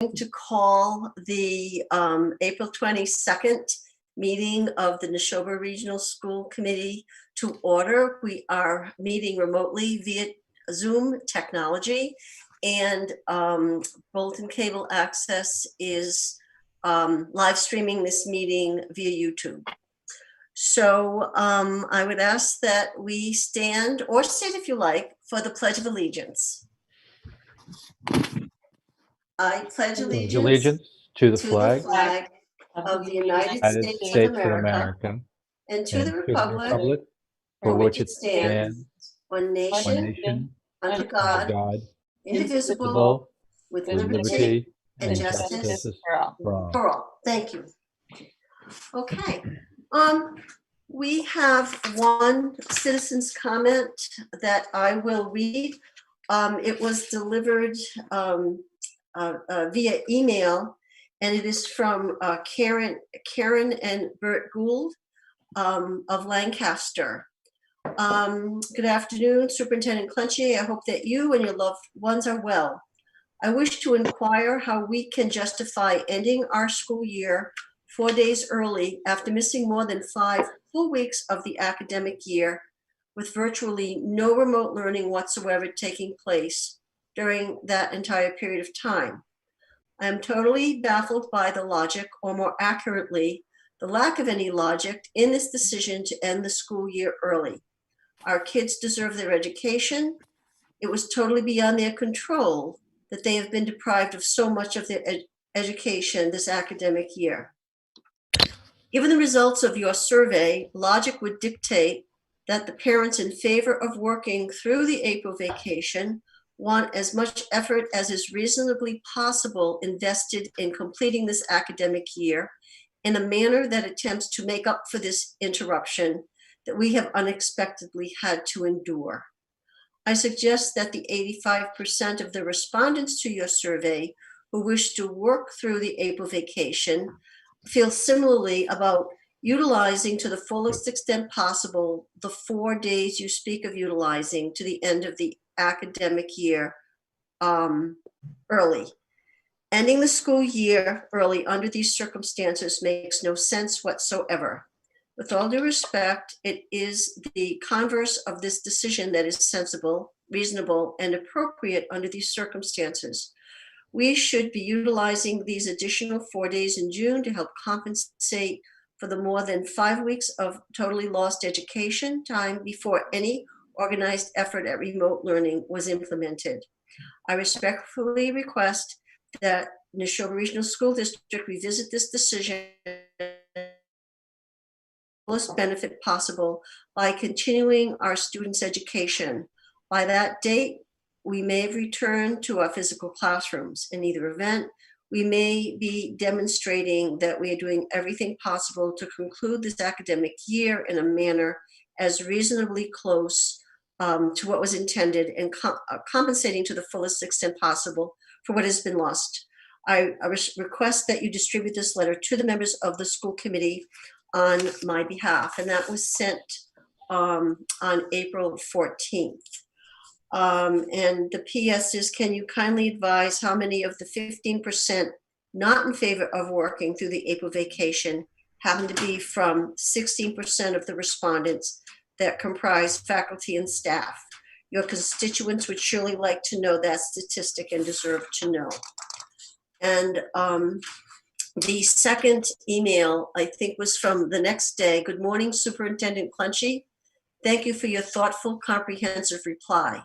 to call the April 22nd meeting of the Neshoba Regional School Committee to order. We are meeting remotely via Zoom technology, and Bolton Cable Access is live streaming this meeting via YouTube. So I would ask that we stand, or sit if you like, for the Pledge of Allegiance. I pledge allegiance to the flag of the United States of America and to the republic for which it stands, one nation, under God, indivisible, with liberty and justice for all. Thank you. Okay. We have one citizen's comment that I will read. It was delivered via email, and it is from Karen and Bert Gould of Lancaster. Good afternoon, Superintendent Clenchey. I hope that you and your loved ones are well. I wish to inquire how we can justify ending our school year 4 days early after missing more than 5 full weeks of the academic year, with virtually no remote learning whatsoever taking place during that entire period of time. I am totally baffled by the logic, or more accurately, the lack of any logic in this decision to end the school year early. Our kids deserve their education. It was totally beyond their control that they have been deprived of so much of their education this academic year. Given the results of your survey, logic would dictate that the parents in favor of working through the April vacation want as much effort as is reasonably possible invested in completing this academic year in a manner that attempts to make up for this interruption that we have unexpectedly had to endure. I suggest that the 85% of the respondents to your survey who wish to work through the April vacation feel similarly about utilizing to the fullest extent possible the 4 days you speak of utilizing to the end of the academic year early. Ending the school year early under these circumstances makes no sense whatsoever. With all due respect, it is the converse of this decision that is sensible, reasonable, and appropriate under these circumstances. We should be utilizing these additional 4 days in June to help compensate for the more than 5 weeks of totally lost education time before any organized effort at remote learning was implemented. I respectfully request that Neshoba Regional School District revisit this decision fullest benefit possible by continuing our students' education. By that date, we may have returned to our physical classrooms. In either event, we may be demonstrating that we are doing everything possible to conclude this academic year in a manner as reasonably close to what was intended and compensating to the fullest extent possible for what has been lost. I request that you distribute this letter to the members of the school committee on my behalf, and that was sent on April 14th. And the PS is, can you kindly advise how many of the 15% not in favor of working through the April vacation happen to be from 16% of the respondents that comprise faculty and staff? Your constituents would surely like to know that statistic and deserve to know. And the second email, I think, was from the next day. Good morning, Superintendent Clenchey. Thank you for your thoughtful, comprehensive reply.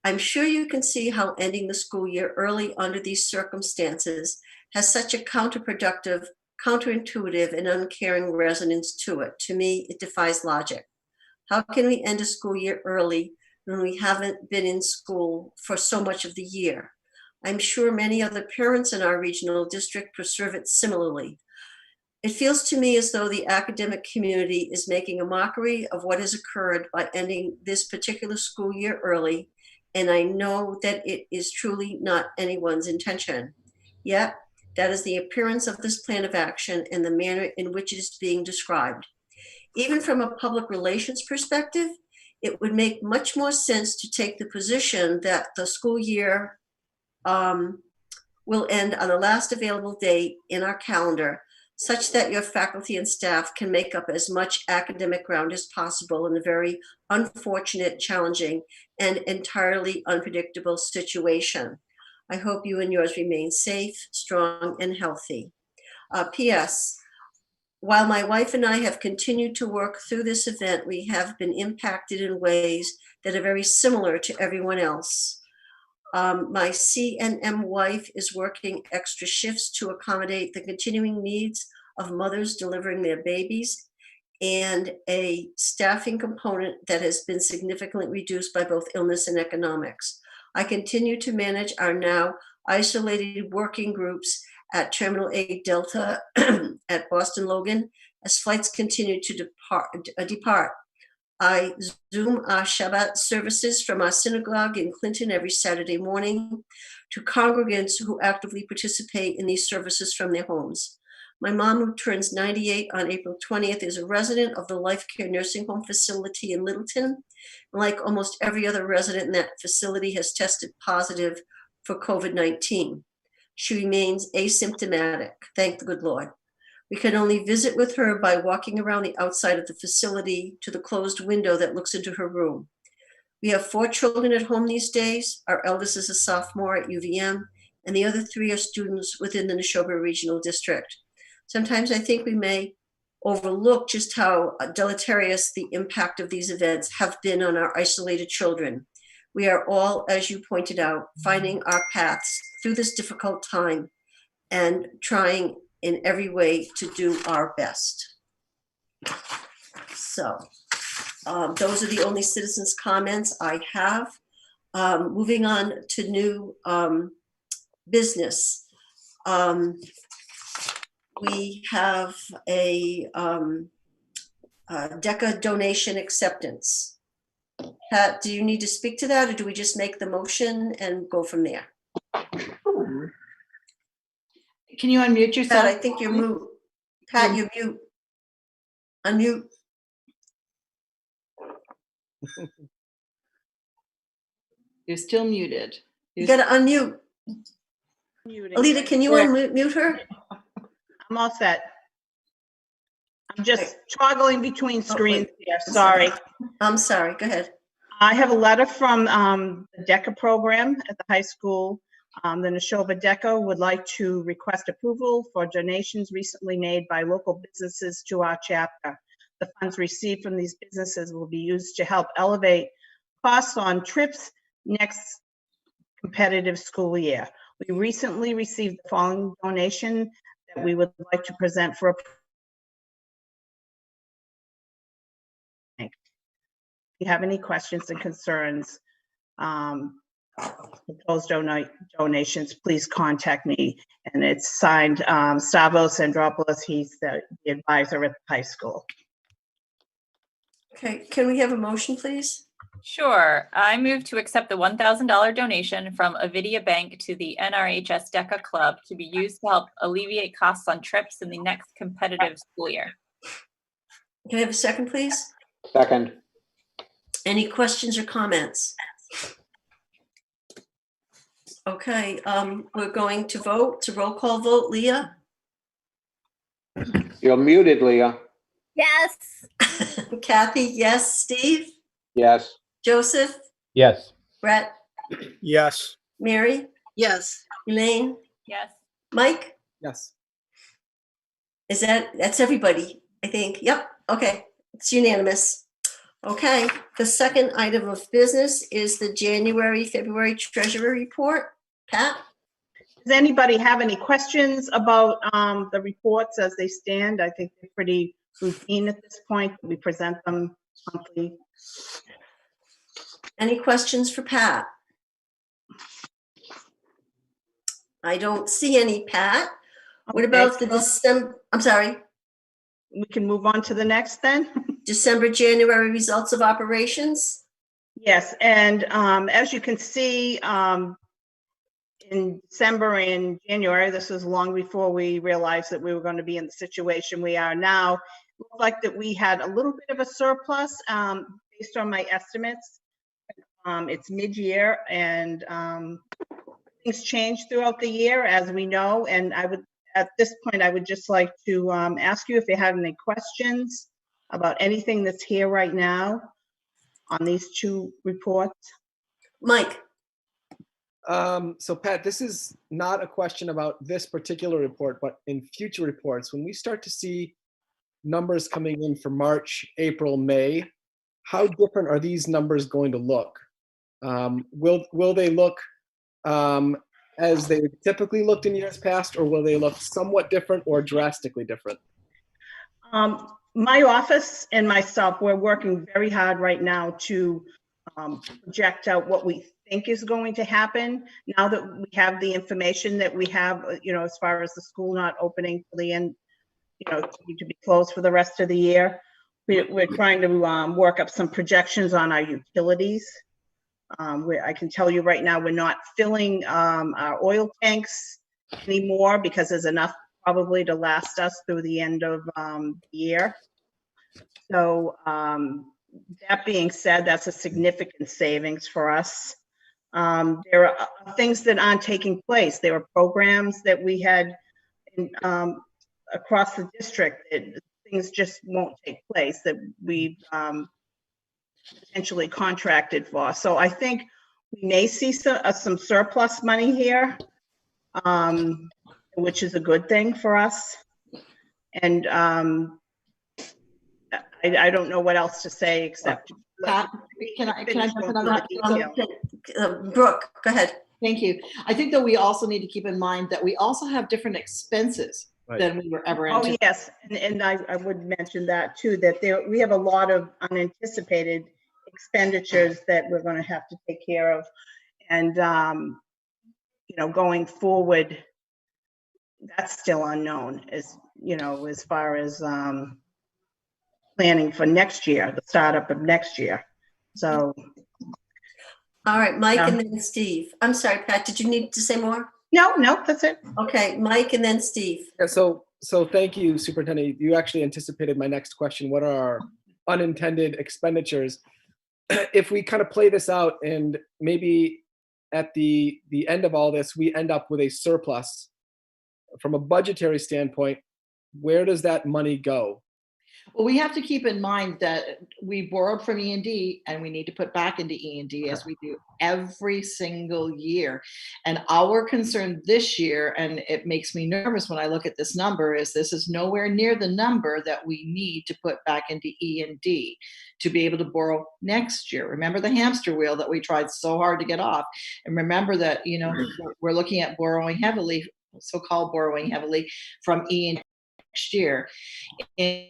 I'm sure you can see how ending the school year early under these circumstances has such a counterproductive, counterintuitive, and uncaring resonance to it. To me, it defies logic. How can we end a school year early when we haven't been in school for so much of the year? I'm sure many other parents in our regional district perceive it similarly. It feels to me as though the academic community is making a mockery of what has occurred by ending this particular school year early, and I know that it is truly not anyone's intention. Yet, that is the appearance of this plan of action and the manner in which it is being described. Even from a public relations perspective, it would make much more sense to take the position that the school year will end on the last available date in our calendar, such that your faculty and staff can make up as much academic ground as possible in the very unfortunate, challenging, and entirely unpredictable situation. I hope you and yours remain safe, strong, and healthy. P.S. While my wife and I have continued to work through this event, we have been impacted in ways that are very similar to everyone else. My CNM wife is working extra shifts to accommodate the continuing needs of mothers delivering their babies, and a staffing component that has been significantly reduced by both illness and economics. I continue to manage our now isolated working groups at Terminal A Delta at Boston Logan as flights continue to depart. I Zoom our Shabbat services from our synagogue in Clinton every Saturday morning to congregants who actively participate in these services from their homes. My mom, who turns 98 on April 20th, is a resident of the Life Care Nursing Home facility in Littleton. Like almost every other resident in that facility, has tested positive for COVID-19. She remains asymptomatic, thank the good Lord. We can only visit with her by walking around the outside of the facility to the closed window that looks into her room. We have 4 children at home these days. Our eldest is a sophomore at UVM, and the other 3 are students within the Neshoba Regional District. Sometimes I think we may overlook just how deleterious the impact of these events have been on our isolated children. We are all, as you pointed out, finding our paths through this difficult time and trying in every way to do our best. So those are the only citizens' comments I have. Moving on to new business. We have a Deca donation acceptance. Pat, do you need to speak to that, or do we just make the motion and go from there? Can you unmute yourself? Pat, I think you're mute. Pat, you're mute. Unmute. You're still muted. You got to unmute. Muting. Alita, can you unmute her? I'm all set. I'm just toggling between screens here. I'm Sorry. I'm sorry. Go ahead. I have a letter from the Deca program at the high school. The Neshoba Deca would like to request approval for donations recently made by local businesses to our chapter. The funds received from these businesses will be used to help elevate costs on trips next competitive school year. We recently received the following donation that we would like to present for approval. If you have any questions and concerns, proposed donations, please contact me. And it's signed Stavros Andropoulos. He's the advisor at the high school. Okay, can we have a motion, please? Sure. I move to accept the $1,000 donation from Avidia Bank to the NRHS Deca Club to be used to help alleviate costs on trips in the next competitive school year. Can I have a second, please? Second. Any questions or comments? Okay, we're going to vote. It's a roll call vote. Leah? You're muted, Leah. Yes. Kathy, yes. Steve? Yes. Joseph? Yes. Brett? Yes. Mary? Yes. Elaine? Yes. Mike? Yes. That's everybody, I think. Yep, okay, it's unanimous. Okay, the second item of business is the February Treasury report. Pat? Does anybody have any questions about the reports as they stand? I think they're pretty routine at this point. We present them monthly. Any questions for Pat? I don't see any, Pat. What about the December, I'm sorry, We can move on to the next then. December, January results of operations? Yes, and as you can see, in December and January, this was long before we realized that we were going to be in the situation we are now. It looked like that we had a little bit of a surplus based on my estimates. It's mid-year, and things change throughout the year, as we know, and at this point, I would just like to ask you if you have any questions about anything that's here right now on these two reports. Mike, So Pat, this is not a question about this particular report, but in future reports, when we start to see numbers coming in for March, April, May, how different are these numbers going to look? Will they look as they typically looked in years past, or will they look somewhat different or drastically different? My office and myself, we're working very hard right now to project out what we think is going to happen now that we have the information that we have, as far as the school not opening till the end, to be closed for the rest of the year. We're trying to work up some projections on our utilities. I can tell you right now, we're not filling our oil tanks anymore because there's enough probably to last us through the end of the year. So that being said, that's a significant savings for us. There are things that aren't taking place. There are programs that we had across the district that things just won't take place that we've potentially contracted for. So I think we may see some surplus money here, which is a good thing for us. And I don't know what else to say except. Pat, can I jump in on that? Brooke, go ahead. Thank you. I think that we also need to keep in mind that we also have different expenses Right. than we were ever Oh, anticipating. yes, and I would mention that too, that we have a lot of unanticipated expenditures that we're going to have to take care of. And, going forward, that's still unknown as far as planning for next year, the startup of next year. So. All right, Mike Yeah. and then Steve. I'm sorry, Pat, did you need to say more? No, that's it. Okay, Mike and then Steve. Yeah, so thank you, Superintendent. You actually anticipated my next question. What are our unintended expenditures? If we kind of play this out and maybe at the end of all this, we end up with a surplus from a budgetary standpoint, where does that money go? Well, we have to keep in mind that we borrowed from E&D and we need to put back into E&D as we do every single year. And our concern this year, and it makes me nervous when I look at this number, is this is nowhere near the number that we need to put back into E&D to be able to borrow next year. Remember the hamster wheel that we tried so hard to get off. And remember that, we're looking at borrowing heavily, so-called borrowing heavily from E&D next year. And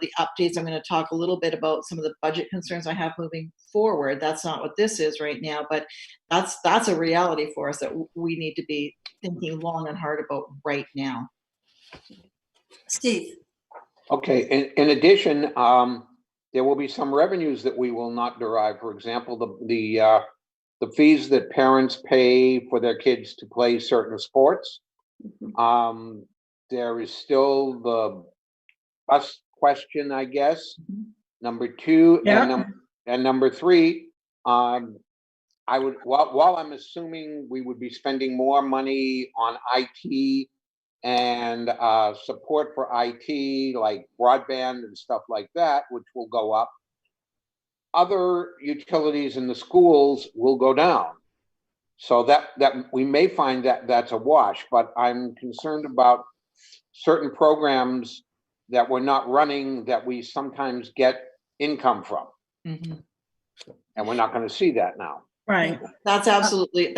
the updates, I'm going to talk a little bit about some of the budget concerns I have moving forward. That's not what this is right now, but that's a reality for us that we need to be thinking long and hard about right now. Steve. Okay, in addition, there will be some revenues that we will not derive. For example, the fees that parents pay for their kids to play certain sports. There is still the bus question, I guess. Number two, Yeah. and number three, while I'm assuming we would be spending more money on IT and support for IT, like broadband and stuff like that, which will go up, other utilities in the schools will go down. So that we may find that that's a wash, but I'm concerned about certain programs that we're not running that we sometimes get income from. Mm-hmm. And we're not going to see that now. Right. That's absolutely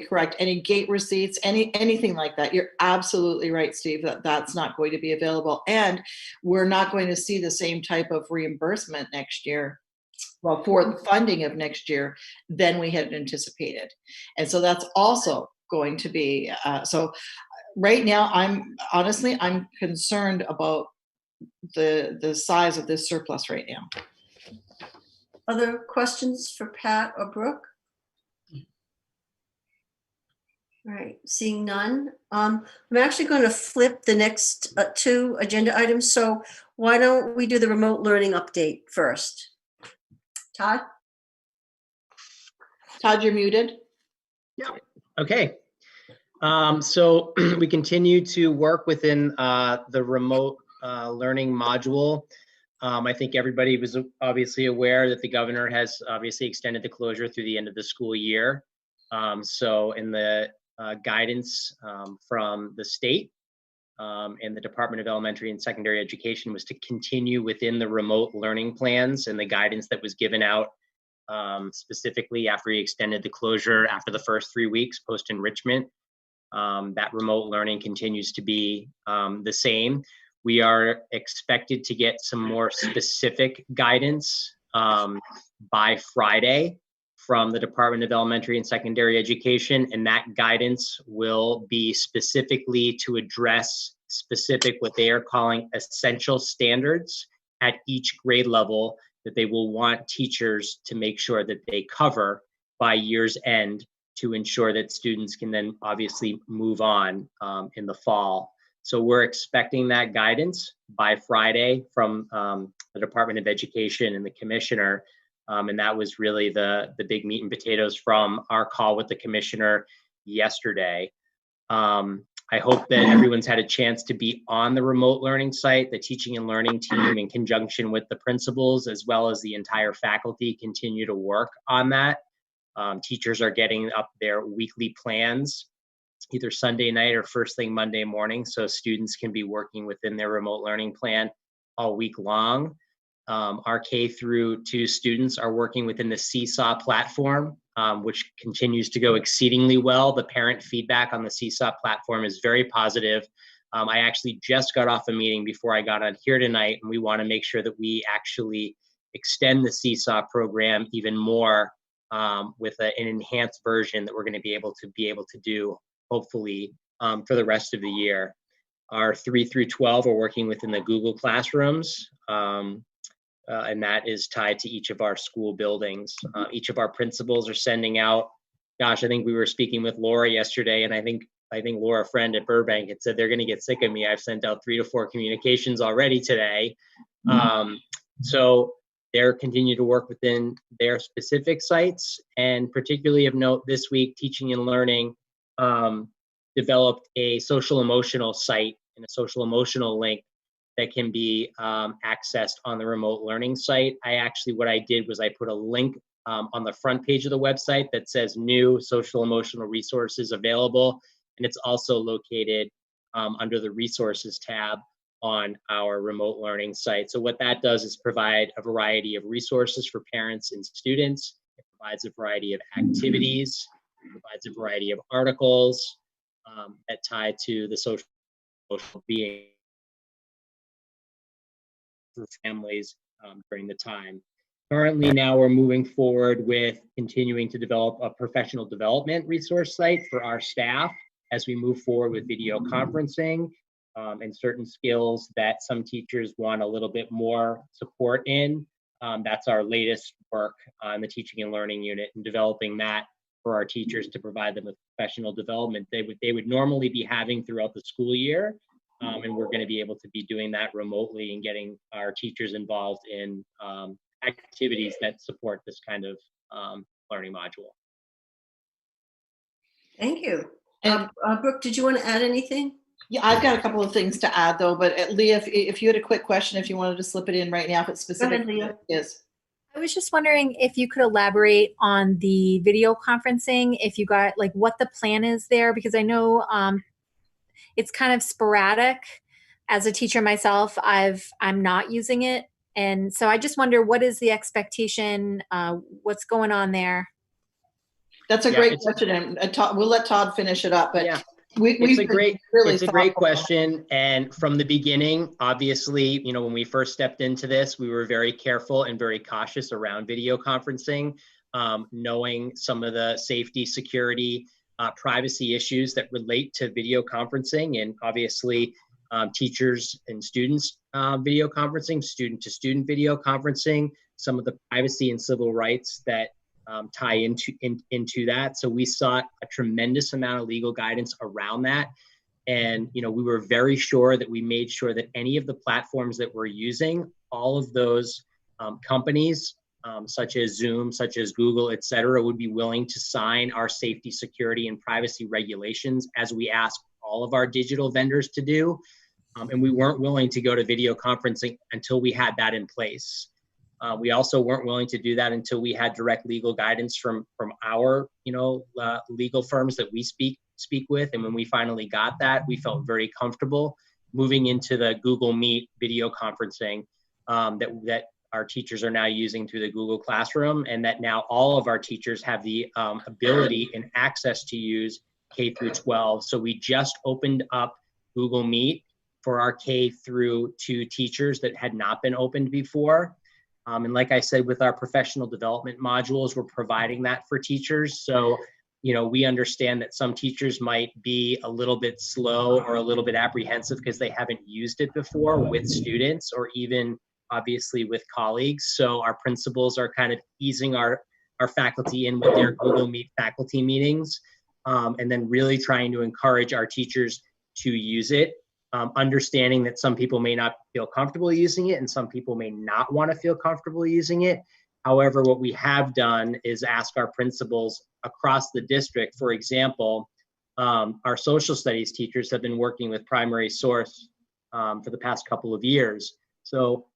correct. Any gate receipts, anything like that. You're absolutely right, Steve, that's not going to be available. And we're not going to see the same type of reimbursement next year, well, for the funding of next year than we had anticipated. And so that's also going to be, so right now, I'm concerned about the size of this surplus right now. Other questions for Pat or Brooke? All right, seeing none. I'm actually going to flip the next two agenda items. So why don't we do the remote learning update first? Todd? Todd, you're muted. Okay. So we continue to work within the remote learning module. I think everybody was obviously aware that the governor has obviously extended the closure through the end of the school year. So in the guidance from the state and the Department of Elementary and Secondary Education was to continue within the remote learning plans and the guidance that was given out specifically after he extended the closure after the first 3 weeks post-enrichment. That remote learning continues to be the same. We are expected to get some more specific guidance by Friday from the Department of Elementary and Secondary Education, and that guidance will be specifically to address specific what they are calling essential standards at each grade level that they will want teachers to make sure that they cover by year's end to ensure that students can then obviously move on in the fall. So we're expecting that guidance by Friday from the Department of Education and the commissioner. And that was really the big meat and potatoes from our call with the commissioner yesterday. I hope that everyone's had a chance to be on the remote learning site. The teaching and learning team in conjunction with the principals as well as the entire faculty continue to work on that. Teachers are getting up their weekly plans either Sunday night or first thing Monday morning, so students can be working within their remote learning plan all week long. Our K through 2 students are working within the Seesaw platform, which continues to go exceedingly well. The parent feedback on the Seesaw platform is very positive. I actually just got off a meeting before I got on here tonight, and we want to make sure that we actually extend the Seesaw program even more with an enhanced version that we're going to be able to do, hopefully, for the rest of the year. Our 3 through 12 are working within the Google Classrooms, and that is tied to each of our school buildings. Each of our principals are sending out, gosh, I think we were speaking with Laura yesterday, and I think Laura, a friend at Burbank, had said they're going to get sick of me. I've sent out 3 to 4 communications already today. So they're continuing to work within their specific sites, and particularly of note this week, Teaching and Learning developed a social emotional site and a social emotional link that can be accessed on the remote learning site. What I did was I put a link on the front page of the website that says new social emotional resources available. And it's also located under the resources tab on our remote learning site. So what that does is provide a variety of resources for parents and students. It provides a variety of activities, it provides a variety of articles that tie to the social being for families during the time. Currently now we're moving forward with continuing to develop a professional development resource site for our staff as we move forward with video conferencing and certain skills that some teachers want a little bit more support in. That's our latest work on the teaching and learning unit and developing that for our teachers to provide them with professional development they would normally be having throughout the school year. And we're going to be able to be doing that remotely and getting our teachers involved in activities that support this kind of learning module. Thank you. And Brooke, did you want to add anything? yeah, I've got a couple of things to add though, but Leah, if you had a quick question, if you wanted to slip it in right now, if it's specific. Go ahead, Leah. Yes. I was just wondering if you could elaborate on the video conferencing, if you got like what the plan is there, because I know it's kind of sporadic. As a teacher myself, I'm not using it. And so I just wonder, what is the expectation? What's going on there? That's a great question. And we'll let Todd finish it up, but Yeah. it's a great question. And from the beginning, obviously, when we first stepped into this, we were very careful and very cautious around video conferencing, knowing some of the safety, security, privacy issues that relate to video conferencing, and obviously teachers and students video conferencing, student to student video conferencing, some of the privacy and civil rights that tie into that. So we sought a tremendous amount of legal guidance around that. And, we were very sure that we made sure that any of the platforms that we're using, all of those companies such as Zoom, such as Google, et cetera, would be willing to sign our safety, security, and privacy regulations as we ask all of our digital vendors to do. And we weren't willing to go to video conferencing until we had that in place. We also weren't willing to do that until we had direct legal guidance from our, legal firms that we speak with. And when we finally got that, we felt very comfortable moving into the Google Meet video conferencing that our teachers are now using through the Google Classroom, and that now all of our teachers have the ability and access to use K through 12. So we just opened up Google Meet for our K through 2 teachers that had not been opened before. And like I said, with our professional development modules, we're providing that for teachers. So, we understand that some teachers might be a little bit slow or a little bit apprehensive because they haven't used it before with students or even obviously with colleagues. So our principals are kind of easing our faculty in with their Google Meet faculty meetings, and then really trying to encourage our teachers to use it. Understanding that some people may not feel comfortable using it and some people may not want to feel comfortable using it. However, what we have done is ask our principals across the district, for example, our social studies teachers have been working with Primary Source for the past couple of years. So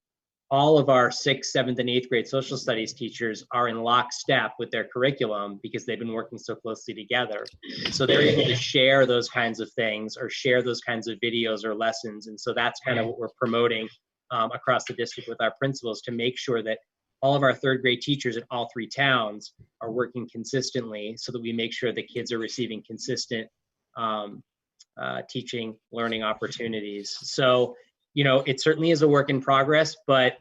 all of our 6th, 7th, and 8th grade social studies teachers are in lockstep with their curriculum because they've been working so closely together. So they're able to share those kinds of things or share those kinds of videos or lessons. And so that's kind of what we're promoting across the district with our principals, to make sure that all of our 3rd grade teachers in all 3 towns are working consistently so that we make sure the kids are receiving consistent teaching, learning opportunities. So, it certainly is a work in progress, but,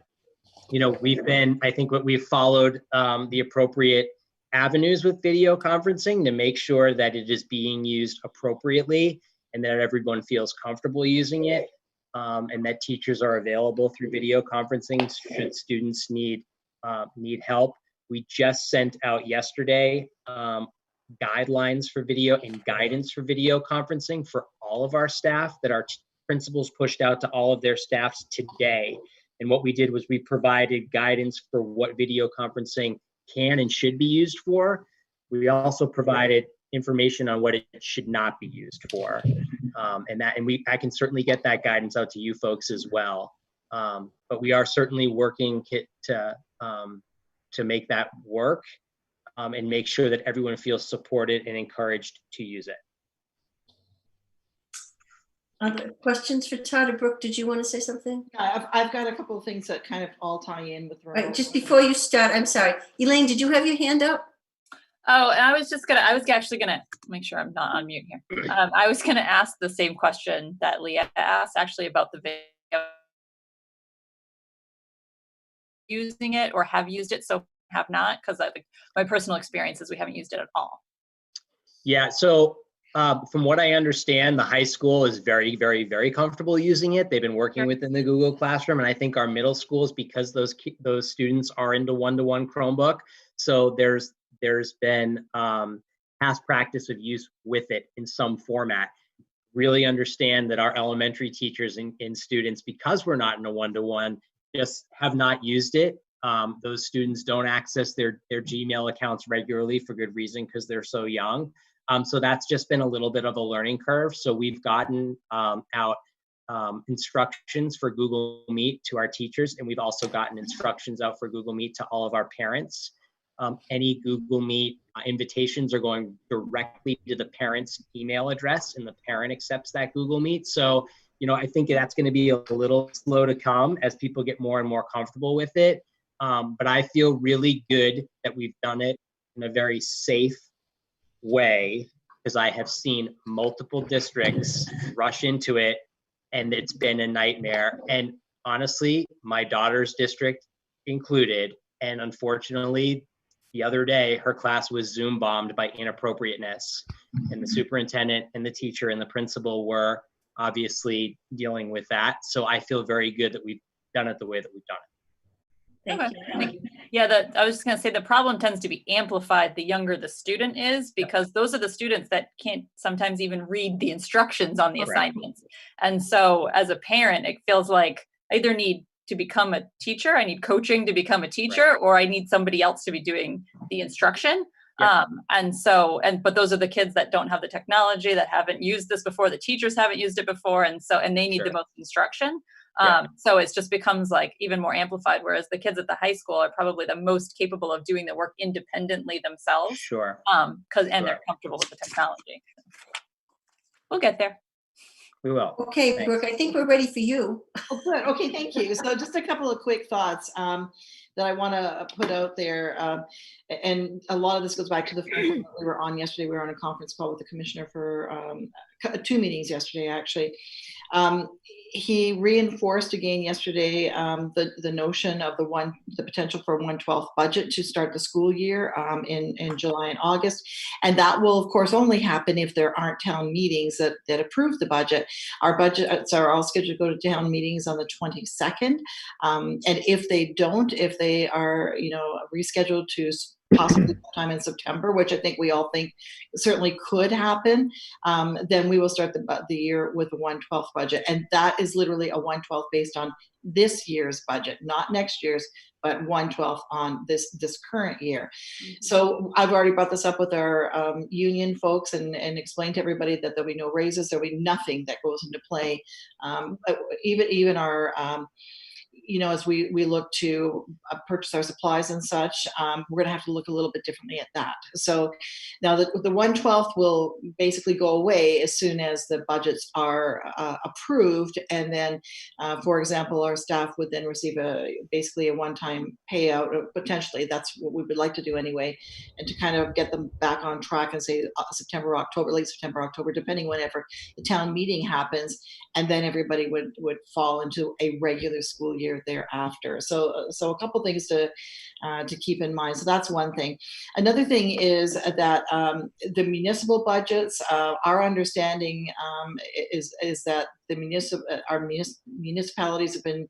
I think we've followed the appropriate avenues with video conferencing to make sure that it is being used appropriately and that everyone feels comfortable using it, and that teachers are available through video conferencing should students need help. We just sent out yesterday guidelines for video and guidance for video conferencing for all of our staff that our principals pushed out to all of their staffs today. And what we did was we provided guidance for what video conferencing can and should be used for. We also provided information on what it should not be used for. I can certainly get that guidance out to you folks as well. But we are certainly working to make that work and make sure that everyone feels supported and encouraged to use it. Other questions for Todd or Brooke? Did you want to say something? I've got a couple of things that kind of all tie in with. Right, just before you start, I'm sorry, Elaine, did you have your hand up? Oh, and I was actually gonna make sure I'm not on mute here. I was gonna ask the same question that Leah asked, actually, about the video. Using it or have used it, so have not, because I think my personal experience is we haven't used it at all. Yeah, so from what I understand, the high school is very, very, very comfortable using it. They've been working within the Google Classroom, and I think our middle schools, because those students are into one-to-one Chromebook, so there's been past practice of use with it in some format. Really understand that our elementary teachers and students, because we're not in a one-to-one, just have not used it. Those students don't access their Gmail accounts regularly for good reason, because they're so young. So that's just been a little bit of a learning curve. So we've gotten out instructions for Google Meet to our teachers, and we've also gotten instructions out for Google Meet to all of our parents. Any Google Meet invitations are going directly to the parent's email address, and the parent accepts that Google Meet. So, I think that's going to be a little slow to come as people get more and more comfortable with it. But I feel really good that we've done it in a very safe way, because I have seen multiple districts rush into it and it's been a nightmare. And honestly, my daughter's district included. And unfortunately, the other day, her class was Zoom bombed by inappropriateness. And the superintendent and the teacher and the principal were obviously dealing with that. So I feel very good that we've done it the way that we've done it. Thank you. Yeah, I was just going to say the problem tends to be amplified the younger the student is, because those are the students that can't sometimes even read the instructions on the assignments. And so as a parent, it feels like I either need to become a teacher. I need coaching to become a teacher, or I need somebody else to be doing the instruction. Yeah. But those are the kids that don't have the technology, that haven't used this before. The teachers haven't used it before. And they need Sure. the most instruction. Yeah. So it just becomes like even more amplified, whereas the kids at the high school are probably the most capable of doing the work independently themselves. Sure. And Sure. they're comfortable with the technology. We'll get there. We will. Okay, Thanks. Brooke, I think we're ready for you. Oh, good. Okay, thank you. So just a couple of quick thoughts that I want to put out there. And a lot of this goes back to the phone call that we were on yesterday. We were on a conference call with the commissioner for 2 meetings yesterday, actually. He reinforced again yesterday the notion of the potential for 1/12 budget to start the school year in July and August. And that will, of course, only happen if there aren't town meetings that approve the budget. Our budgets are all scheduled to go to town meetings on the 22nd. And if they don't, if they are, rescheduled to possibly sometime in September, which I think we all think certainly could happen, then we will start the year with a 1/12 budget. And that is literally a 1/12 based on this year's budget, not next year's, but 1/12 on this current year. So I've already brought this up with our union folks and explained to everybody that there'll be no raises, there'll be nothing that goes into play. Even our as we look to purchase our supplies and such, we're going to have to look a little bit differently at that. So now the 1/12 will basically go away as soon as the budgets are approved. And then, for example, our staff would then receive basically a one-time payout, or potentially that's what we would like to do anyway, and to kind of get them back on track and say September, October, late September, October, depending whenever the town meeting happens. And then everybody would fall into a regular school year thereafter. So a couple things to keep in mind. So that's one thing. Another thing is that the municipal budgets, our understanding is that our municipalities have been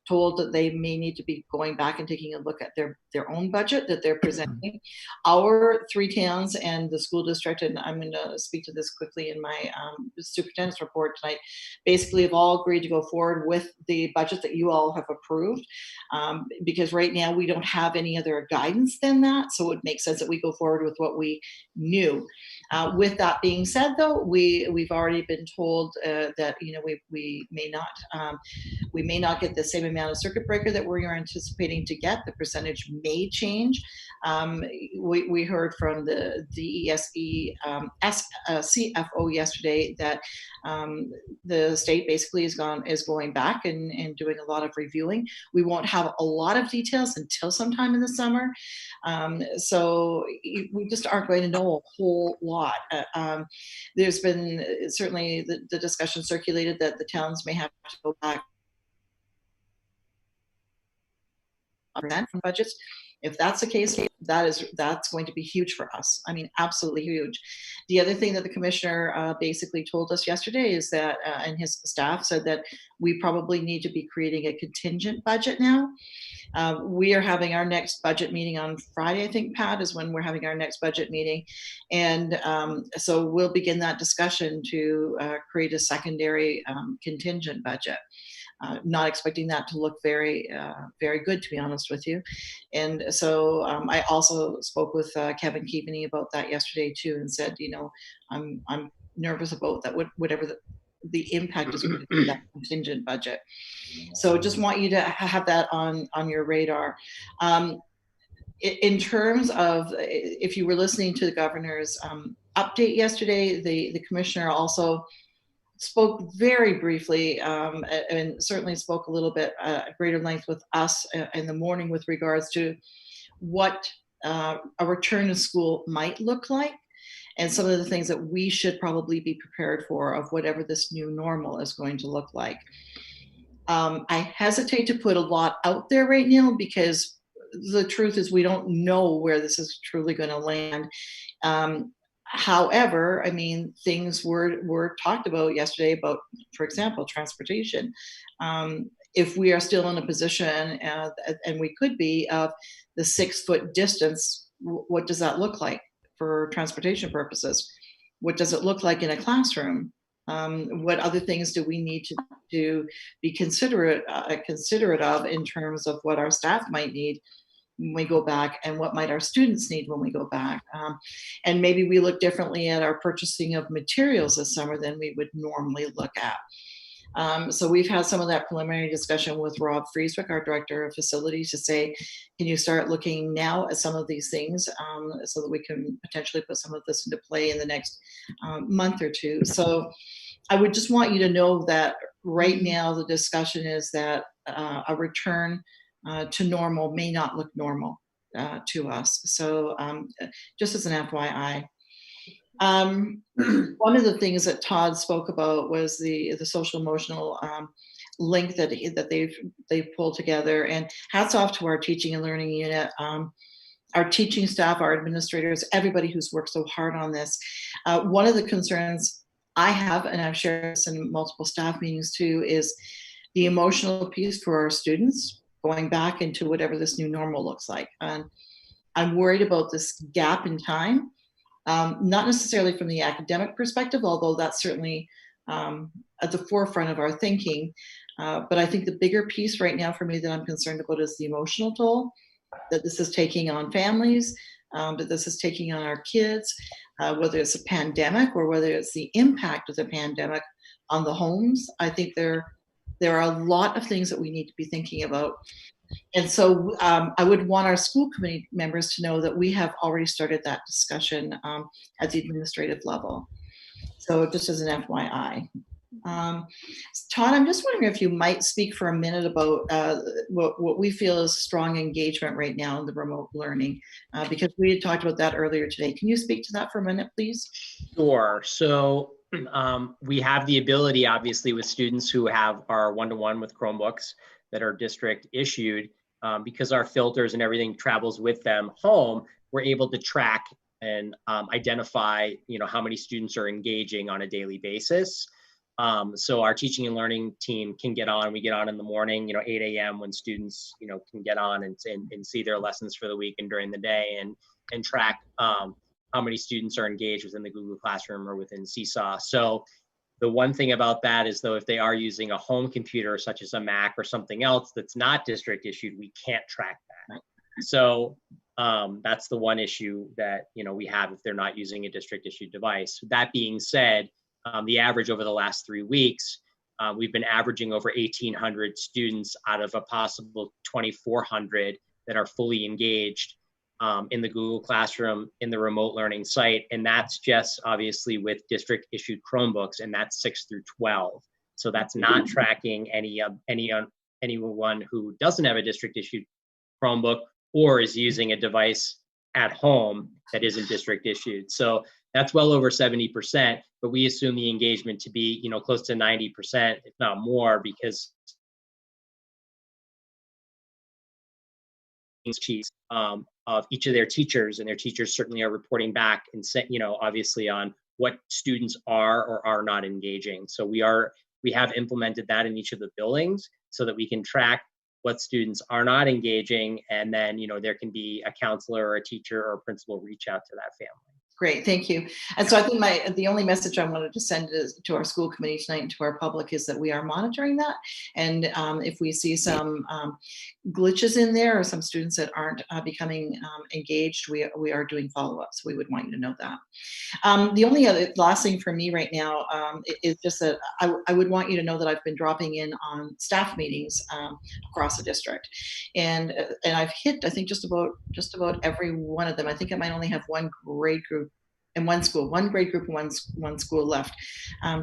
told that they may need to be going back and taking a look at their own budget that they're presenting. Our 3 towns and the school district, and I'm going to speak to this quickly in my superintendent's report tonight, basically have all agreed to go forward with the budget that you all have approved, because right now we don't have any other guidance than that. So it makes sense that we go forward with what we knew. With that being said, though, we've already been told that we may not get the same amount of circuit breaker that we're anticipating to get. The percentage may change. We heard from the DESE CFO yesterday that the state basically is going back and doing a lot of reviewing. We won't have a lot of details until sometime in the summer. So we just aren't going to know a whole lot. There's been certainly the discussion circulated that the towns may have to go back from budgets. If that's the case, that's going to be huge for us. I mean, absolutely huge. The other thing that the commissioner basically told us yesterday is that, and his staff said that we probably need to be creating a contingent budget now. We are having our next budget meeting on Friday, I think, Pat, is when we're having our next budget meeting. And so we'll begin that discussion to create a secondary contingent budget. Not expecting that to look very, very good, to be honest with you. And so I also spoke with Kevin Keaveney about that yesterday too, and said, I'm nervous about that, whatever the impact is going to be, that contingent budget. So just want you to have that on your radar. In terms of, if you were listening to the governor's update yesterday, the commissioner also spoke very briefly and certainly spoke a little bit at greater length with us in the morning with regards to what a return to school might look like, and some of the things that we should probably be prepared for of whatever this new normal is going to look like. I hesitate to put a lot out there right now because the truth is we don't know where this is truly going to land. However, I mean, things were talked about yesterday about, for example, transportation. If we are still in a position, and we could be, of the 6-foot distance, what does that look like for transportation purposes? What does it look like in a classroom? What other things do we need to be considerate of in terms of what our staff might need when we go back, and what might our students need when we go back? And maybe we look differently at our purchasing of materials this summer than we would normally look at. So we've had some of that preliminary discussion with Rob Frieswick, our Director of Facilities, to say, can you start looking now at some of these things so that we can potentially put some of this into play in the next month or two. So I would just want you to know that right now the discussion is that a return to normal may not look normal to us. So just as an FYI. One of the things that Todd spoke about was the social emotional link that they've pulled together, and hats off to our teaching and learning unit, our teaching staff, our administrators, everybody who's worked so hard on this. One of the concerns I have, and I've shared this in multiple staff meetings too, is the emotional piece for our students going back into whatever this new normal looks like. And I'm worried about this gap in time. Not necessarily from the academic perspective, although that's certainly at the forefront of our thinking. But I think the bigger piece right now for me that I'm concerned about is the emotional toll that this is taking on families, that this is taking on our kids, whether it's a pandemic or whether it's the impact of the pandemic on the homes. I think there are a lot of things that we need to be thinking about. And so I would want our school committee members to know that we have already started that discussion at the administrative level. So just as an FYI. Todd, I'm just wondering if you might speak for a minute about what we feel is strong engagement right now in the remote learning, because we had talked about that earlier today. Can you speak to that for a minute, please? Sure. So we have the ability, obviously, with students who have our one-to-one with Chromebooks that are district issued, because our filters and everything travels with them home, we're able to track and identify, how many students are engaging on a daily basis. So our teaching and learning team can get on. We get on in the morning, 8 a.m. when students, can get on and see their lessons for the week and during the day, and track how many students are engaged within the Google Classroom or within Seesaw. So the one thing about that is, though, if they are using a home computer, such as a Mac or something else that's not district issued, we can't track that. So that's the one issue that we have if they're not using a district issued device. That being said, the average over the last 3 weeks, we've been averaging over 1,800 students out of a possible 2,400 that are fully engaged in the Google Classroom, in the remote learning site. And that's just obviously with district issued Chromebooks, and that's 6 through 12. So that's not tracking anyone who doesn't have a district issued Chromebook or is using a device at home that isn't district issued. So that's well over 70%, but we assume the engagement to be, close to 90%, if not more, because sheets of each of their teachers, and their teachers certainly are reporting back and obviously on what students are or are not engaging. So we have implemented that in each of the buildings so that we can track what students are not engaging, and then there can be a counselor or a teacher or a principal reach out to that family. Great, thank you. And so I think the only message I wanted to send to our school committee tonight and to our public is that we are monitoring that. And if we see some glitches in there or some students that aren't becoming engaged, we are doing follow-ups. We would want you to know that. The only last thing for me right now is just that I would want you to know that I've been dropping in on staff meetings across the district, and I've hit, I think, just about every one of them. I think I might only have one grade group in one school, one grade group and one school left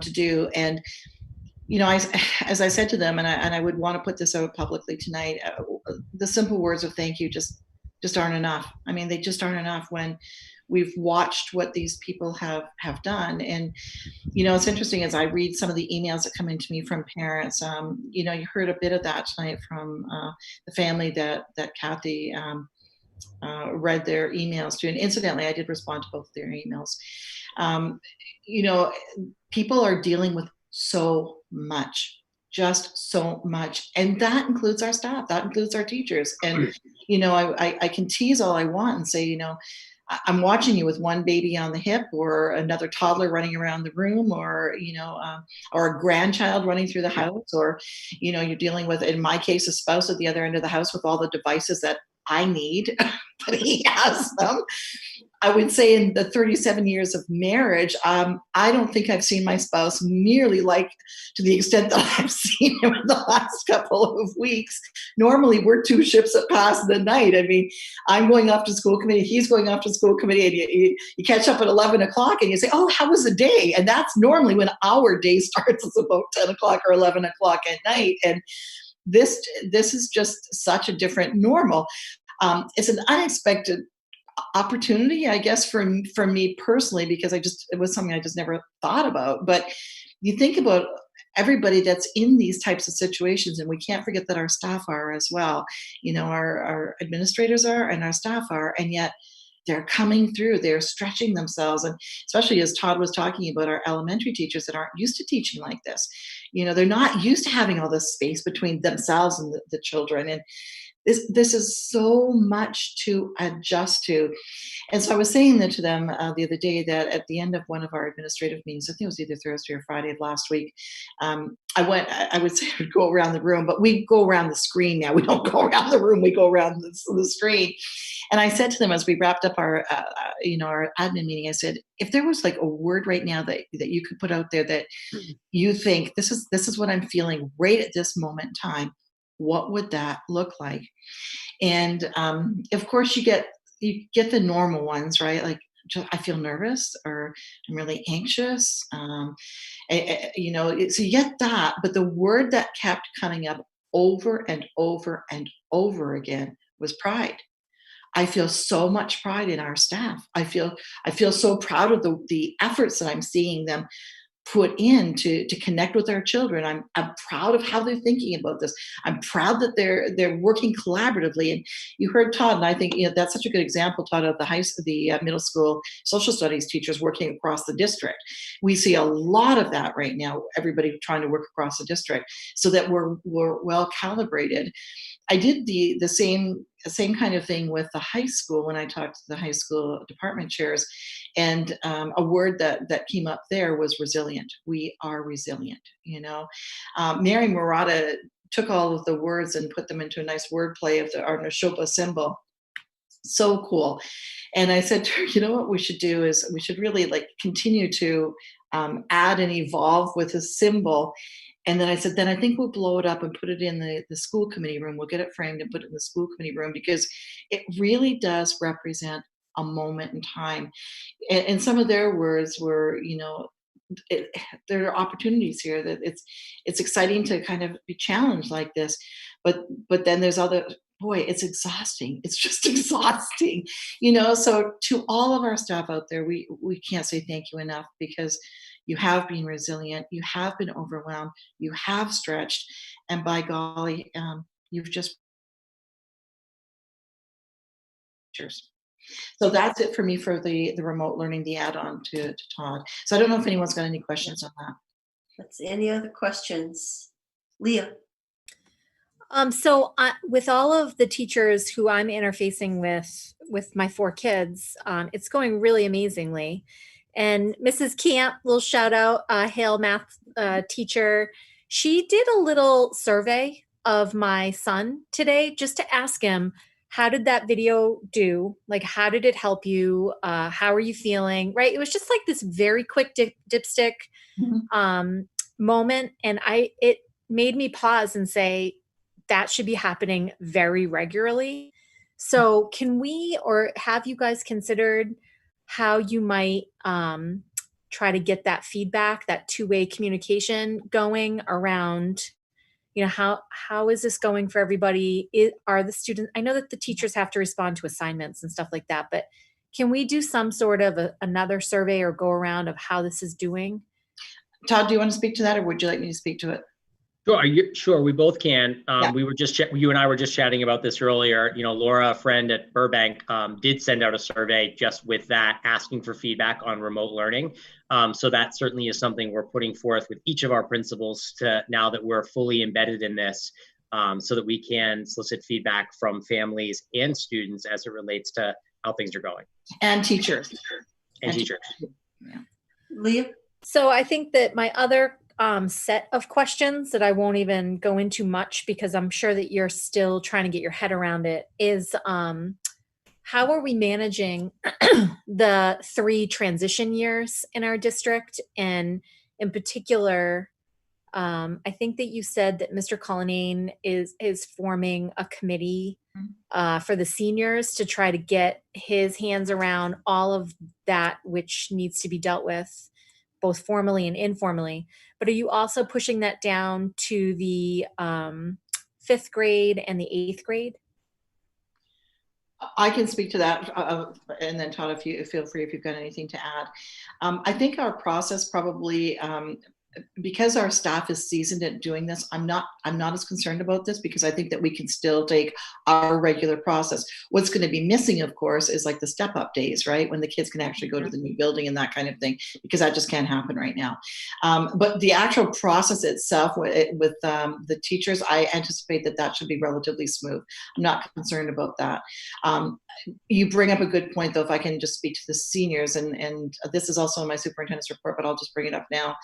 to do. And as I said to them, and I would want to put this out publicly tonight, the simple words of thank you just aren't enough. I mean, they just aren't enough when we've watched what these people have done. And it's interesting as I read some of the emails that come into me from parents. You heard a bit of that tonight from the family that Kathy read their emails to. And incidentally, I did respond to both of their emails. People are dealing with so much, just so much. And that includes our staff, that includes our teachers. And, I can tease all I want and say, I'm watching you with one baby on the hip, or another toddler running around the room, or, or a grandchild running through the house, or, you're dealing with, in my case, a spouse at the other end of the house with all the devices that I need, but he has them. I would say in the 37 years of marriage, I don't think I've seen my spouse nearly like to the extent that I've seen him in the last couple of weeks. Normally, we're two ships that pass in the night. I mean, I'm going off to school committee, he's going off to school committee, and you catch up at 11 o'clock and you say, oh, how was the day? And that's normally when our day starts. It's about 10 o'clock or 11 o'clock at night. And this is just such a different normal. It's an unexpected opportunity, I guess, for me personally, because it was something I just never thought about. But you think about everybody that's in these types of situations, and we can't forget that our staff are as well. Our administrators are, and our staff are, and yet they're coming through, they're stretching themselves. And especially as Todd was talking about our elementary teachers that aren't used to teaching like this, they're not used to having all this space between themselves and the children. And this is so much to adjust to. And so I was saying that to them the other day, that at the end of one of our administrative meetings, I think it was either Thursday or Friday of last week, I would say I would go around the room, but we go around the screen now. We don't go around the room, we go around the screen. And I said to them, as we wrapped up our admin meeting, I said, if there was like a word right now that you could put out there that you think this is what I'm feeling right at this moment in time, what would that look like? And of course, you get the normal ones, right? Like, I feel nervous, or I'm really anxious. So you get that, but the word that kept coming up over and over and over again was pride. I feel so much pride in our staff. I feel so proud of the efforts that I'm seeing them put in to connect with our children. I'm proud of how they're thinking about this. I'm proud that they're working collaboratively. And you heard Todd, and I think that's such a good example, Todd, of the middle school social studies teachers working across the district. We see a lot of that right now. Everybody trying to work across the district so that we're well calibrated. I did the same kind of thing with the high school when I talked to the high school department chairs, and a word that came up there was resilient. We are resilient. Mary Murata took all of the words and put them into a nice wordplay of our Neshoba symbol. So cool. And I said to her, you know what we should do is we should really continue to add and evolve with a symbol. And then I said, then I think we'll blow it up and put it in the school committee room. We'll get it framed and put it in the school committee room, because it really does represent a moment in time. And some of their words were, there are opportunities here, that it's exciting to kind of be challenged like this. But then there's boy, it's exhausting. It's just exhausting, So to all of our staff out there, we can't say thank you enough, because you have been resilient, you have been overwhelmed, you have stretched, and by golly, you've just. So that's it for me for the remote learning, the add-on to Todd. So I don't know if anyone's got any questions on that. Let's see, any other questions? Leah? So with all of the teachers who I'm interfacing with my 4 kids, it's going really amazingly. And Mrs. Camp, little shout out, Hale math teacher, she did a little survey of my son today just to ask him, how did that video do? Like, how did it help you? How are you feeling? Right? It was just like this very quick dipstick moment. And it made me pause and say, that should be happening very regularly. So can we, or have you guys considered how you might try to get that feedback, that two-way communication going around, how is this going for everybody? Are the students, I know that the teachers have to respond to assignments and stuff like that, but can we do some sort of another survey or go around of how this is doing? Todd, do you want to speak to that, or would you like me to speak to it? Sure, we both can. Yeah. We were you and I were just chatting about this earlier. Laura, a friend at Burbank, did send out a survey just with that, asking for feedback on remote learning. So that certainly is something we're putting forth with each of our principals to, now that we're fully embedded in this, so that we can solicit feedback from families and students as it relates to how things are going. And teachers. And teachers. Leah? So I think that my other set of questions that I won't even go into much because I'm sure that you're still trying to get your head around it is how are we managing the 3 transition years in our district? And in particular, I think that you said that Mr. Cullinane is forming a committee for the seniors to try to get his hands around all of that which needs to be dealt with, both formally and informally. But are you also pushing that down to the 5th grade and the 8th grade? I can speak to that, and then Todd, if you feel free if you've got anything to add. I think our process probably, because our staff is seasoned at doing this, I'm not as concerned about this because I think that we can still take our regular process. What's going to be missing, of course, is like the step up days, right? When the kids can actually go to the new building and that kind of thing, because that just can't happen right now. But the actual process itself with the teachers, I anticipate that should be relatively smooth. I'm not concerned about that. You bring up a good point, though, if I can just speak to the seniors, and this is also in my superintendent's report, but I'll just bring it up now.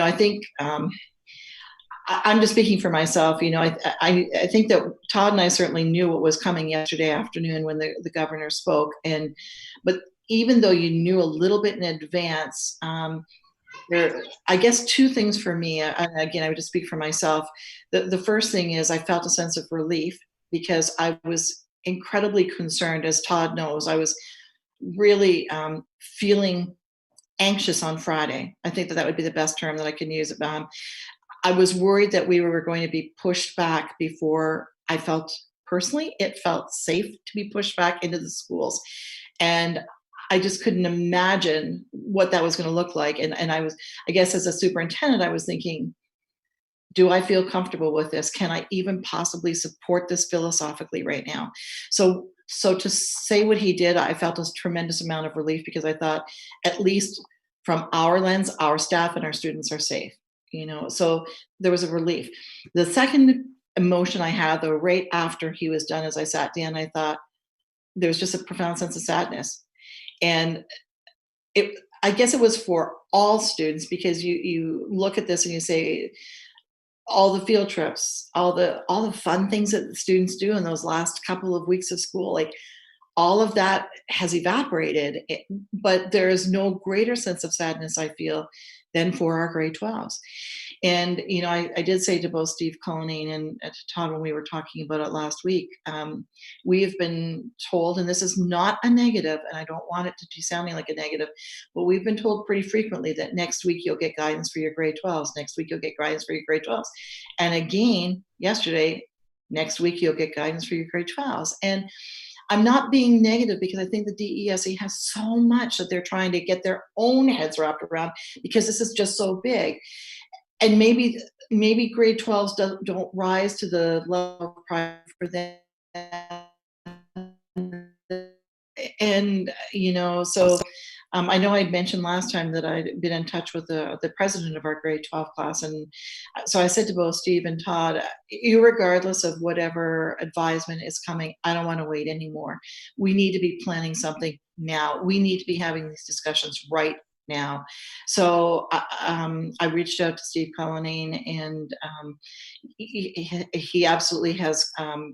I think I'm just speaking for myself. I think that Todd and I certainly knew what was coming yesterday afternoon when the governor spoke. But even though you knew a little bit in advance, I guess 2 things for me, and again, I would just speak for myself. The first thing is I felt a sense of relief because I was incredibly concerned, as Todd knows. I was really feeling anxious on Friday. I think that would be the best term that I can use. I was worried that we were going to be pushed back before I felt personally it felt safe to be pushed back into the schools. And I just couldn't imagine what that was going to look like. And I guess as a superintendent, I was thinking, do I feel comfortable with this? Can I even possibly support this philosophically right now? So to say what he did, I felt a tremendous amount of relief because I thought, at least from our lens, our staff and our students are safe. So there was a relief. The second emotion I had, though, right after he was done, as I sat down, I thought there was just a profound sense of sadness. And I guess it was for all students, because you look at this and you say, all the field trips, all the fun things that the students do in those last couple of weeks of school, like all of that has evaporated. But there is no greater sense of sadness, I feel, than for our grade 12s. And, I did say to both Steve Cullinane and to Todd when we were talking about it last week, we have been told, and this is not a negative, and I don't want it to be sounding like a negative, but we've been told pretty frequently that next week you'll get guidance for your grade 12s. Next week you'll get guidance for your grade 12s. And again, yesterday, next week you'll get guidance for your grade 12s. And I'm not being negative because I think the DESE has so much that they're trying to get their own heads wrapped around because this is just so big. And maybe grade 12s don't rise to the level of pride for them. And, so I know I'd mentioned last time that I'd been in touch with the president of our grade 12 class. And so I said to both Steve and Todd, irregardless of whatever advisement is coming, I don't want to wait anymore. We need to be planning something now. We need to be having these discussions right now. So I reached out to Steve Cullinane, and he absolutely has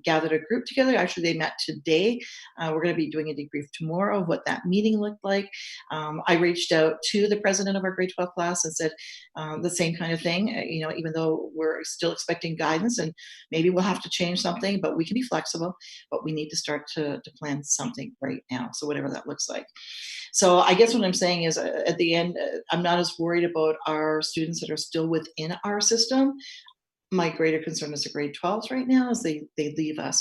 gathered a group together. Actually, they met today. We're going to be doing a debrief tomorrow of what that meeting looked like. I reached out to the president of our grade 12 class and said the same kind of thing. Even though we're still expecting guidance and maybe we'll have to change something, but we can be flexible, but we need to start to plan something right now. So whatever that looks like. So I guess what I'm saying is at the end, I'm not as worried about our students that are still within our system. My greater concern is the grade 12s right now as they leave us.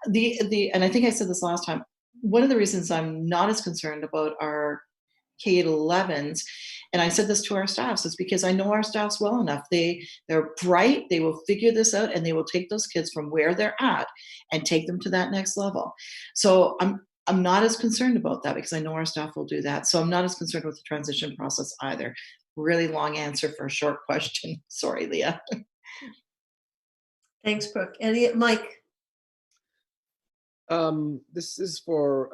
And I think I said this last time, one of the reasons I'm not as concerned about our K-11s, and I said this to our staffs, is because I know our staffs well enough. They're bright, they will figure this out, and they will take those kids from where they're at and take them to that next level. So I'm not as concerned about that because I know our staff will do that. So I'm not as concerned with the transition process either. Really long answer for a short question. Sorry, Leah. Thanks, Brooke. Mike? This is for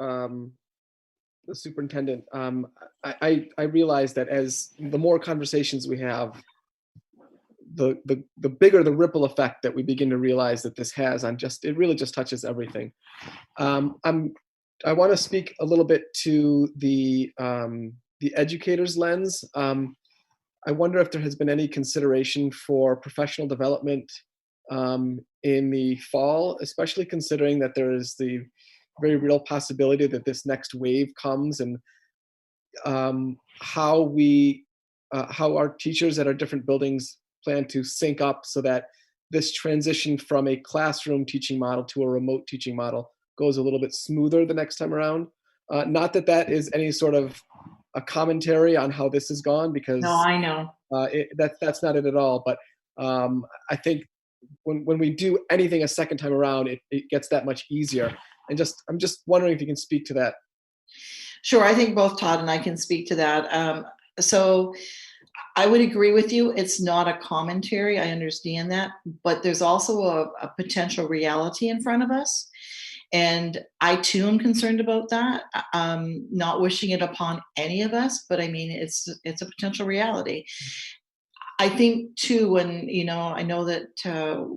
the superintendent. I realize that as the more conversations we have, the bigger the ripple effect that we begin to realize that this has on it really just touches everything. I want to speak a little bit to the educator's lens. I wonder if there has been any consideration for professional development in the fall, especially considering that there is the very real possibility that this next wave comes, and how our teachers at our different buildings plan to sync up so that this transition from a classroom teaching model to a remote teaching model goes a little bit smoother the next time around. Not that that is any sort of a commentary on how this has gone, because No, I know. that's not it at all. But I think when we do anything a second time around, it gets that much easier. And I'm just wondering if you can speak to that. Sure, I think both Todd and I can speak to that. So I would agree with you. It's not a commentary. I understand that, but there's also a potential reality in front of us. And I too am concerned about that. Not wishing it upon any of us, but I mean, it's a potential reality. I think too, when, I know that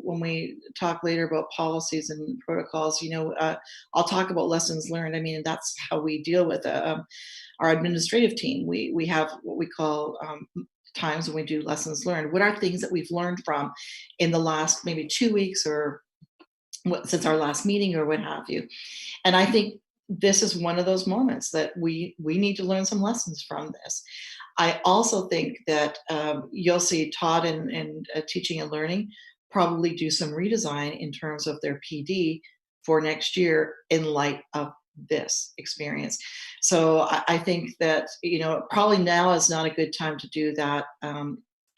when we talk later about policies and protocols, I'll talk about lessons learned. I mean, that's how we deal with our administrative team. We have what we call times when we do lessons learned. What are things that we've learned from in the last maybe 2 weeks or since our last meeting or what have you? And I think this is one of those moments that we need to learn some lessons from this. I also think that you'll see Todd and Teaching and Learning probably do some redesign in terms of their PD for next year in light of this experience. So I think that, probably now is not a good time to do that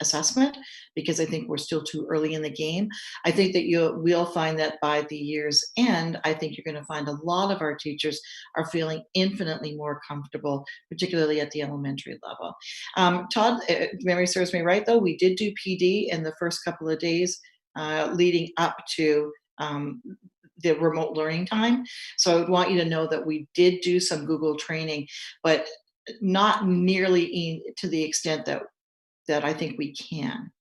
assessment, because I think we're still too early in the game. I think that we'll find that by the year's end, I think you're going to find a lot of our teachers are feeling infinitely more comfortable, particularly at the elementary level. Todd, if memory serves me right, though, we did do PD in the first couple of days leading up to the remote learning time. So I would want you to know that we did do some Google training, but not nearly to the extent that I think we can.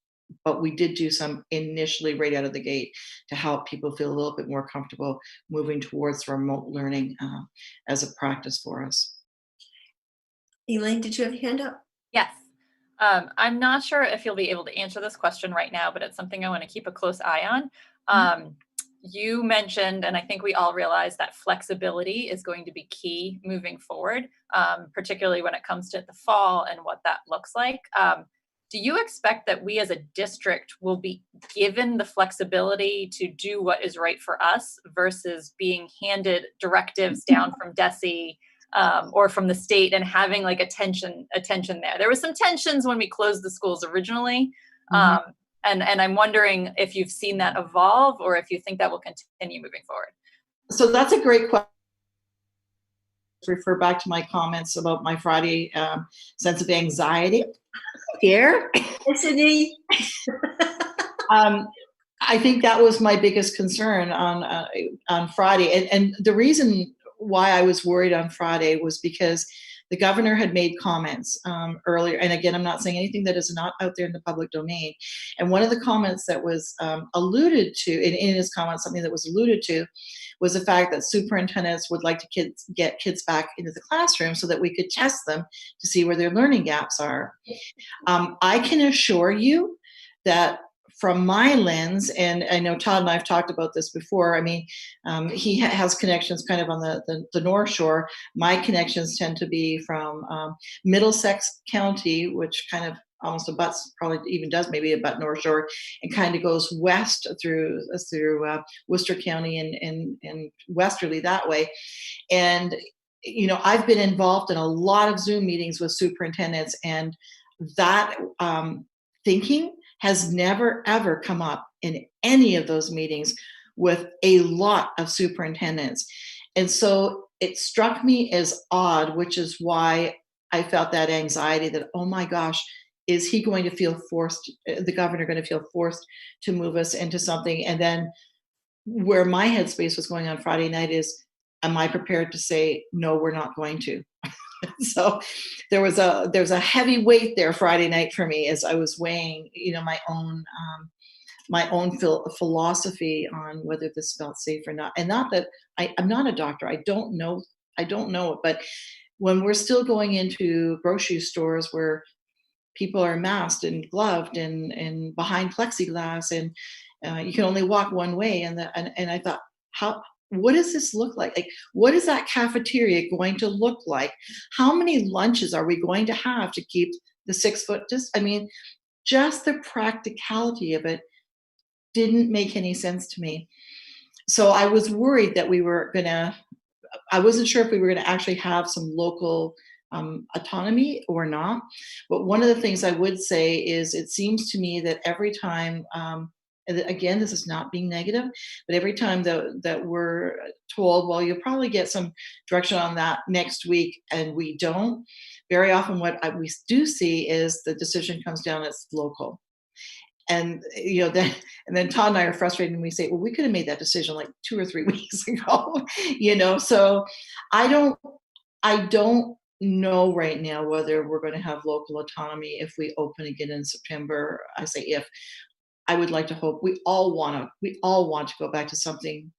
But we did do some initially right out of the gate to help people feel a little bit more comfortable moving towards remote learning as a practice for us. Elaine, did you have your hand up? Yes. I'm not sure if you'll be able to answer this question right now, but it's something I want to keep a close eye on. You mentioned, and I think we all realize, that flexibility is going to be key moving forward, particularly when it comes to the fall and what that looks like. Do you expect that we as a district will be given the flexibility to do what is right for us versus being handed directives down from DESE or from the state and having like a tension there? There was some tensions when we closed the schools originally. And I'm wondering if you've seen that evolve or if you think that will continue moving forward. So that's a great question. Refer back to my comments about my Friday sense of anxiety here. Sydney. I think that was my biggest concern on Friday. And the reason why I was worried on Friday was because the governor had made comments earlier. And again, I'm not saying anything that is not out there in the public domain. And one of the comments that was alluded to, in his comments, something that was alluded to, was the fact that superintendents would like to get kids back into the classroom so that we could test them to see where their learning gaps are. I can assure you that from my lens, and I know Todd and I have talked about this before, I mean, he has connections kind of on the North Shore. My connections tend to be from Middlesex County, which kind of almost abuts, probably even does maybe abut North Shore, and kind of goes west through Worcester County and westerly that way. And, I've been involved in a lot of Zoom meetings with superintendents, and that thinking has never, ever come up in any of those meetings with a lot of superintendents. And so it struck me as odd, which is why I felt that anxiety that, oh my gosh, is he going to feel forced, the governor going to feel forced to move us into something? And then where my headspace was going on Friday night is, am I prepared to say, no, we're not going to? So there's a heavy weight there Friday night for me as I was weighing, my own philosophy on whether this felt safe or not. And not that I'm not a doctor. I don't know it. But when we're still going into grocery stores where people are masked and gloved and behind plexiglass, and you can only walk one way, and I thought, what does this look like? Like, what is that cafeteria going to look like? How many lunches are we going to have to keep the 6 foot? Just the practicality of it didn't make any sense to me. So I was worried that I wasn't sure if we were going to actually have some local autonomy or not. But one of the things I would say is it seems to me that every time, and again, this is not being negative, but every time that we're told, well, you'll probably get some direction on that next week, and we don't, very often what we do see is the decision comes down as local. And then Todd and I are frustrated, and we say, well, we could have made that decision like 2 or 3 weeks ago, So I don't know right now whether we're going to have local autonomy if we open again in September. I say if. I would like to hope we all want to go back to something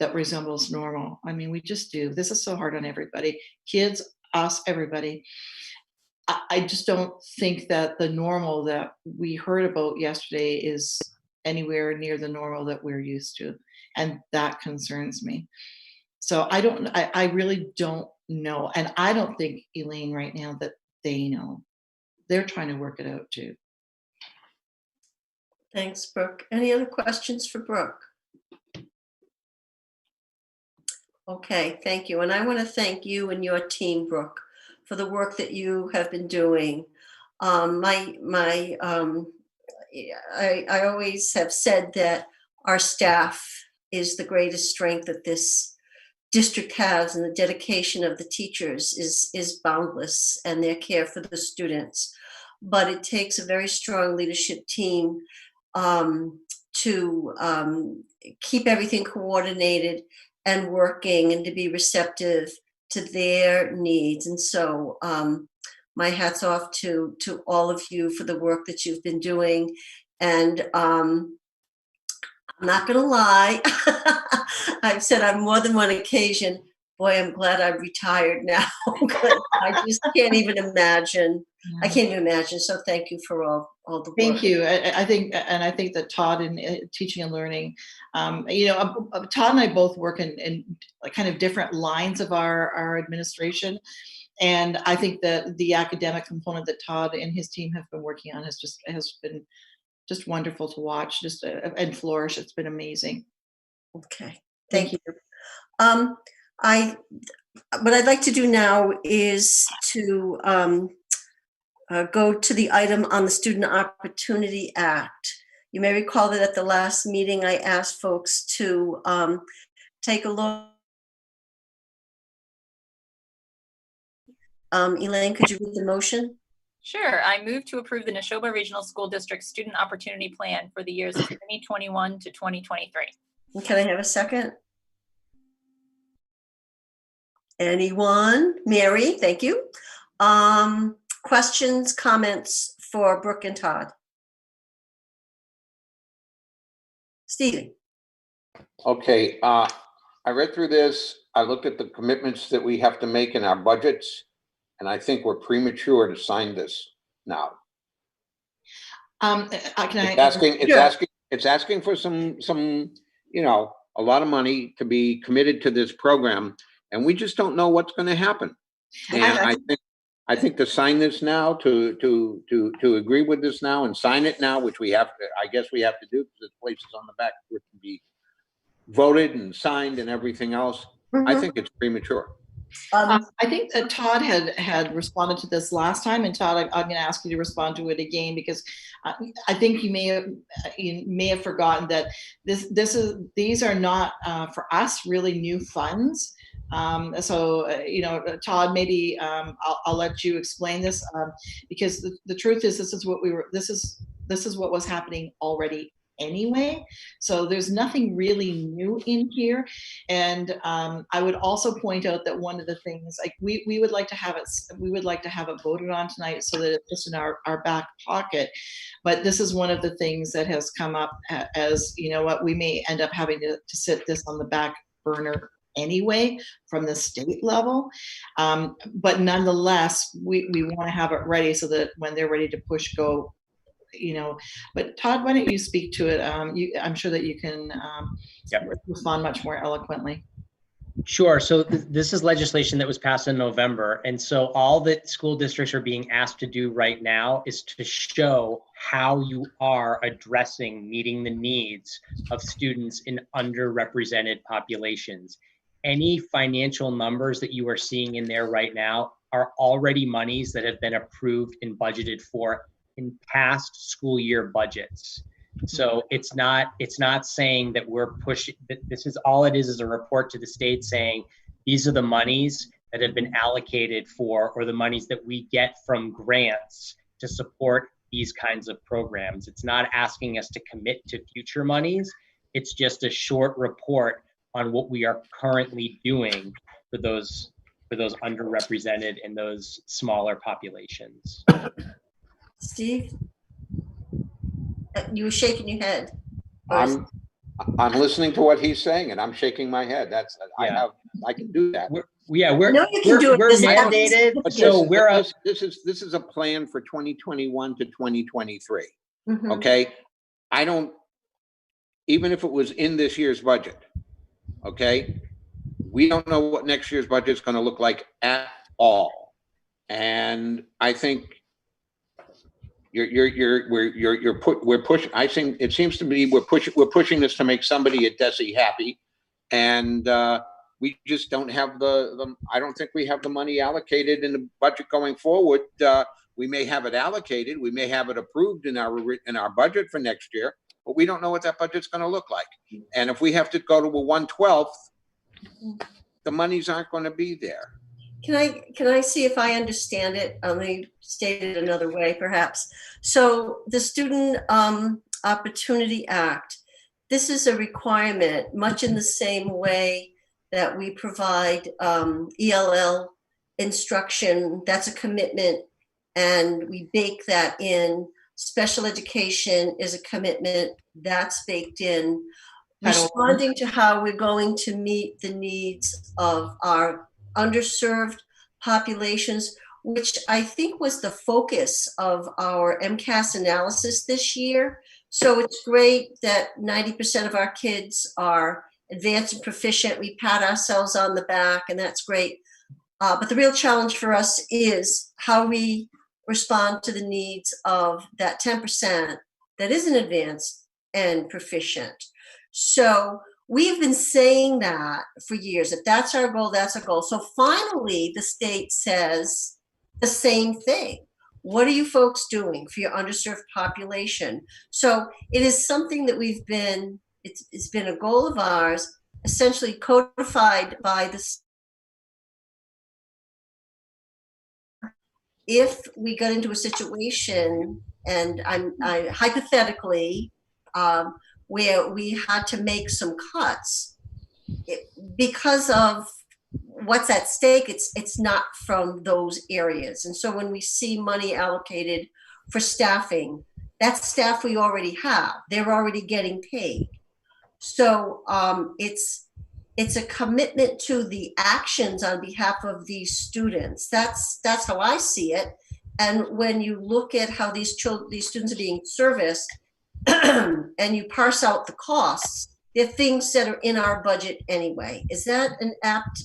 that resembles normal. I mean, we just do. This is so hard on everybody, kids, us, everybody. I just don't think that the normal that we heard about yesterday is anywhere near the normal that we're used to. And that concerns me. So I really don't know. And I don't think, Elaine, right now that they know. They're trying to work it out too. Thanks, Brooke. Any other questions for Brooke? Okay, thank you. And I want to thank you and your team, Brooke, for the work that you have been doing. I always have said that our staff is the greatest strength that this district has, and the dedication of the teachers is boundless, and their care for the students. But it takes a very strong leadership team to keep everything coordinated and working, and to be receptive to their needs. And so my hat's off to all of you for the work that you've been doing. And I'm not going to lie, I've said on more than one occasion, boy, I'm glad I'm retired now. I just can't even imagine. I can't even imagine. So thank you for all the work. Thank you. I think that Todd in teaching and learning, Todd and I both work in kind of different lines of our administration. And I think that the academic component that Todd and his team have been working on has been just wonderful to watch, and flourish. It's been amazing. Okay. Thank you. What I'd like to do now is to go to the item on the Student Opportunity Act. You may recall that at the last meeting, I asked folks to take a look. Elaine, could you read the motion? Sure. I move to approve the Neshoba Regional School District Student Opportunity Plan for the years 2021 to 2023. Can I have a second? Anyone? Mary, thank you. Questions, comments for Brooke and Todd? Stephen. Okay, I read through this. I looked at the commitments that we have to make in our budgets, and I think we're premature to sign this now. It's asking for some, a lot of money to be committed to this program, and we just don't know what's going to happen. And I think to sign this now, to agree with this now and sign it now, which I guess we have to do because there's places on the back where it can be voted and signed and everything else. Mm-hmm. I think it's premature. I think that Todd had responded to this last time, and Todd, I'm going to ask you to respond to it again, because I think you may have forgotten that these are not for us really new funds. Todd, maybe I'll let you explain this, because the truth is this is what was happening already anyway. So there's nothing really new in here. And I would also point out that one of the things, like we would like to have it voted on tonight so that it's just in our back pocket. But this is one of the things that has come up as, you know what, we may end up having to sit this on the back burner anyway from the state level. But nonetheless, we want to have it ready so that when they're ready to push go, you know. But Todd, why don't you speak to it? I'm sure that you can respond much more eloquently. Sure. So this is legislation that was passed in November. And so all that school districts are being asked to do right now is to show how you are addressing meeting the needs of students in underrepresented populations. Any financial numbers that you are seeing in there right now are already monies that have been approved and budgeted for in past school year budgets. So it's not saying that we're pushing, this is all it is a report to the state saying, these are the monies that have been allocated for, or the monies that we get from grants to support these kinds of programs. It's not asking us to commit to future monies. It's just a short report on what we are currently doing for those underrepresented and those smaller populations. Steve? You were shaking your head. I'm listening to what he's saying and I'm shaking my head. I can do that. We're No, you can do it. we're mandated. But So this is a plan for 2021 to 2023. Mhm. Okay, even if it was in this year's budget, okay, we don't know what next year's budget is going to look like at all. And I think we're pushing. I think it seems to me we're pushing this to make somebody at Deca happy, and we just don't have the. I don't think we have the money allocated in the budget going forward. We may have it allocated, we may have it approved in our budget for next year, but we don't know what that budget's going to look like. And if we have to go to a 1/12, the monies aren't going to be there. Can I see if I understand it? Let me state it another way, perhaps. So the Student Opportunity Act, this is a requirement, much in the same way that we provide ELL instruction. That's a commitment, and we bake that in. Special education is a commitment that's baked in. Responding to how we're going to meet the needs of our underserved populations, which I think was the focus of our MCAS analysis this year. So it's great that 90% of our kids are advanced and proficient. We pat ourselves on the back, and that's great. But the real challenge for us is how we respond to the needs of that 10% that isn't advanced and proficient. So we've been saying that for years. If that's our goal, that's our goal. So finally, the state says the same thing. What are you folks doing for your underserved population? So it is something that it's been a goal of ours, essentially codified by the state. If we got into a situation, and I hypothetically, where we had to make some cuts because of what's at stake, it's not from those areas. And so when we see money allocated for staffing, that's staff we already have. They're already getting paid. So it's a commitment to the actions on behalf of these students. That's how I see it. And when you look at how these students are being serviced, and you parse out the costs, they're things that are in our budget anyway. Is that an apt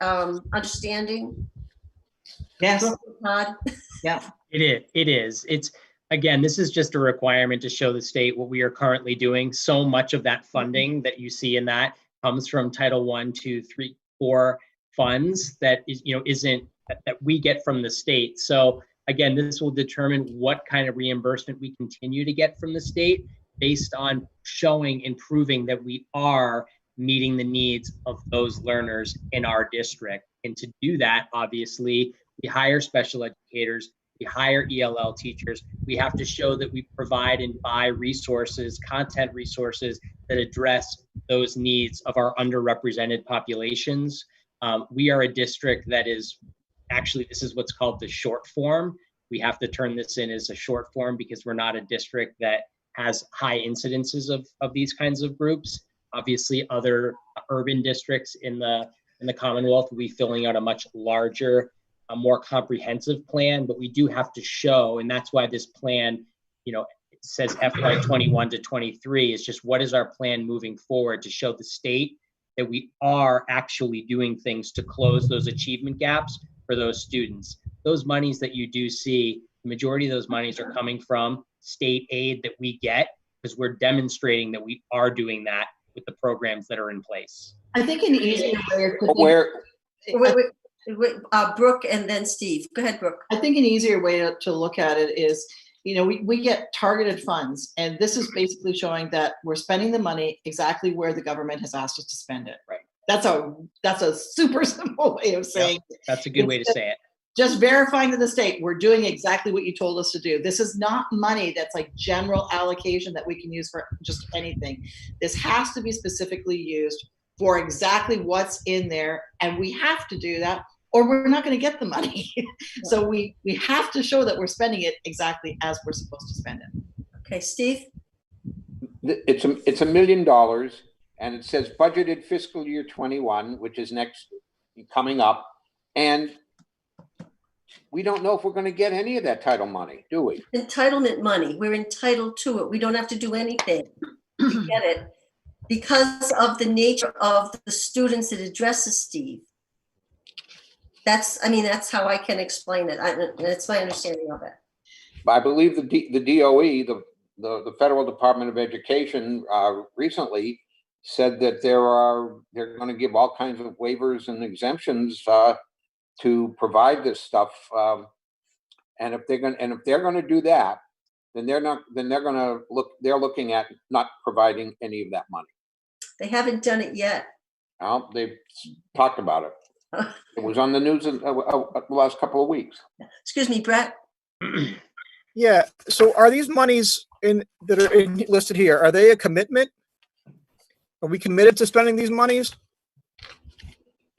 understanding? Yes. Todd? Yeah. It is. It's, again, this is just a requirement to show the state what we are currently doing. So much of that funding that you see in that comes from Title I, II, III, IV funds that that we get from the state. So again, this will determine what kind of reimbursement we continue to get from the state based on showing and proving that we are meeting the needs of those learners in our district. And to do that, obviously, we hire special educators we hire ELL teachers. We have to show that we provide and buy resources, content resources that address those needs of our underrepresented populations. We are a district that is, actually, this is what's called the short form. We have to turn this in as a short form because we're not a district that has high incidences of these kinds of groups. Obviously, other urban districts in the Commonwealth will be filling out a much larger, a more comprehensive plan, but we do have to show, and that's why this plan, you know, it says FY 21 to 23 is just what is our plan moving forward to show the state that we are actually doing things to close those achievement gaps for those students. Those monies that you do see, the majority of those monies are coming from state aid that we get because we're demonstrating that we are doing that with the programs that are in place. I think an easier way to Wait, Brooke and then Steve. Go ahead, Brooke. I think an easier way to look at it is, you know, we get targeted funds, and this is basically showing that we're spending the money exactly where the government has asked us to spend it. Right. That's a super simple way of saying it. That's a good way to say it. Just verifying to the state, we're doing exactly what you told us to do. This is not money that's like general allocation that we can use for just anything. This has to be specifically used for exactly what's in there, and we have to do that or we're not going to get the money. So we have to show that we're spending it exactly as we're supposed to spend it. Okay, Steve? It's $1 million, and it says budgeted fiscal year 21, which is coming up, and we don't know if we're going to get any of that title money, do we? Entitlement money. We're entitled to it. We don't have to do anything to get it because of the nature of the students it addresses, Steve. That's how I can explain it. That's my understanding of it. I believe the DOE, the Federal Department of Education, recently said that they're going to give all kinds of waivers and exemptions to provide this stuff. And if they're going to do that, then they're looking at not providing any of that money. They haven't done it yet. Well, they've talked about it. It was on the news in the last couple of weeks. Excuse me, Brett. Yeah. So are these monies that are listed here, are they a commitment? Are we committed to spending these monies?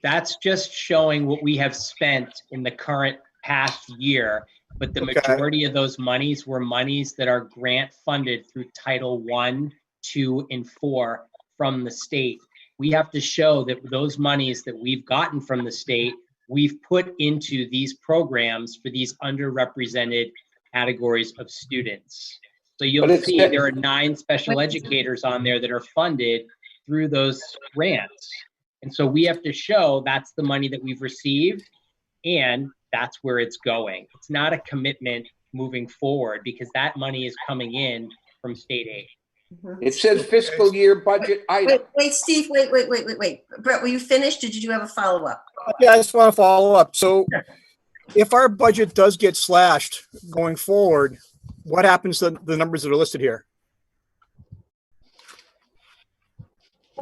That's just showing what we have spent in the current past year. But the majority of those monies were monies that are grant funded through Title I, II, and IV from the state. We have to show that those monies that we've gotten from the state, we've put into these programs for these underrepresented categories of students. So you'll see there are 9 special educators on there that are funded through those grants. And so we have to show that's the money that we've received and that's where it's going. It's not a commitment moving forward because that money is coming in from state aid. It says fiscal year budget item. Wait, Steve, wait. Brett, were you finished? Did you have a follow-up? Yeah, I just want to follow up. So if our budget does get slashed going forward, what happens to the numbers that are listed here?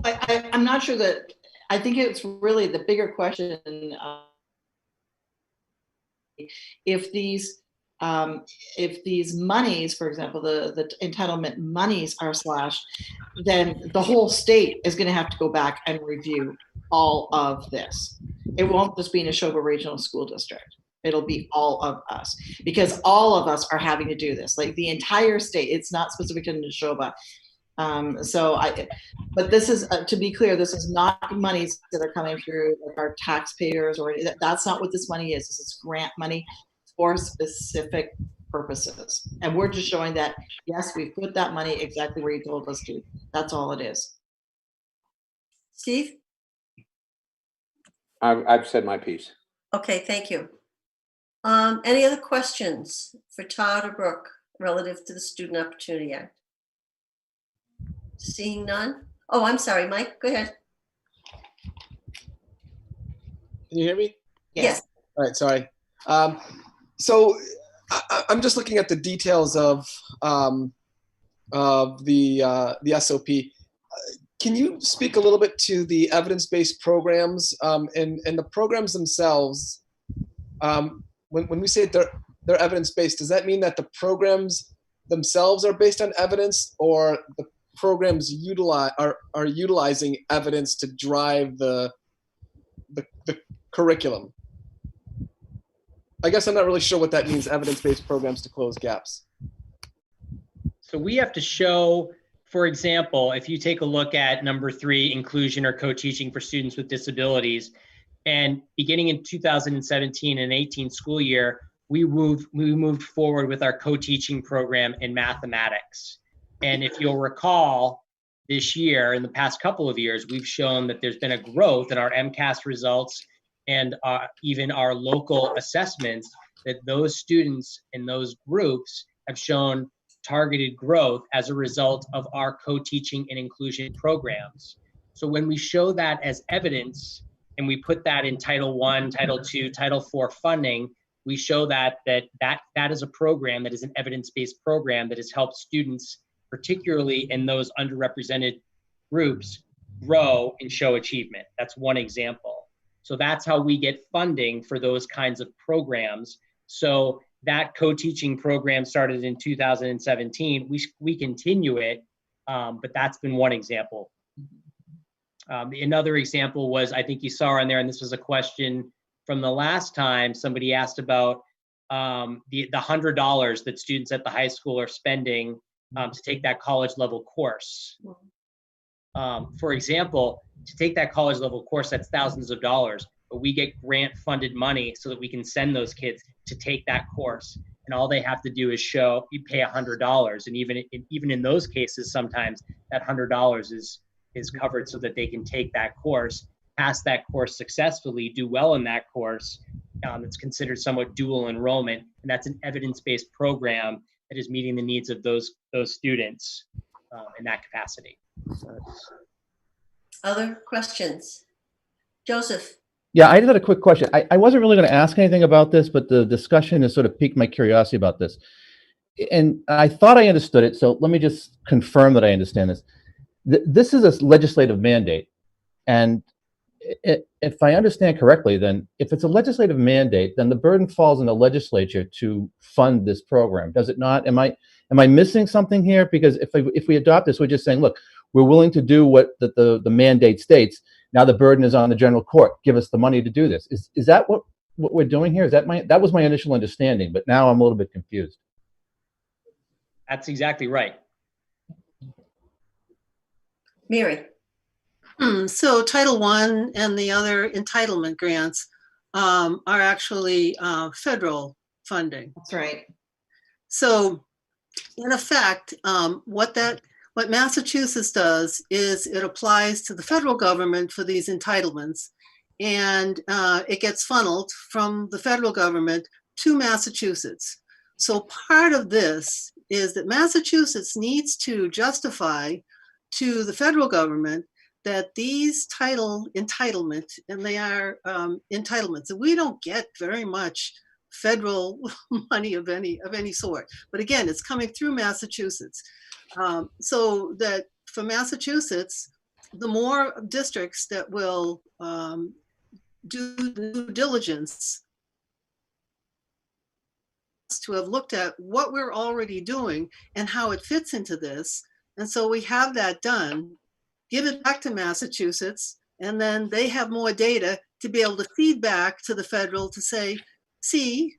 I'm not sure that, I think it's really the bigger question. If these monies, for example, the entitlement monies are slashed, then the whole state is going to have to go back and review all of this. It won't just be Neshoba Regional School District. It'll be all of us because all of us are having to do this. Like the entire state, it's not specific to Neshoba. But this is, to be clear, this is not monies that are coming through like our taxpayers or that's not what this money is. This is grant money for specific purposes. And we're just showing that, yes, we put that money exactly where you told us to. That's all it is. Steve? I've said my piece. Okay, thank you. Any other questions for Todd or Brooke relative to the Student Opportunity Act? Seeing none? Oh, I'm sorry, Mike, go ahead. Can you hear me? Yes. All right, sorry. So I'm just looking at the details of the SOP. Can you speak a little bit to the evidence-based programs and the programs themselves? When we say that they're evidence-based, does that mean that the programs themselves are based on evidence, or the programs are utilizing evidence to drive the curriculum? I guess I'm not really sure what that means, evidence-based programs to close gaps. So we have to show, for example, if you take a look at number 3, inclusion or co-teaching for students with disabilities, and beginning in 2017 and 18 school year, we moved forward with our co-teaching program in mathematics. And if you'll recall, this year, in the past couple of years, we've shown that there's been a growth in our MCAS results and even our local assessments, that those students in those groups have shown targeted growth as a result of our co-teaching and inclusion programs. So when we show that as evidence, and we put that in Title I, Title II, Title IV funding, we show that is a program that is an evidence-based program that has helped students, particularly in those underrepresented groups, grow and show achievement. That's one example. So that's how we get funding for those kinds of programs. So that co-teaching program started in 2017. We continue it, but that's been one example. Another example was, I think you saw on there, and this was a question from the last time, somebody asked about the $100 that students at the high school are spending to take that college level course. For example, to take that college level course, that's thousands of dollars, but we get grant funded money so that we can send those kids to take that course. And all they have to do is show, you pay $100. And even in those cases, sometimes that $100 is covered so that they can take that course, pass that course successfully, do well in that course. It's considered somewhat dual enrollment, and that's an evidence-based program that is meeting the needs of those students in that capacity. Other questions? Joseph? Yeah, I just had a quick question. I wasn't really going to ask anything about this, but the discussion has sort of piqued my curiosity about this. And I thought I understood it, so let me just confirm that I understand this. This is a legislative mandate, and if I understand correctly, then if it's a legislative mandate, then the burden falls on the legislature to fund this program, does it not? Am I missing something here? Because if we adopt this, we're just saying, look, we're willing to do what the mandate states. Now the burden is on the general court. Give us the money to do this. Is that what we're doing here? That was my initial understanding, but now I'm a little bit confused. That's exactly right. Mary? So Title I and the other entitlement grants are actually federal funding. That's right. So in effect, what Massachusetts does is it applies to the federal government for these entitlements, and it gets funneled from the federal government to Massachusetts. So part of this is that Massachusetts needs to justify to the federal government that these entitlements, and they are entitlements, and we don't get very much federal money of any sort. But again, it's coming through Massachusetts. So that for Massachusetts, the more districts that will do due diligence to have looked at what we're already doing and how it fits into this. And so we have that done, give it back to Massachusetts, and then they have more data to be able to feed back to the federal to say, see,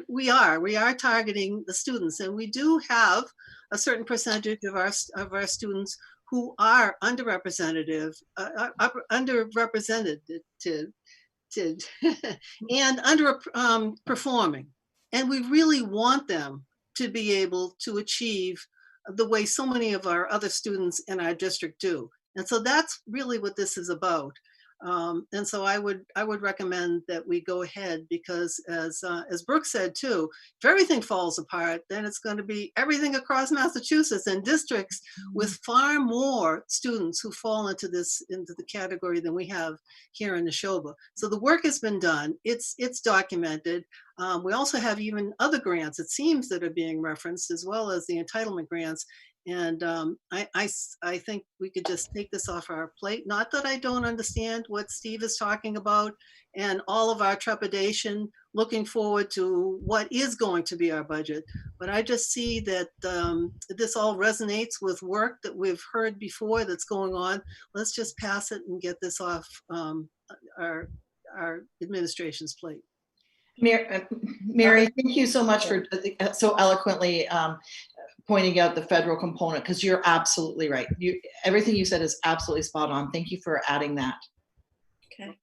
we are targeting the students, and we do have a certain percentage of our students who are underrepresented and underperforming. And we really want them to be able to achieve the way so many of our other students in our district do. And so that's really what this is about. And so I would recommend that we go ahead, because as Brooke said too, if everything falls apart, then it's going to be everything across Massachusetts and districts with far more students who fall into the category than we have here in Neshoba. So the work has been done. It's documented. We also have even other grants, it seems, that are being referenced, as well as the entitlement grants. And I think we could just take this off our plate. Not that I don't understand what Steve is talking about and all of our trepidation looking forward to what is going to be our budget. But I just see that this all resonates with work that we've heard before that's going on. Let's just pass it and get this off our administration's plate. Mary, thank you so much for so eloquently pointing out the federal component, because you're absolutely right. Everything you said is absolutely spot on. Thank you for adding that. Okay.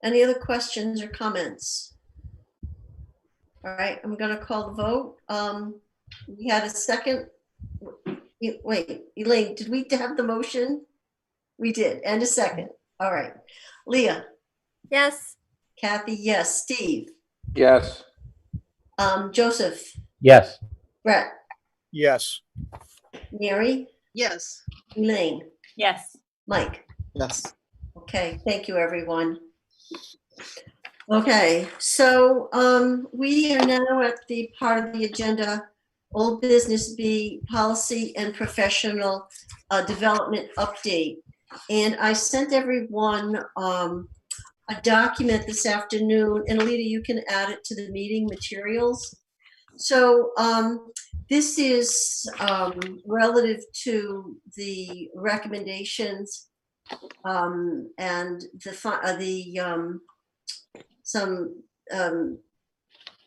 Any other questions or comments? All right, I'm going to call the vote. We had a second. Wait, Elaine, did we have the motion? We did, and a second. All right. Leah? Yes. Kathy, yes. Steve? Yes. Joseph? Yes. Brett? Yes. Mary? Yes. Elaine? Yes. Mike? Yes. Okay, thank you, everyone. Okay, so we are now at the part of the agenda, Old Business B, Policy and Professional Development Update. And I sent everyone a document this afternoon, and Alita, you can add it to the meeting materials. So this is relative to the recommendations and some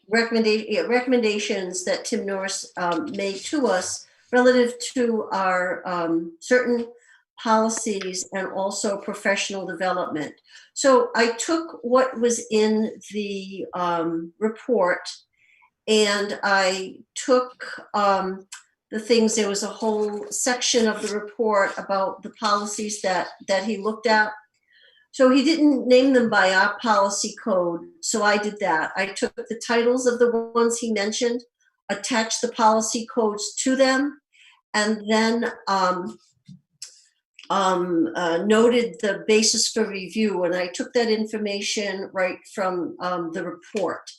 recommendations that Tim Norris made to us relative to our certain policies and also professional development. So I took what was in the report, and I took the things, there was a whole section of the report about the policies that he looked at. So he didn't name them by our policy code, so I did that. I took the titles of the ones he mentioned, attached the policy codes to them, and then noted the basis for review. And I took that information right from the report.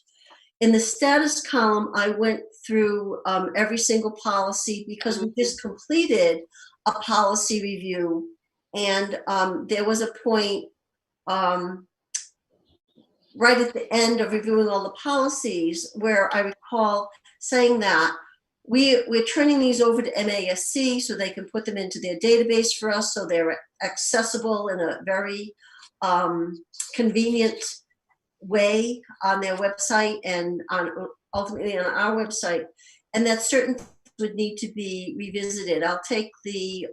In the status column, I went through every single policy because we just completed a policy review. And there was a point right at the end of reviewing all the policies where I recall saying that we're turning these over to MASC so they can put them into their database for us, so they're accessible in a very convenient way on their website and ultimately on our website, and that certain things would need to be revisited. I'll take the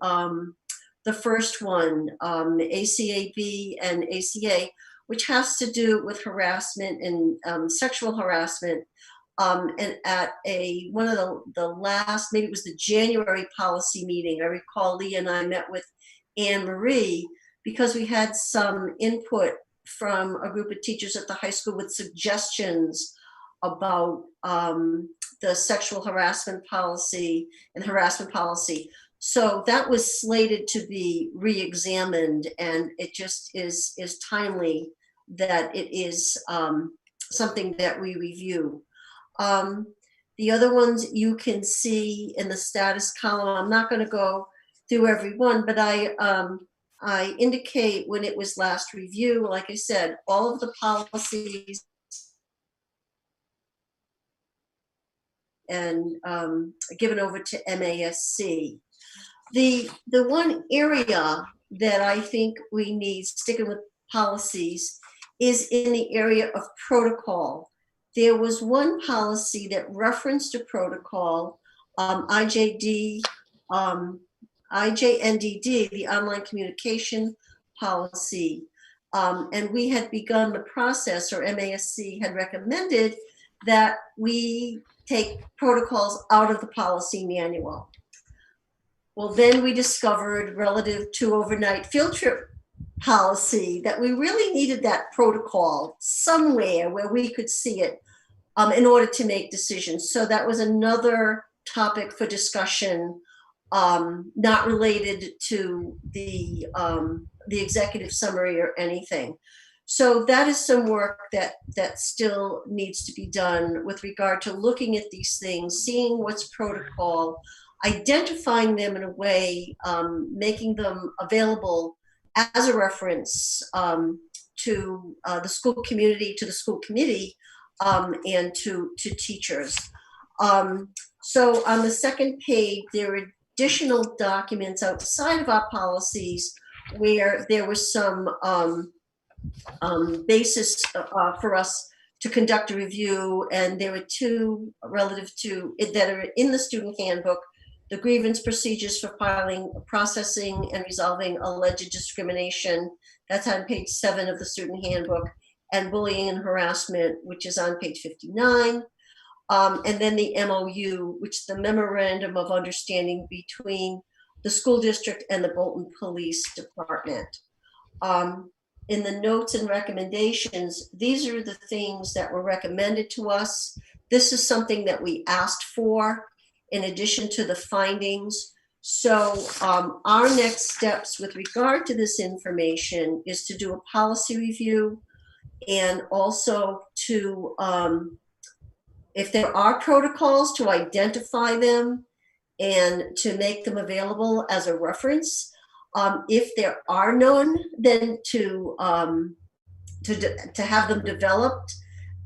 first one, ACAB and ACA, which has to do with harassment and sexual harassment. And at one of the last, maybe it was the January policy meeting, I recall Leah and I met with Anne Marie because we had some input from a group of teachers at the high school with suggestions about the sexual harassment policy and harassment policy. So that was slated to be re-examined, and it just is timely that it is something that we review. The other ones you can see in the status column. I'm not going to go through every one, but I indicate when it was last reviewed, like I said, all of the policies and given over to MASC. The one area that I think we need, sticking with policies, is in the area of protocol. There was one policy that referenced a protocol, IJNDD, the online communication policy. And we had begun the process, or MASC had recommended that we take protocols out of the policy manual. Well, then we discovered, relative to overnight field trip policy, that we really needed that protocol somewhere where we could see it in order to make decisions. So that was another topic for discussion, not related to the executive summary or anything. So that is some work that still needs to be done with regard to looking at these things, seeing what's protocol, identifying them in a way, making them available as a reference to the school community, to the school committee, and to teachers. So on the second page, there are additional documents outside of our policies where there was some basis for us to conduct a review, and there were two relative to that are in the student handbook: the grievance procedures for filing, processing, and resolving alleged discrimination. That's on page 7 of the student handbook, and bullying and harassment, which is on page 59. And then the MOU, which is the Memorandum of Understanding between the school district and the Bolton Police Department. In the notes and recommendations, these are the things that were recommended to us. This is something that we asked for in addition to the findings. So our next steps with regard to this information is to do a policy review, and also to, if there are protocols, to identify them and to make them available as a reference. If there are none, then to have them developed,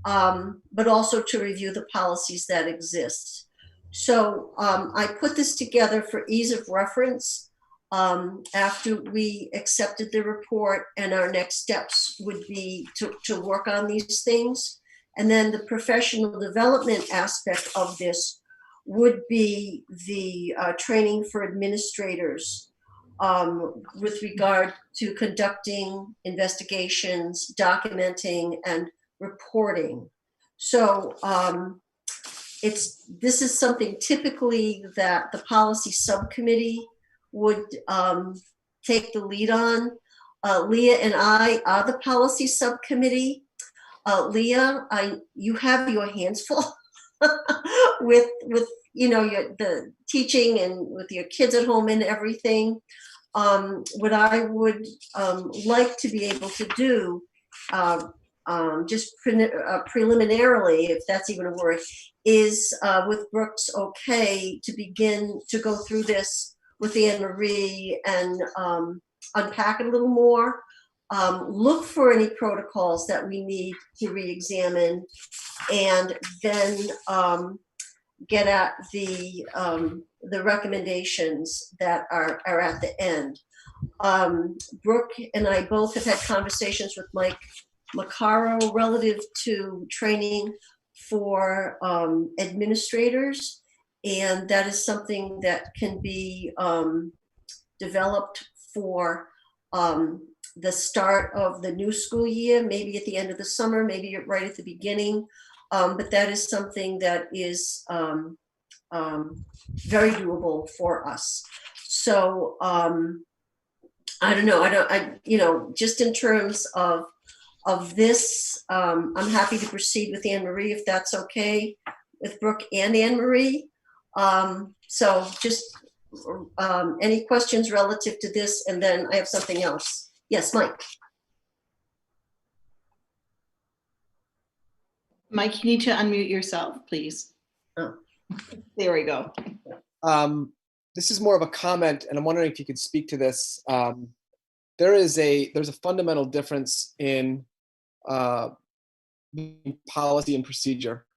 but also to review the policies that exist. So I put this together for ease of reference after we accepted the report, and our next steps would be to work on these things. And then the professional development aspect of this would be the training for administrators with regard to conducting investigations, documenting, and reporting. So this is something typically that the policy subcommittee would take the lead on. Leah and I are the policy subcommittee. Leah, you have your hands full with the teaching and with your kids at home and everything. What I would like to be able to do, just preliminarily, if that's even a word, is with Brooke's okay to begin to go through this with Anne Marie and unpack it a little more. Look for any protocols that we need to re-examine, and then get at the recommendations that are at the end. Brooke and I both have had conversations with Mike Macaro relative to training for administrators, and that is something that can be developed for the start of the new school year, maybe at the end of the summer, maybe right at the beginning. But that is something that is very doable for us. So I don't know, just in terms of this, I'm happy to proceed with Anne Marie if that's okay with Brooke and Anne Marie. So just any questions relative to this, and then I have something else. Yes, Mike. Mike, you need to unmute yourself, please. Oh. There we go. This is more of a comment, and I'm wondering if you could speak to this. There's a fundamental difference in policy and procedure.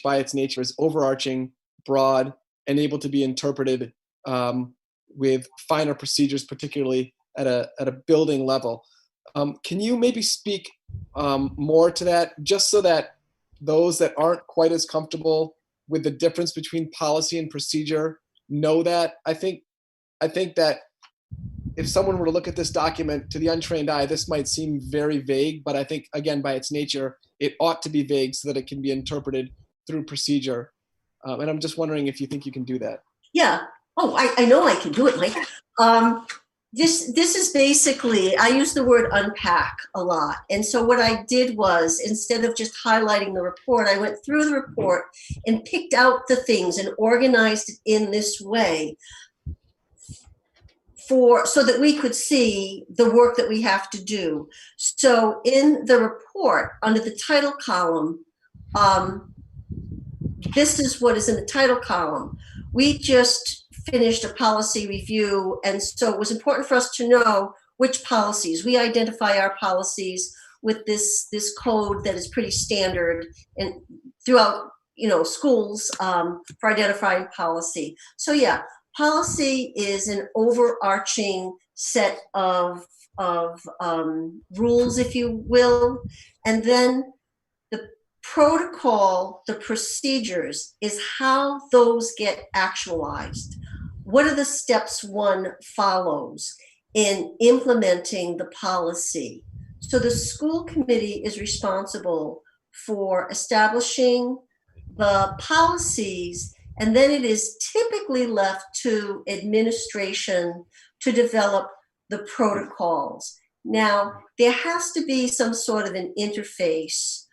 By its nature is overarching, broad, and able to be interpreted with finer procedures, particularly at a building level. Can you maybe speak more to that, just so that those that aren't quite as comfortable with the difference between policy and procedure know that? I think that if someone were to look at this document to the untrained eye, this might seem very vague, but I think, again, by its nature, it ought to be vague so that it can be interpreted through procedure. And I'm just wondering if you think you can do that. Yeah. Oh, I know I can do it, Mike. This is basically, I use the word unpack a lot. And so what I did was, instead of just highlighting the report, I went through the report and picked out the things and organized it in this way so that we could see the work that we have to do. So in the report, under the title column, this is what is in the title column. We just finished a policy review, and so it was important for us to know which policies. We identify our policies with this code that is pretty standard and throughout schools for identifying policy. So yeah, policy is an overarching set of rules, if you will, and then the protocol, the procedures, is how those get actualized. What are the steps one follows in implementing the policy? So the school committee is responsible for establishing the policies, and then it is typically left to administration to develop the protocols. Now, there has to be some sort of an interface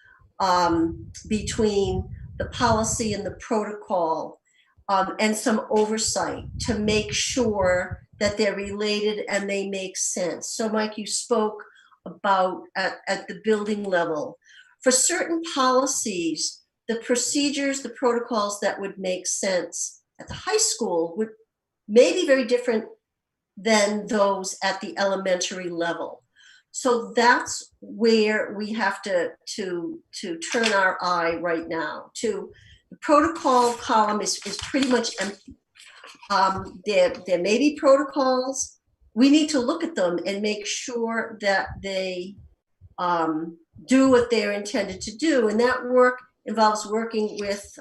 between the policy and the protocol, and some oversight to make sure that they're related and they make sense. So Mike, you spoke about at the building level. For certain policies, the procedures, the protocols that would make sense at the high school may be very different than those at the elementary level. So that's where we have to turn our eye right now. To the protocol column is pretty much empty. There may be protocols. We need to look at them and make sure that they do what they're intended to do. And that work involves working with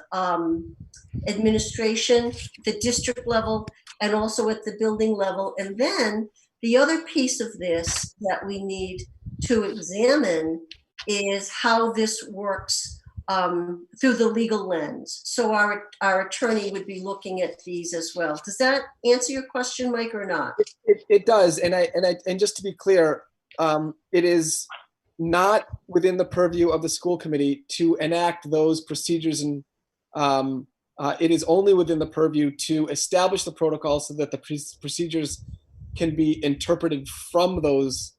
administration, the district level, and also at the building level. And then the other piece of this that we need to examine is how this works through the legal lens. So our attorney would be looking at these as well. Does that answer your question, Mike, or not? It does, and just to be clear, it is not within the purview of the school committee to enact those procedures, and it is only within the purview to establish the protocol so that the procedures can be interpreted from those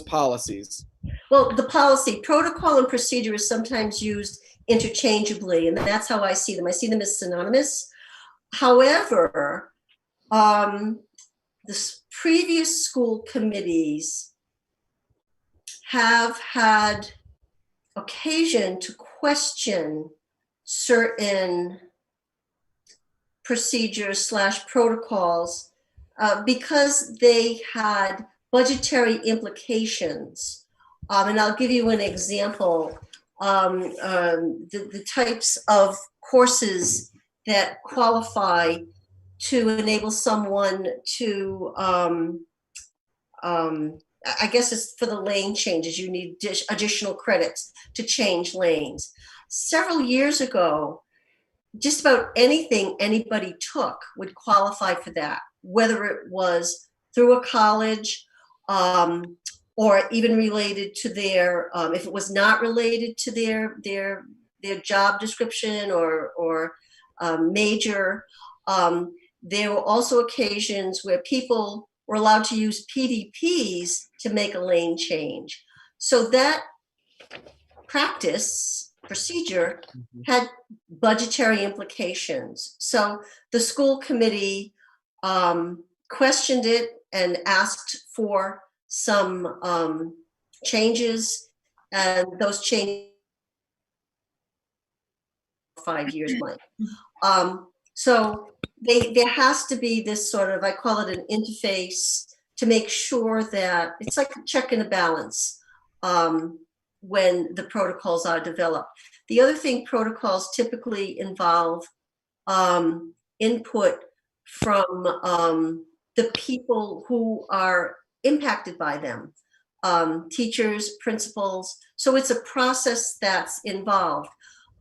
policies. Well, the policy, protocol and procedure is sometimes used interchangeably, and that's how I see them. I see them as synonymous. However, the previous school committees have had occasion to question certain procedures / protocols because they had budgetary implications. And I'll give you an example. The types of courses that qualify to enable someone to, I guess it's for the lane changes, you need additional credits to change lanes. Several years ago, just about anything anybody took would qualify for that, whether it was through a college, or even related to their, if it was not related to their job description or major. There were also occasions where people were allowed to use PDPs to make a lane change. So that procedure had budgetary implications. So the school committee questioned it and asked for some changes, and those changes 5 years, Mike. So there has to be this sort of, I call it an interface, to make sure that it's like a check and a balance when the protocols are developed. The other thing, protocols typically involve input from the people who are impacted by them, teachers, principals. So it's a process that's involved.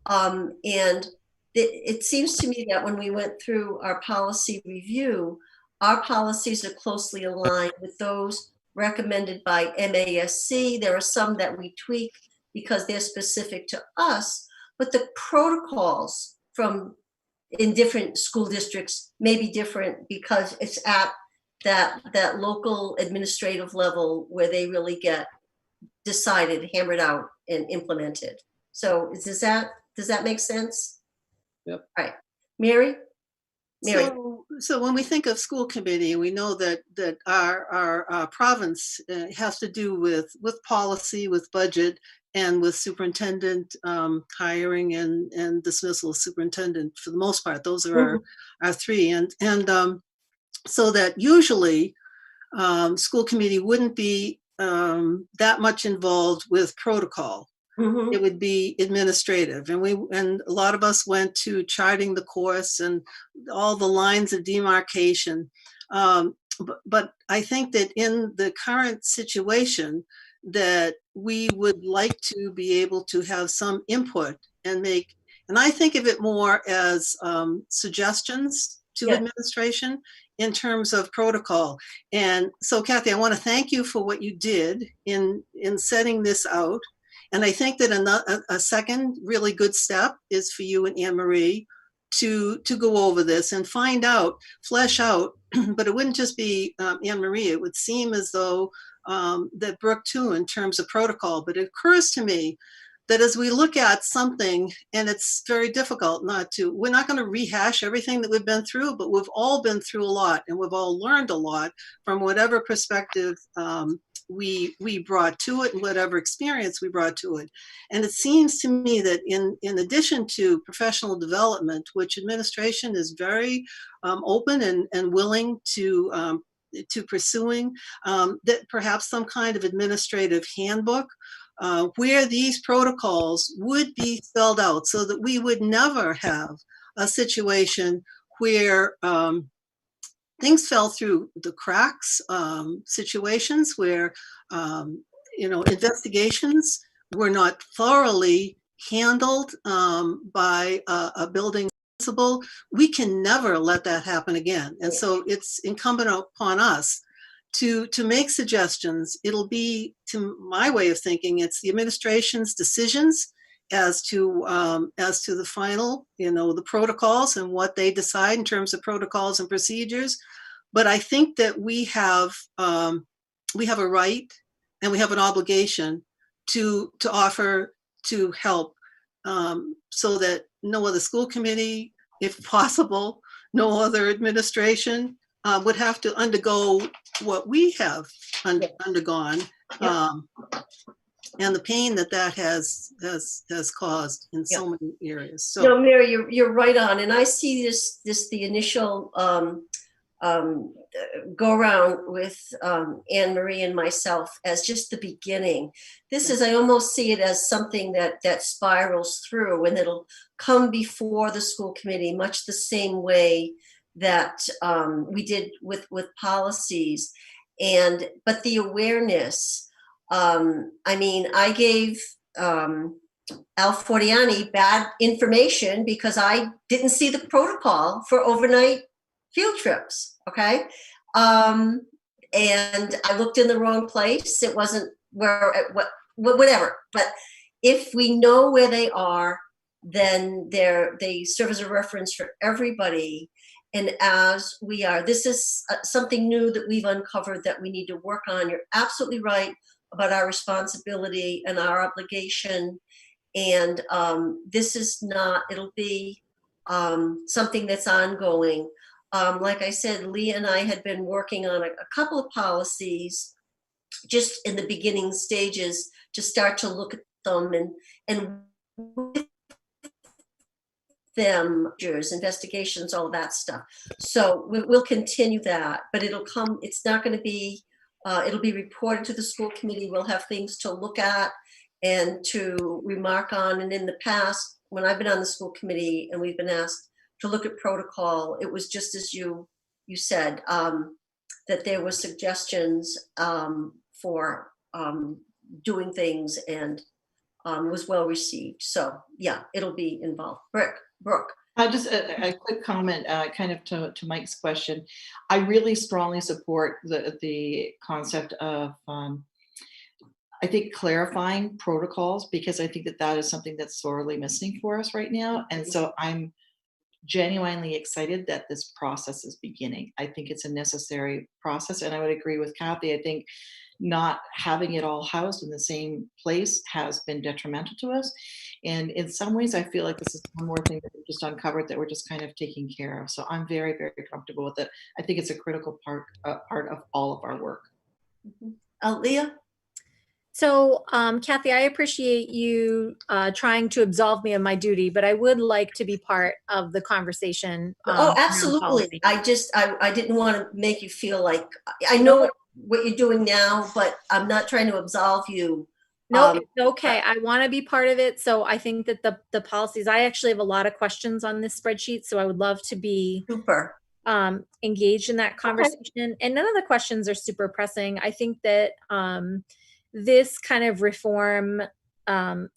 And it seems to me that when we went through our policy review, our policies are closely aligned with those recommended by MASC. There are some that we tweak because they're specific to us, but the protocols in different school districts may be different because it's at that local administrative level where they really get decided, hammered out, and implemented. So does that make sense? Yep. All right, Mary. So when we think of school committee, we know that our province has to do with policy, with budget, and with superintendent hiring and dismissal of superintendent. For the most part, those are our three. And so that usually school committee wouldn't be that much involved with protocol. It would be administrative, and a lot of us went to charting the course and all the lines of demarcation. But I think that in the current situation, that we would like to be able to have some input and I think of it more as suggestions to administration in terms of protocol. And so, Kathy, I want to thank you for what you did in setting this out. And I think that a second really good step is for you and Anne Marie to go over this and flesh out, but it wouldn't just be Anne Marie. It would seem as though that Brooke too, in terms of protocol. But it occurs to me that as we look at something, and it's very difficult we're not going to rehash everything that we've been through, but we've all been through a lot, and we've all learned a lot from whatever perspective we brought to it and whatever experience we brought to it. And it seems to me that in addition to professional development, which administration is very open and willing to pursuing, that perhaps some kind of administrative handbook where these protocols would be spelled out, so that we would never have a situation where things fell through the cracks, situations where, investigations were not thoroughly handled by a building principal. We can never let that happen again. And so it's incumbent upon us to make suggestions. It'll be, to my way of thinking, it's the administration's decisions as to the final, the protocols and what they decide in terms of protocols and procedures. But I think that we have a right and we have an obligation to offer to help, so that no other school committee, if possible, no other administration would have to undergo what we have undergone, and the pain that has caused in so many areas. So, no, Mary, you're right on, and I see the initial go around with Anne Marie and myself as just the beginning. This is, I almost see it as something that spirals through, and it'll come before the school committee, much the same way that we did with policies. But the awareness, I gave Al Fortiani bad information because I didn't see the protocol for overnight field trips, okay? And I looked in the wrong place. It wasn't whatever. But if we know where they are, then they serve as a reference for everybody. And as we are, this is something new that we've uncovered that we need to work on. You're absolutely right about our responsibility and our obligation. And this is not, it'll be something that's ongoing. Like I said, Leah and I had been working on a couple of policies just in the beginning stages to start to look at them and with them, investigations, all of that stuff. So we'll continue that, but it'll come, it's not going to be, it'll be reported to the school committee. We'll have things to look at and to remark on. And in the past, when I've been on the school committee and we've been asked to look at protocol, it was just as you said, that there were suggestions for doing things, and was well received. So yeah, it'll be involved. Brooke. Just a quick comment, kind of to Mike's question. I really strongly support the concept of, I think, clarifying protocols, because I think that is something that's sorely missing for us right now. And so I'm genuinely excited that this process is beginning. I think it's a necessary process, and I would agree with Kathy. I think not having it all housed in the same place has been detrimental to us. And in some ways, I feel like this is one more thing that we've just uncovered that we're just kind of taking care of. So I'm very, very comfortable with it. I think it's a critical part of all of our work. Leah? So, Kathy, I appreciate you trying to absolve me of my duty, but I would like to be part of the conversation. Oh, around absolutely. policy. I didn't want to make you feel like, I know what you're doing now, but I'm not trying to absolve you. No, it's okay. I want to be part of it. So I think that the policies, I actually have a lot of questions on this spreadsheet. So I would love to be Super. engaged in that conversation. And none of the questions are super pressing. I think that this kind of reform,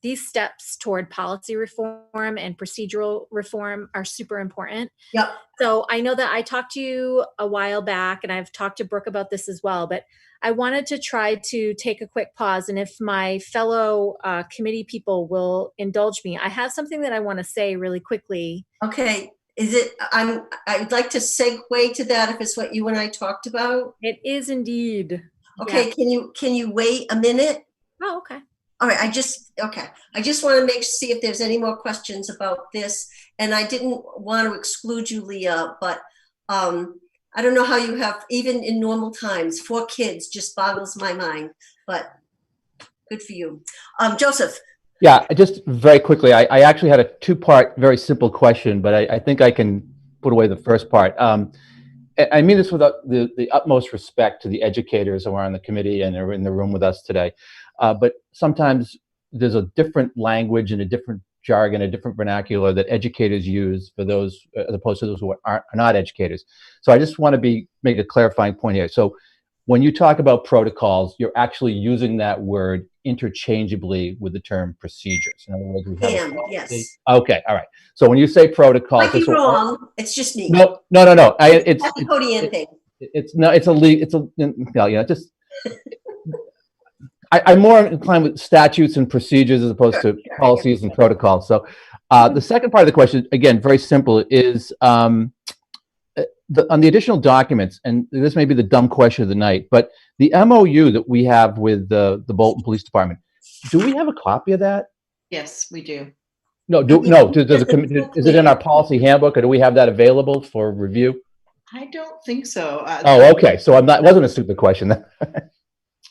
these steps toward policy reform and procedural reform are super important. Yep. So I know that I talked to you a while back, and I've talked to Brooke about this as well, but I wanted to try to take a quick pause. And if my fellow committee people will indulge me, I have something that I want to say really quickly. Okay. I'd like to segue to that if it's what you and I talked about. It is indeed. Okay. Yeah. Can you wait a minute? Oh, okay. All right. I just want to see if there's any more questions about this. And I didn't want to exclude you, Leah, but I don't know how you have, even in normal times, 4 kids just boggles my mind, but good for you. Joseph. Yeah, just very quickly, I actually had a 2-part, very simple question, but I think I can put away the first part. I mean this with the utmost respect to the educators who are on the committee and are in the room with us today. But sometimes there's a different language and a different jargon, a different vernacular that educators use for those, as opposed to those who are not educators. So I just want to make a clarifying point here. So when you talk about protocols, you're actually using that word interchangeably with the term procedures. In other words, we have a policy. Yes. Okay, all right. So when you say protocols, Might be wrong. It's just me. No. It's a Codian thing. I'm more inclined with statutes and procedures as opposed to policies and protocols. So the second part of the question, again, very simple, is on the additional documents, and this may be the dumb question of the night, but the MOU that we have with the Bolton Police Department, do we have a copy of that? Yes, we do. Is it in our policy handbook, or do we have that available for review? I don't think so. Oh, okay. So it wasn't a stupid question.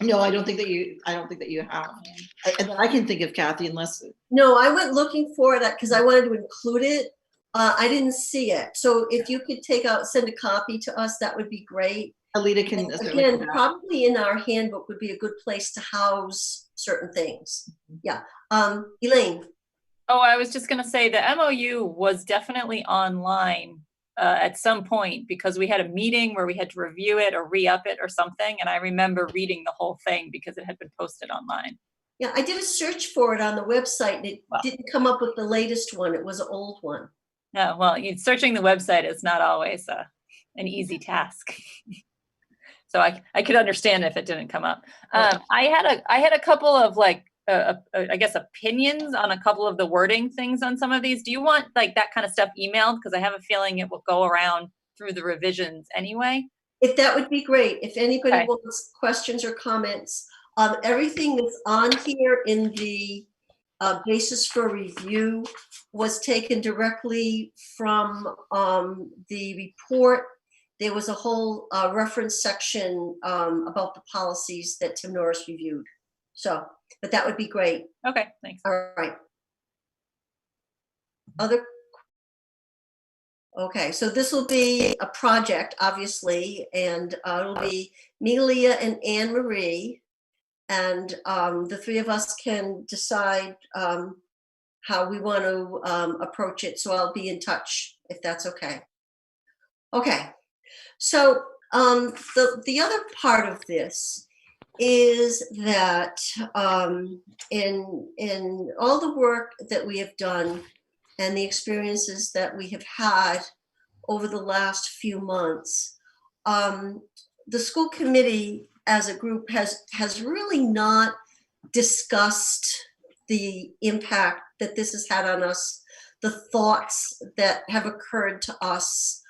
No, I don't think that you have. And I can think of, Kathy, unless. No, I went looking for that because I wanted to include it. I didn't see it. So if you could send a copy to us, that would be great. Alita can. Again, probably in our handbook would be a good place to house certain things. Yeah. Elaine. Oh, I was just going to say the MOU was definitely online at some point because we had a meeting where we had to review it or re-up it or something. And I remember reading the whole thing because it had been posted online. Yeah, I did a search for it on the website and it didn't come up with the latest one. It was an old one. No, well, searching the website is not always an easy task. So I could understand if it didn't come up. I had a couple of I guess opinions on a couple of the wording things on some of these. Do you want that kind of stuff emailed? Because I have a feeling it will go around through the revisions anyway. If that would be great. If anybody wants questions or comments, everything that's on here in the basis for review was taken directly from the report. There was a whole reference section about the policies that Tim Norris reviewed. So, but that would be great. Okay, thanks. All right. Okay, so this will be a project, obviously, and it'll be me, Leah, and Anne Marie, and the 3 of us can decide how we want to approach it. So I'll be in touch if that's okay. Okay, so the other part of this is that in all the work that we have done and the experiences that we have had over the last few months, the school committee as a group has really not discussed the impact that this has had on us the thoughts that have occurred to us.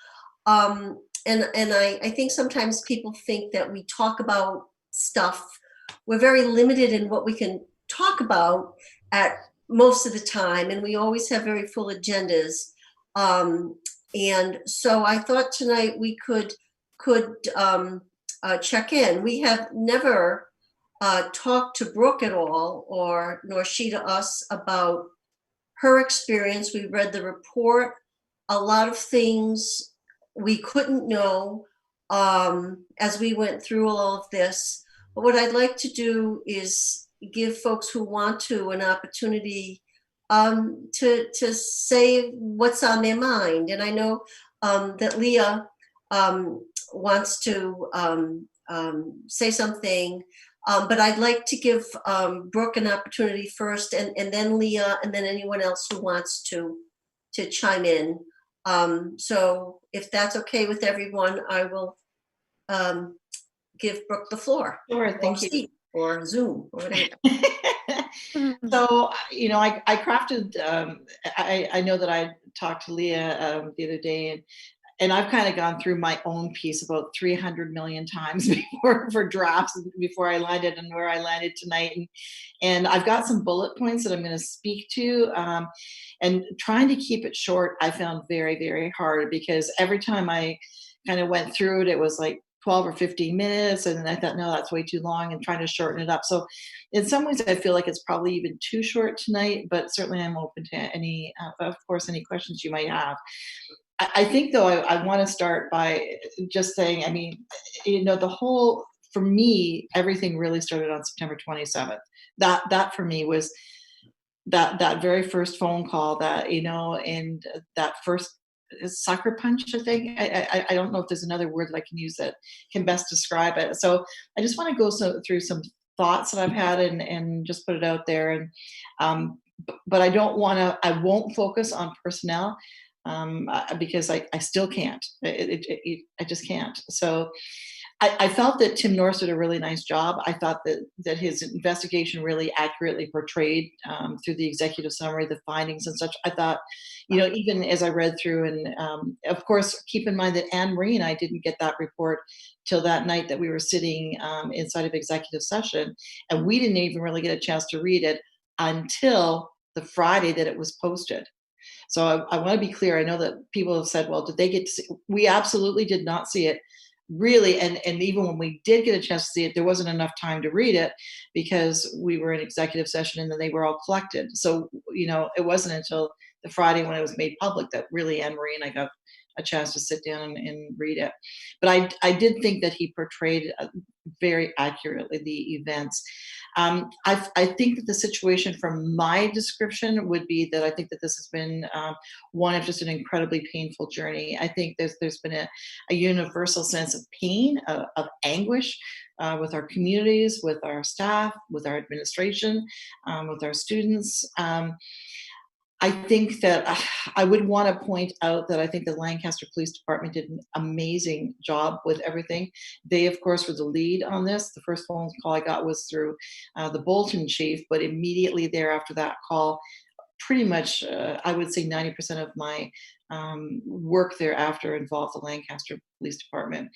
And I think sometimes people think that we talk about stuff. We're very limited in what we can talk about at most of the time, and we always have very full agendas. And so I thought tonight we could check in. We have never talked to Brooke at all, nor she to us, about her experience. We read the report. A lot of things we couldn't know as we went through all of this. But what I'd like to do is give folks who want to an opportunity to say what's on their mind. And I know that Leah wants to say something, but I'd like to give Brooke an opportunity first, and then Leah, and then anyone else who wants to chime in. So if that's okay with everyone, I will give Brooke the floor. Sure, thank you. Or Zoom, or whatever. So, you know, I crafted, I know that I talked to Leah the other day, and I've kind of gone through my own piece about 300 million times before for drafts before I landed and where I landed tonight. And I've got some bullet points that I'm going to speak to. And trying to keep it short, I found very, very hard, because every time I kind of went through it, it was like 12 or 15 minutes. And I thought, no, that's way too long, and trying to shorten it up. So in some ways, I feel like it's probably even too short tonight, but certainly I'm open to any, of course, any questions you might have. I think, though, I want to start by just saying, I mean, you know, for me, everything really started on September 27th. That for me was that very first phone call, that, you know, and that first sucker punch, I think. I don't know if there's another word that I can use that can best describe it. So I just want to go through some thoughts that I've had and just put it out there. And but I won't focus on personnel, because I still can't. I just can't. So I felt that Tim Norris did a really nice job. I thought that his investigation really accurately portrayed, through the executive summary, the findings and such. I thought, you know, even as I read through, and of course, keep in mind that Anne Marie and I didn't get that report till that night that we were sitting inside of executive session, and we didn't even really get a chance to read it until the Friday that it was posted. So I want to be clear. I know that people have said, well, did they get to see? We absolutely did not see it. Really, and even when we did get a chance to see it, there wasn't enough time to read it, because we were in executive session and then they were all collected. So, you know, it wasn't until the Friday when it was made public that really Anne Marie and I got a chance to sit down and read it. But I did think that he portrayed very accurately the events. I think that the situation from my description would be that I think that this has been one of just an incredibly painful journey. I think there's been a universal sense of pain, of anguish, with our communities, with our staff, with our administration, with our students. I think that I would want to point out that I think the Lancaster Police Department did an amazing job with everything. They, of course, were the lead on this. The first phone call I got was through the Bolton chief, but immediately thereafter that call, pretty much, I would say 90% of my work thereafter involved the Lancaster Police Department.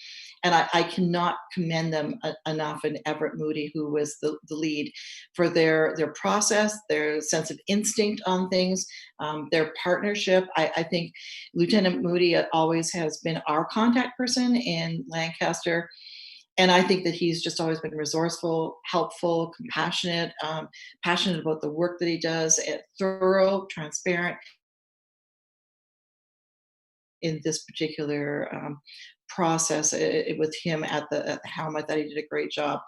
And I cannot commend them enough, and Everett Moody, who was the lead, for their process, their sense of instinct on things, their partnership. I think Lieutenant Moody always has been our contact person in Lancaster. And I think that he's just always been resourceful, helpful, compassionate, passionate about the work that he does, thorough, transparent in this particular process with him at the helm. I thought he did a great job.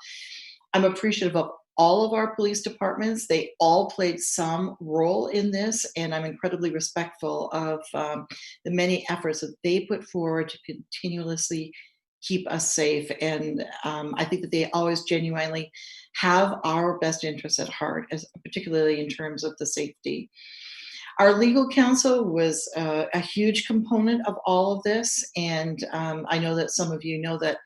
I'm appreciative of all of our police departments. They all played some role in this, and I'm incredibly respectful of the many efforts that they put forward to continuously keep us safe. And I think that they always genuinely have our best interests at heart, particularly in terms of the safety. Our legal counsel was a huge component of all of this. And I know that some of you know that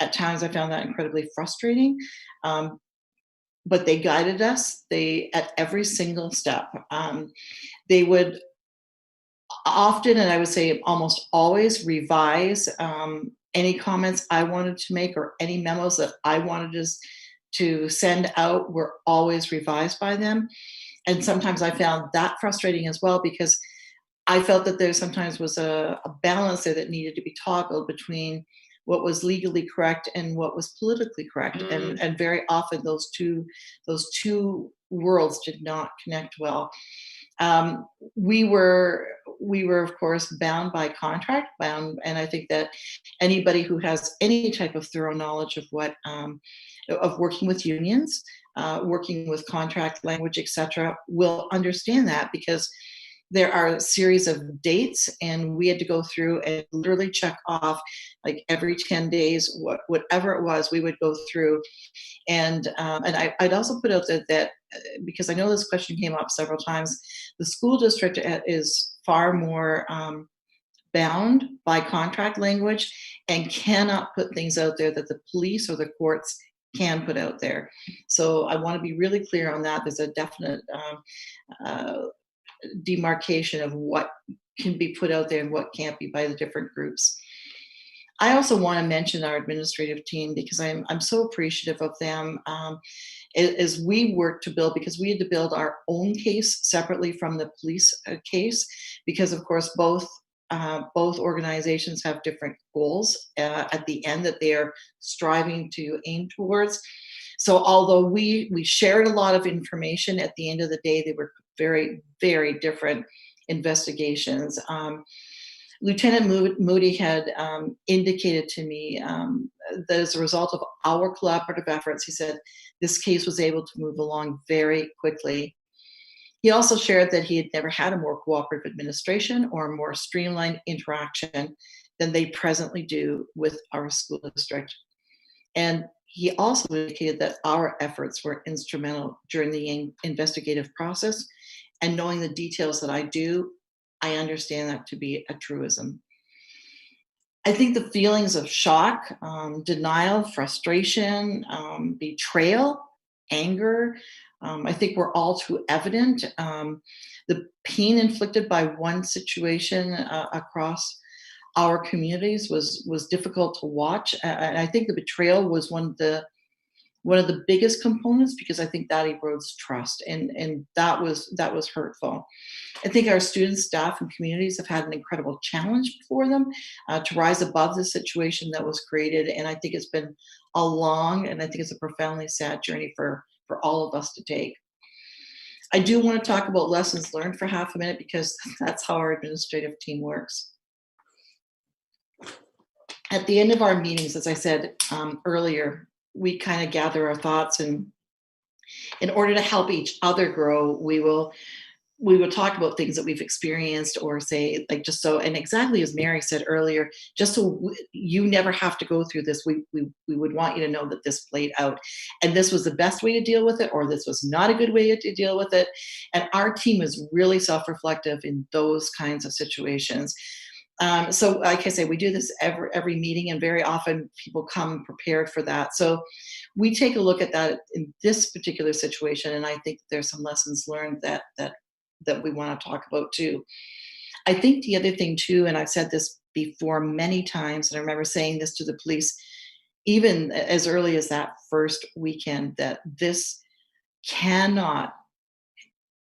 at times I found that incredibly frustrating. But they guided us at every single step. They would often, and I would say almost always, revise any comments I wanted to make or any memos that I wanted to send out were always revised by them. And sometimes I found that frustrating as well, because I felt that there sometimes was a balance there that needed to be toggled between what was legally correct and what was politically correct. And very often those two worlds did not connect well. We were of course bound by contract, and I think that anybody who has any type of thorough knowledge of what of working with unions, working with contract language, etc., will understand that, because there are a series of dates, and we had to go through and literally check off, like every 10 days, whatever it was, we would go through. And I'd also put out that because I know this question came up several times, the school district is far more bound by contract language and cannot put things out there that the police or the courts can put out there. So I want to be really clear on that. There's a definite demarcation of what can be put out there and what can't be by the different groups. I also want to mention our administrative team, because I'm so appreciative of them as we work to build, because we had to build our own case separately from the police case, because of course both organizations have different goals at the end that they are striving to aim towards. So although we shared a lot of information, at the end of the day, they were very, very different investigations. Lieutenant Moody had indicated to me that as a result of our collaborative efforts, he said this case was able to move along very quickly. He also shared that he had never had a more cooperative administration or a more streamlined interaction than they presently do with our school district. And he also indicated that our efforts were instrumental during the investigative process, and knowing the details that I do, I understand that to be a truism. I think the feelings of shock, denial, frustration, betrayal, anger, I think we're all too evident. The pain inflicted by one situation across our communities was difficult to watch. And I think the betrayal was one of the biggest components, because I think that erodes trust, and that was hurtful. I think our students, staff, and communities have had an incredible challenge before them to rise above the situation that was created, and I think it's been a long, and I think it's a profoundly sad journey for all of us to take. I do want to talk about lessons learned for half a minute, because that's how our administrative team works. At the end of our meetings, as I said earlier, we kind of gather our thoughts, and in order to help each other grow, we will talk about things that we've experienced, or say, like, just so, and exactly as Mary said earlier, just so you never have to go through this, we would want you to know that this played out, and this was the best way to deal with it, or this was not a good way to deal with it. And our team is really self-reflective in those kinds of situations. So like I say, we do this every meeting, and very often people come prepared for that. So we take a look at that in this particular situation, and I think there's some lessons learned that we want to talk about too. I think the other thing too, and I've said this before many times, and I remember saying this to the police even as early as that first weekend, that this cannot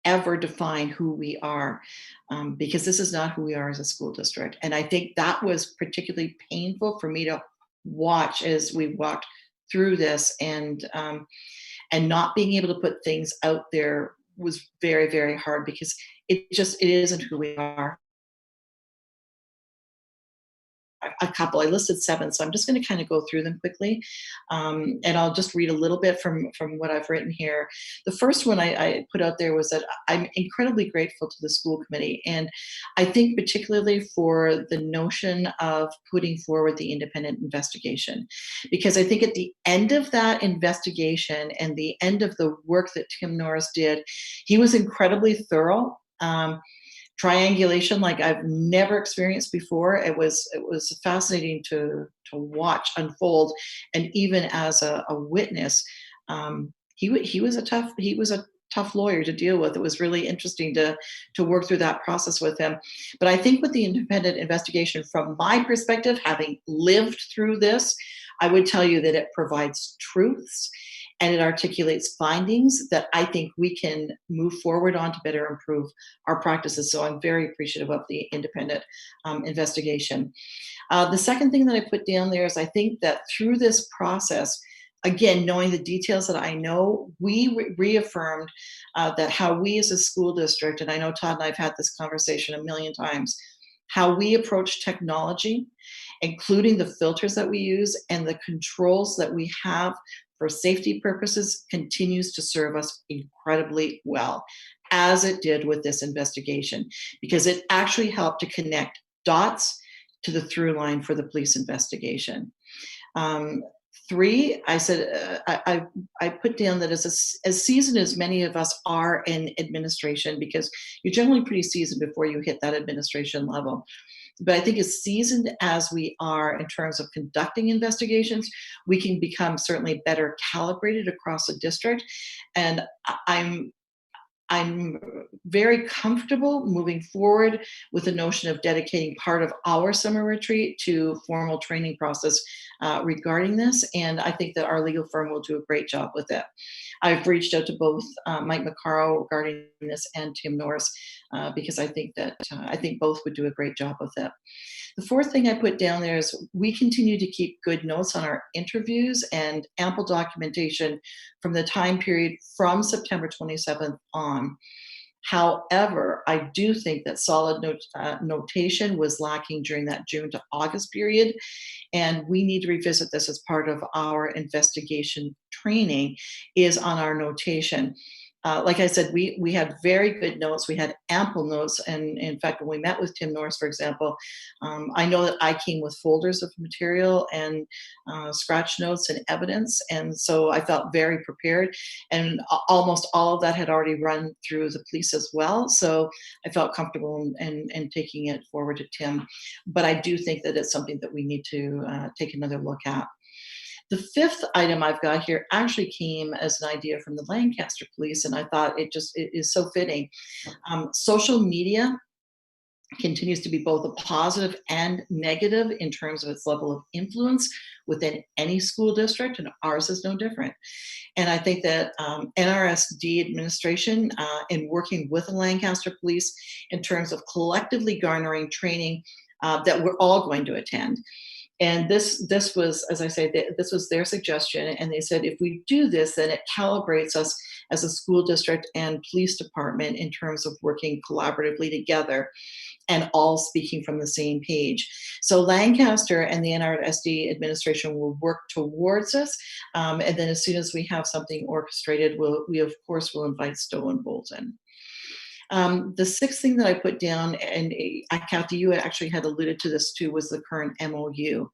ever define who we are, because this is not who we are as a school district. And I think that was particularly painful for me to watch as we walked through this, and not being able to put things out there was very, very hard, because it isn't who we are. A couple, I listed 7, so I'm just going to kind of go through them quickly, and I'll just read a little bit from what I've written here. The first one I put out there was that I'm incredibly grateful to the school committee, and I think particularly for the notion of putting forward the independent investigation, because I think at the end of that investigation and the end of the work that Tim Norris did, he was incredibly thorough. Triangulation like I've never experienced before. It was fascinating to watch unfold, and even as a witness, he was a tough lawyer to deal with. It was really interesting to work through that process with him. But I think with the independent investigation, from my perspective, having lived through this, I would tell you that it provides truths and it articulates findings that I think we can move forward on to better improve our practices. So I'm very appreciative of the independent investigation. The second thing that I put down there is I think that through this process, again, knowing the details that I know, we reaffirmed that how we as a school district, and I know Todd and I have had this conversation a million times, how we approach technology, including the filters that we use and the controls that we have for safety purposes, continues to serve us incredibly well, as it did with this investigation, because it actually helped to connect dots to the through line for the police investigation. 3, I said, I put down that as seasoned as many of us are in administration, because you're generally pretty seasoned before you hit that administration level. But I think as seasoned as we are in terms of conducting investigations, we can become certainly better calibrated across the district. And I'm very comfortable moving forward with the notion of dedicating part of our summer retreat to formal training process regarding this. And I think that our legal firm will do a great job with it. I've reached out to both Mike McCarroll regarding this and Tim Norris because I think that I think both would do a great job with it. The fourth thing I put down there is we continue to keep good notes on our interviews and ample documentation from the time period from September 27th on. However, I do think that solid notation was lacking during that June to August period, and we need to revisit this as part of our investigation training, is on our notation. Like I said, we had very good notes. We had ample notes. And in fact, when we met with Tim Norris, for example, I know that I came with folders of material and scratch notes and evidence. And so I felt very prepared. And almost all of that had already run through the police as well. So I felt comfortable in taking it forward to Tim. But I do think that it's something that we need to take another look at. The fifth item I've got here actually came as an idea from the Lancaster Police, and I thought it is so fitting. Social media continues to be both a positive and negative in terms of its level of influence within any school district, and ours is no different. And I think that NRSD administration, in working with the Lancaster Police in terms of collectively garnering training that we're all going to attend. And this was, as I say, this was their suggestion. And they said, if we do this, then it calibrates us as a school district and police department in terms of working collaboratively together and all speaking from the same page. So Lancaster and the NRSD administration will work towards this. And then as soon as we have something orchestrated, we of course will invite Stowe and Bolton. The sixth thing that I put down, and Kathy, you actually had alluded to this too, was the current MOU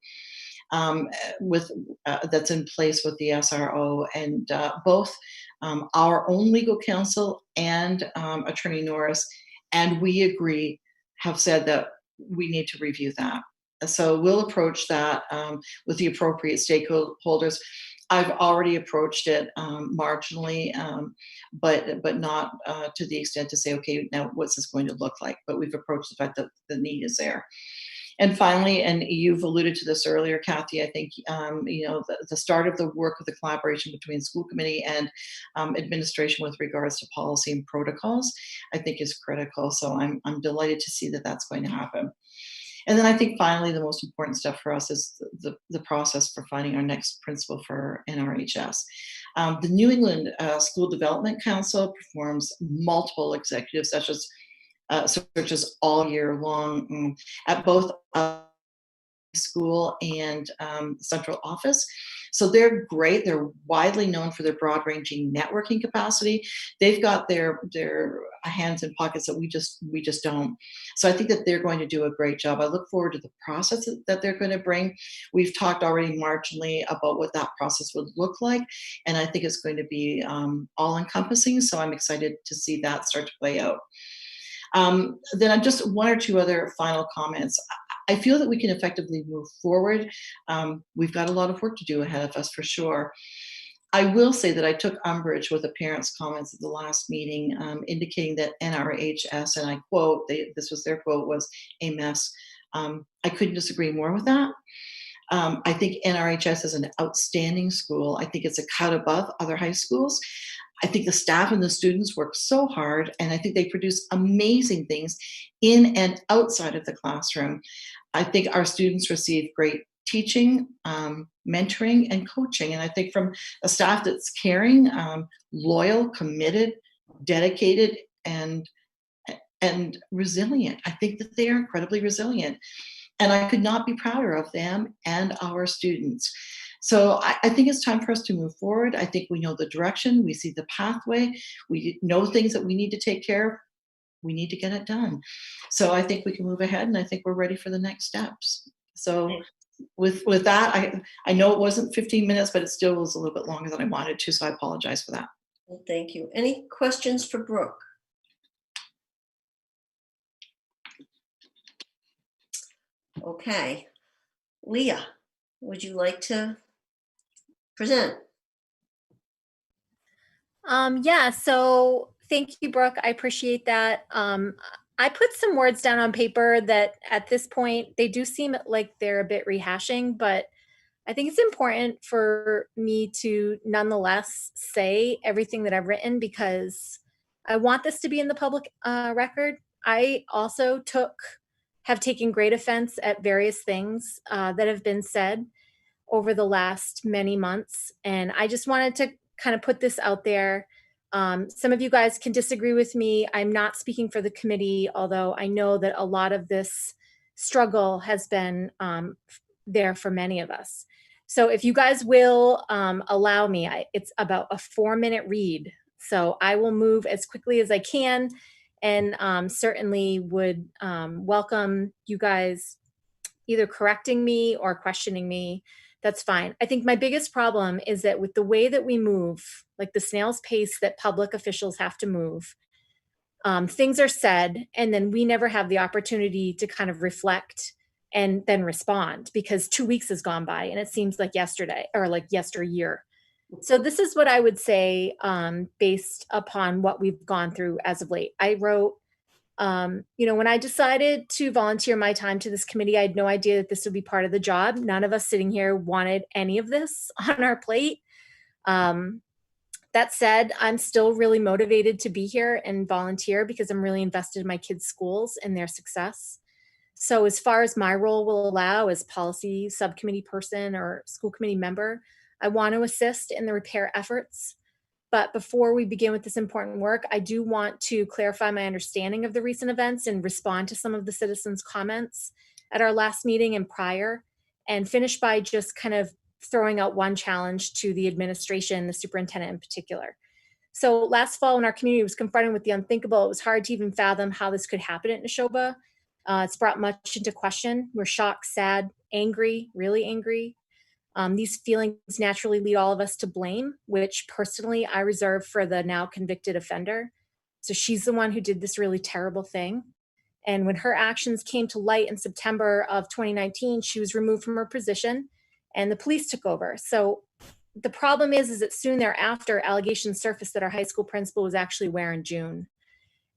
that's in place with the SRO, and both our own legal counsel and Attorney Norris, and we agree, have said that we need to review that. So we'll approach that with the appropriate stakeholders. I've already approached it marginally, but not to the extent to say, okay, now what's this going to look like? But we've approached the fact that the need is there. And finally, and you've alluded to this earlier, Kathy, I think, the start of the work of the collaboration between school committee and administration with regards to policy and protocols, I think is critical. So I'm delighted to see that that's going to happen. And then I think finally, the most important step for us is the process for finding our next principal for NRHS. The New England School Development Council performs multiple executive searches all year long at both school and central office. So they're great. They're widely known for their broad-ranging networking capacity. They've got their hands in pockets that we just don't. So I think that they're going to do a great job. I look forward to the process that they're going to bring. We've talked already marginally about what that process would look like, and I think it's going to be all-encompassing. So I'm excited to see that start to play out. Then I'm just one or two other final comments. I feel that we can effectively move forward. We've got a lot of work to do ahead of us for sure. I will say that I took umbrage with the parents' comments at the last meeting, indicating that NRHS, and I quote, this was their quote, was a mess. I couldn't disagree more with that. I think NRHS is an outstanding school. I think it's a cut above other high schools. I think the staff and the students work so hard, and I think they produce amazing things in and outside of the classroom. I think our students receive great teaching, mentoring, and coaching. And I think from a staff that's caring, loyal, committed, dedicated, and resilient. I think that they are incredibly resilient. And I could not be prouder of them and our students. So I think it's time for us to move forward. I think we know the direction, we see the pathway, we know things that we need to take care of. We need to get it done. So I think we can move ahead, and I think we're ready for the next steps. So with that, I know it wasn't 15 minutes, but it still was a little bit longer than I wanted to, so I apologize for that. Well, thank you. Any questions for Brooke? Okay. Leah, would you like to present? Yeah, so thank you, Brooke. I appreciate that. I put some words down on paper that at this point, they do seem like they're a bit rehashing, but I think it's important for me to nonetheless say everything that I've written because I want this to be in the public record. I also have taken great offense at various things that have been said over the last many months. And I just wanted to kind of put this out there. Some of you guys can disagree with me. I'm not speaking for the committee, although I know that a lot of this struggle has been there for many of us. So if you guys will allow me, it's about a 4-minute read. So I will move as quickly as I can and certainly would welcome you guys either correcting me or questioning me. That's fine. I think my biggest problem is that with the way that we move, like the snail's pace that public officials have to move, things are said and then we never have the opportunity to kind of reflect and then respond because 2 weeks has gone by and it seems like yesterday or like yesteryear. So this is what I would say based upon what we've gone through as of late. I wrote, when I decided to volunteer my time to this committee, I had no idea that this would be part of the job. None of us sitting here wanted any of this on our plate. That said, I'm still really motivated to be here and volunteer because I'm really invested in my kids' schools and their success. So as far as my role will allow as policy subcommittee person or school committee member, I want to assist in the repair efforts. But before we begin with this important work, I do want to clarify my understanding of the recent events and respond to some of the citizens' comments at our last meeting and prior, and finish by just kind of throwing out one challenge to the administration, the superintendent in particular. So last fall when our community was confronted with the unthinkable, it was hard to even fathom how this could happen at Neshoba. It's brought much into question. We're shocked, sad, angry, really angry. These feelings naturally lead all of us to blame, which personally I reserve for the now convicted offender. So she's the one who did this really terrible thing. And when her actions came to light in September of 2019, she was removed from her position and the police took over. So the problem is that soon thereafter, allegations surfaced that our high school principal was actually wearing June.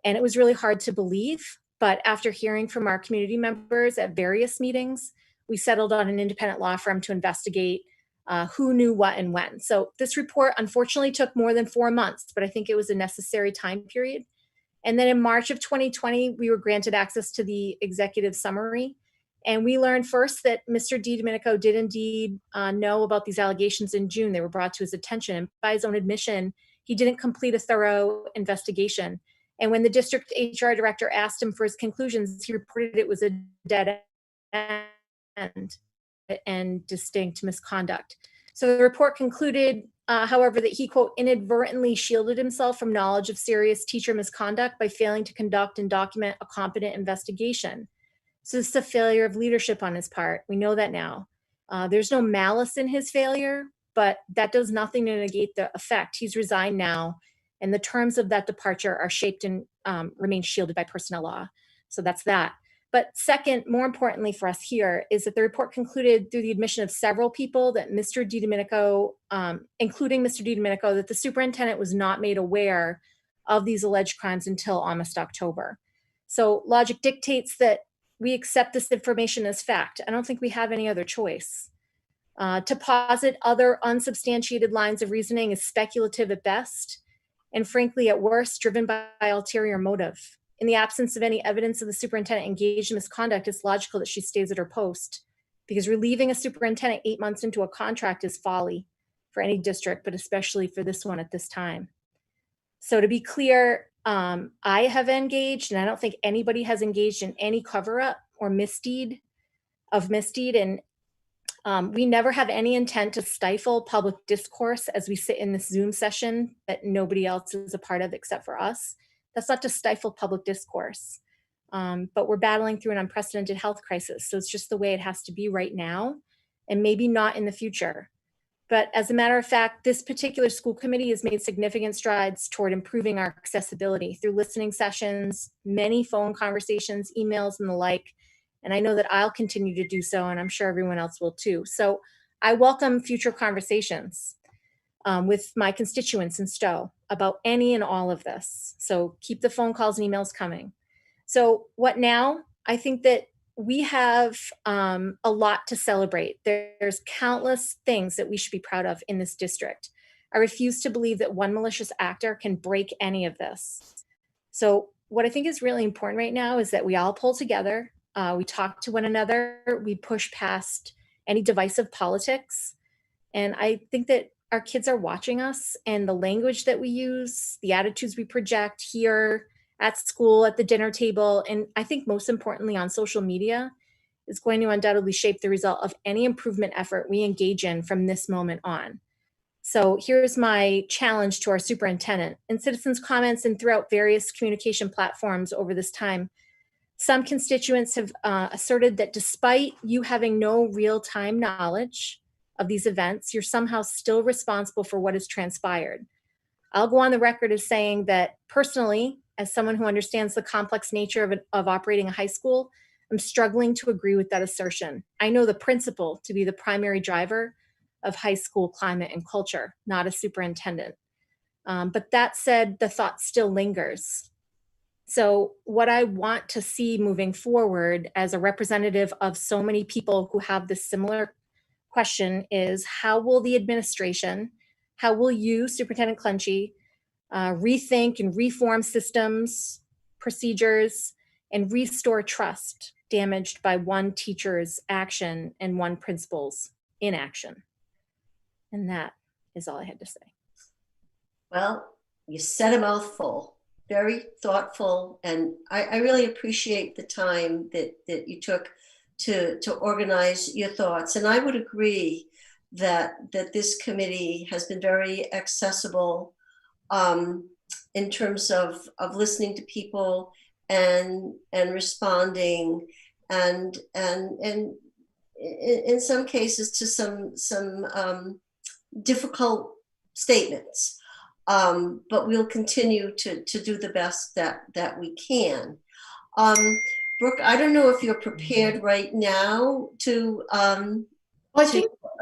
And it was really hard to believe. But after hearing from our community members at various meetings, we settled on an independent law firm to investigate who knew what and when. So this report unfortunately took more than 4 months, but I think it was a necessary time period. And then in March of 2020, we were granted access to the executive summary. And we learned first that Mr. DiDomenico did indeed know about these allegations in June. They were brought to his attention. And by his own admission, he didn't complete a thorough investigation. And when the district HR director asked him for his conclusions, he reported it was a dead end and distinct misconduct. So the report concluded, however, that he, quote, inadvertently shielded himself from knowledge of serious teacher misconduct by failing to conduct and document a competent investigation. So this is a failure of leadership on his part. We know that now. There's no malice in his failure, but that does nothing to negate the effect. He's resigned now, and the terms of that departure are shaped and remain shielded by personnel law. So that's that. But second, more importantly for us here, is that the report concluded through the admission of several people that Mr. DiDomenico, including Mr. DiDomenico, that the superintendent was not made aware of these alleged crimes until almost October. So logic dictates that we accept this information as fact. I don't think we have any other choice. To posit other unsubstantiated lines of reasoning is speculative at best, and frankly, at worst, driven by ulterior motive. In the absence of any evidence of the superintendent engaged in misconduct, it's logical that she stays at her post, because relieving a superintendent 8 months into a contract is folly for any district, but especially for this one at this time. So to be clear, I have engaged, and I don't think anybody has engaged in any cover-up or misdeed. And we never have any intent to stifle public discourse as we sit in this Zoom session that nobody else is a part of except for us. That's not to stifle public discourse, but we're battling through an unprecedented health crisis. So it's just the way it has to be right now, and maybe not in the future. But as a matter of fact, this particular school committee has made significant strides toward improving our accessibility through listening sessions, many phone conversations, emails, and the like. And I know that I'll continue to do so, and I'm sure everyone else will too. So I welcome future conversations with my constituents in Stowe about any and all of this. So keep the phone calls and emails coming. So what now? I think that we have a lot to celebrate. There's countless things that we should be proud of in this district. I refuse to believe that one malicious actor can break any of this. So what I think is really important right now is that we all pull together. We talk to one another, we push past any divisive politics. And I think that our kids are watching us, and the language that we use, the attitudes we project here at school, at the dinner table, and I think most importantly on social media, is going to undoubtedly shape the result of any improvement effort we engage in from this moment on. So here's my challenge to our superintendent. In citizens' comments and throughout various communication platforms over this time, some constituents have asserted that despite you having no real-time knowledge of these events, you're somehow still responsible for what has transpired. I'll go on the record as saying that personally, as someone who understands the complex nature of operating a high school, I'm struggling to agree with that assertion. I know the principal to be the primary driver of high school climate and culture, not a superintendent. But that said, the thought still lingers. So what I want to see moving forward as a representative of so many people who have this similar question is, how will the administration, how will you, Superintendent Clenchey, rethink and reform systems, procedures, and restore trust damaged by one teacher's action and one principal's inaction? And that is all I had to say. Well, you said a mouthful. Very thoughtful, and I really appreciate the time that you took to organize your thoughts. And I would agree that this committee has been very accessible in terms of listening to people and responding, and in some cases to some difficult statements. But we'll continue to do the best that we can. Brooke, I don't know if you're prepared right now to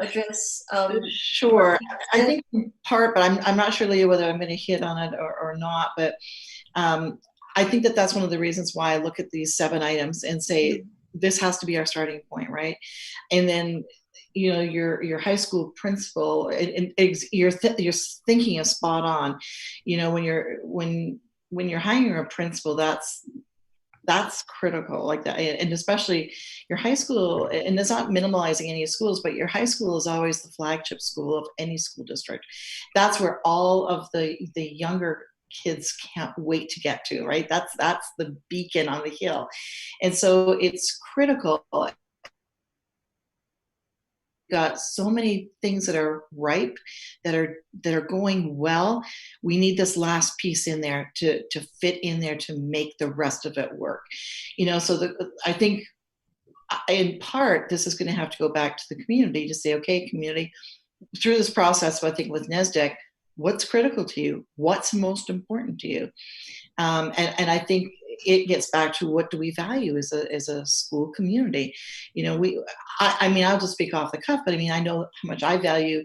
address. Sure. I think in part, but I'm not sure, Leah, whether I'm going to hit on it or not. But I think that's one of the reasons why I look at these 7 items and say, this has to be our starting point, right? And then, you know, your high school principal, and your thinking is spot on. You know, when you're hiring a principal, that's critical, like that. And especially your high school, and it's not minimalizing any schools, but your high school is always the flagship school of any school district. That's where all of the younger kids can't wait to get to, right? That's the beacon on the hill. And so it's critical. Got so many things that are ripe, that are going well. We need this last piece in there to fit in there to make the rest of it work. You know, so I think in part this is going to have to go back to the community to say, okay, community, through this process, I think with NESDEC, what's critical to you? What's most important to you? And I think it gets back to what do we value as a school community? You know, I mean, I'll just speak off the cuff, but I mean, I know how much I value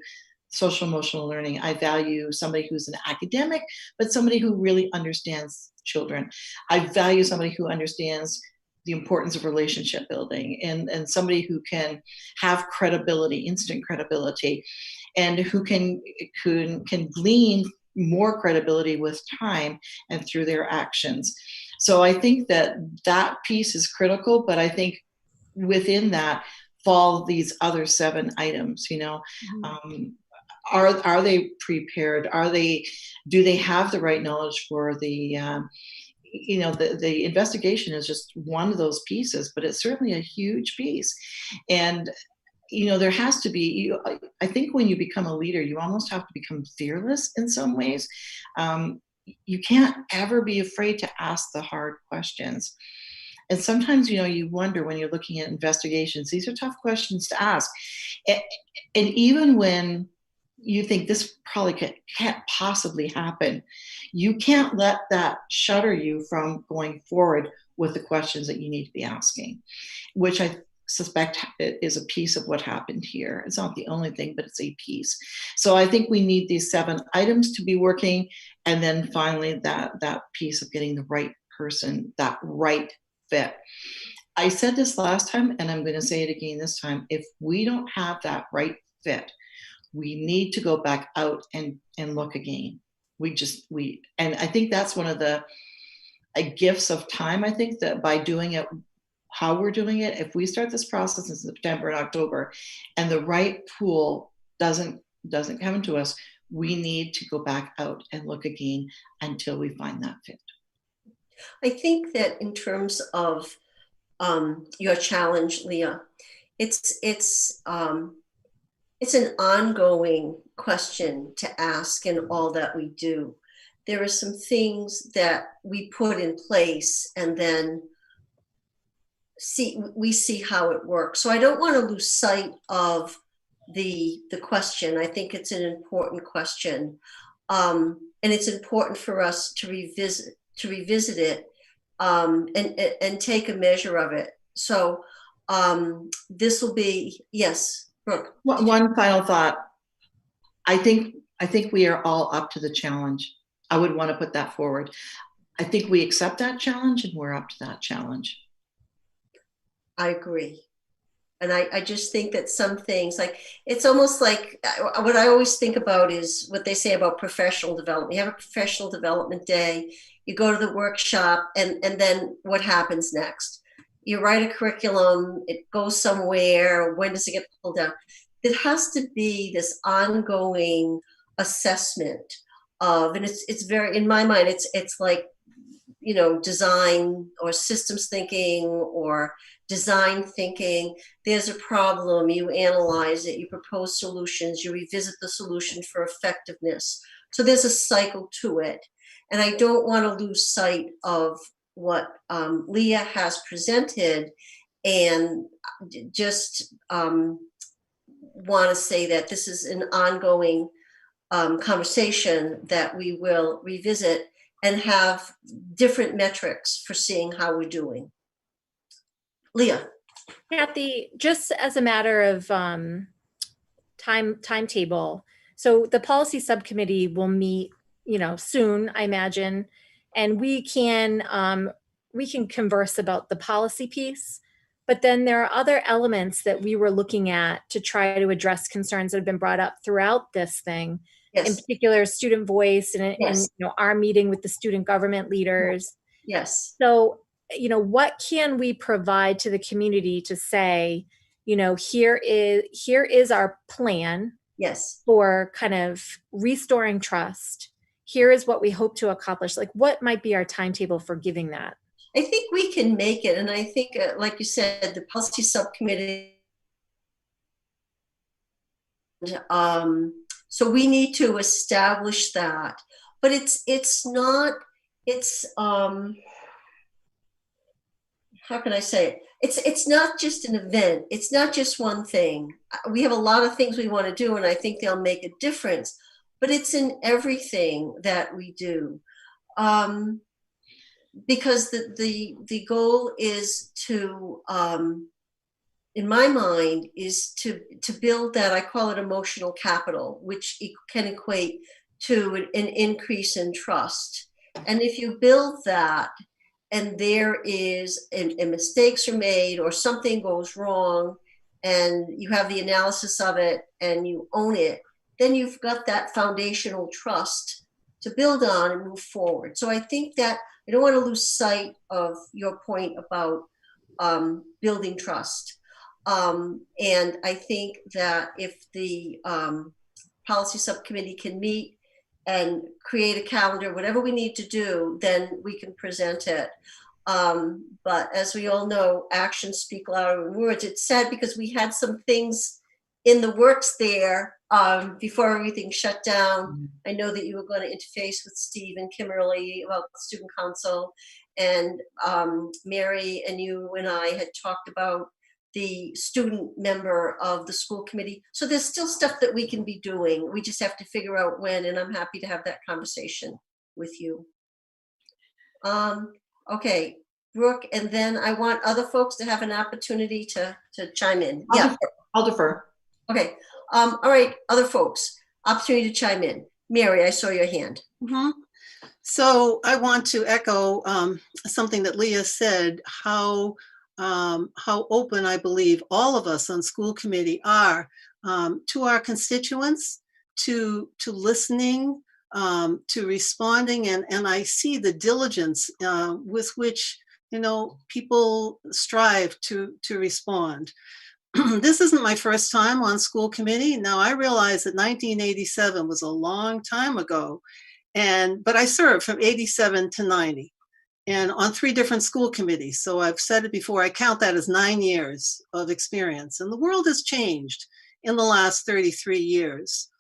social emotional learning. I value somebody who's an academic, but somebody who really understands children. I value somebody who understands the importance of relationship building, and somebody who can have credibility, instant credibility, and who can glean more credibility with time and through their actions. So I think that piece is critical, but I think within that fall these other 7 items, you know. Are they prepared? Do they have the right knowledge for the you know, the investigation is just one of those pieces, but it's certainly a huge piece. And, you know, there has to be, I think when you become a leader, you almost have to become fearless in some ways. You can't ever be afraid to ask the hard questions. And sometimes, you know, you wonder when you're looking at investigations, these are tough questions to ask. And even when you think this probably can't possibly happen, you can't let that shutter you from going forward with the questions that you need to be asking, which I suspect is a piece of what happened here. It's not the only thing, but it's a piece. So I think we need these 7 items to be working. And then finally, that piece of getting the right person, that right fit. I said this last time, and I'm going to say it again this time. If we don't have that right fit, we need to go back out and look again. And I think that's one of the gifts of time. I think that by doing it, how we're doing it, if we start this process in September and October, and the right pool doesn't come to us, we need to go back out and look again until we find that fit. I think that in terms of your challenge, Leah, it's an ongoing question to ask in all that we do. There are some things that we put in place and then we see how it works. So I don't want to lose sight of the question. I think it's an important question. And it's important for us to revisit it and take a measure of it. So this will be, yes, Brooke. One final thought. I think we are all up to the challenge. I would want to put that forward. I think we accept that challenge and we're up to that challenge. I agree. And I just think that some things, like, it's almost like what I always think about is what they say about professional development. You have a professional development day, you go to the workshop, and then what happens next? You write a curriculum, it goes somewhere, when does it get pulled down? It has to be this ongoing assessment of, and it's very, in my mind, it's like, you know, design or systems thinking or design thinking. There's a problem, you analyze it, you propose solutions, you revisit the solution for effectiveness. So there's a cycle to it. And I don't want to lose sight of what Leah has presented, and just want to say that this is an ongoing conversation that we will revisit and have different metrics for seeing how we're doing. Leah. Kathy, just as a matter of timetable, so the policy subcommittee will meet, you know, soon, I imagine, and we can converse about the policy piece. But then there are other elements that we were looking at to try to address concerns that have been brought up throughout this thing. Yes. In particular, student voice and you know, our meeting with the student government leaders. Yes. So, you know, what can we provide to the community to say, you know, here is our plan. Yes. For kind of restoring trust. Here is what we hope to accomplish. Like, what might be our timetable for giving that? I think we can make it. And I think, like you said, the policy subcommittee, so we need to establish that. But it's not, how can I say it? It's not just an event. It's not just one thing. We have a lot of things we want to do, and I think they'll make a difference. But it's in everything that we do. because the goal is to, in my mind, is to build that, I call it emotional capital, which can equate to an increase in trust. And if you build that, and there is, and mistakes are made or something goes wrong, and you have the analysis of it and you own it, then you've got that foundational trust to build on and move forward. So I think that I don't want to lose sight of your point about building trust. And I think that if the policy subcommittee can meet and create a calendar, whatever we need to do, then we can present it. But as we all know, actions speak louder than words. It's sad because we had some things in the works there before everything shut down. I know that you were going to interface with Steve and Kimberly about the student council, and Mary and you and I had talked about the student member of the school committee. So there's still stuff that we can be doing. We just have to figure out when, and I'm happy to have that conversation with you. Okay, Brooke, and then I want other folks to have an opportunity to chime in. I'll defer. Okay, all right, other folks, opportunity to chime in. Mary, I saw your hand. So I want to echo something that Leah said, how open I believe all of us on school committee are to our constituents, to listening, to responding, and I see the diligence with which, you know, people strive to respond. This isn't my first time on school committee. Now I realize that 1987 was a long time ago, but I served from 87 to 90. And on 3 different school committees. So I've said it before, I count that as 9 years of experience. And the world has changed in the last 33 years.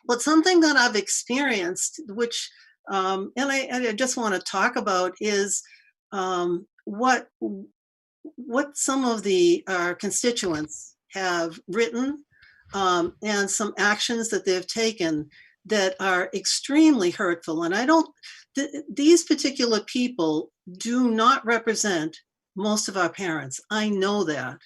But something that I've experienced, which, and I just want to talk about, is what some of our constituents have written and some actions that they've taken that are extremely hurtful. And these particular people do not represent most of our parents. I know that.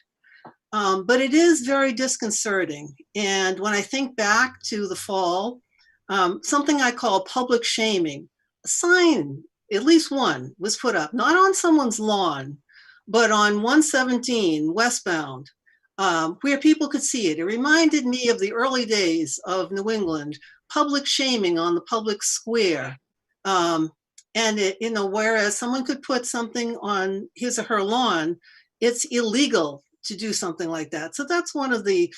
But it is very disconcerting. And when I think back to the fall, something I call public shaming, a sign, at least one, was put up, not on someone's lawn, but on 117 westbound, where people could see it. It reminded me of the early days of New England, public shaming on the public square. And it, you know, whereas someone could put something on his or her lawn, it's illegal to do something like that. So that's one of the,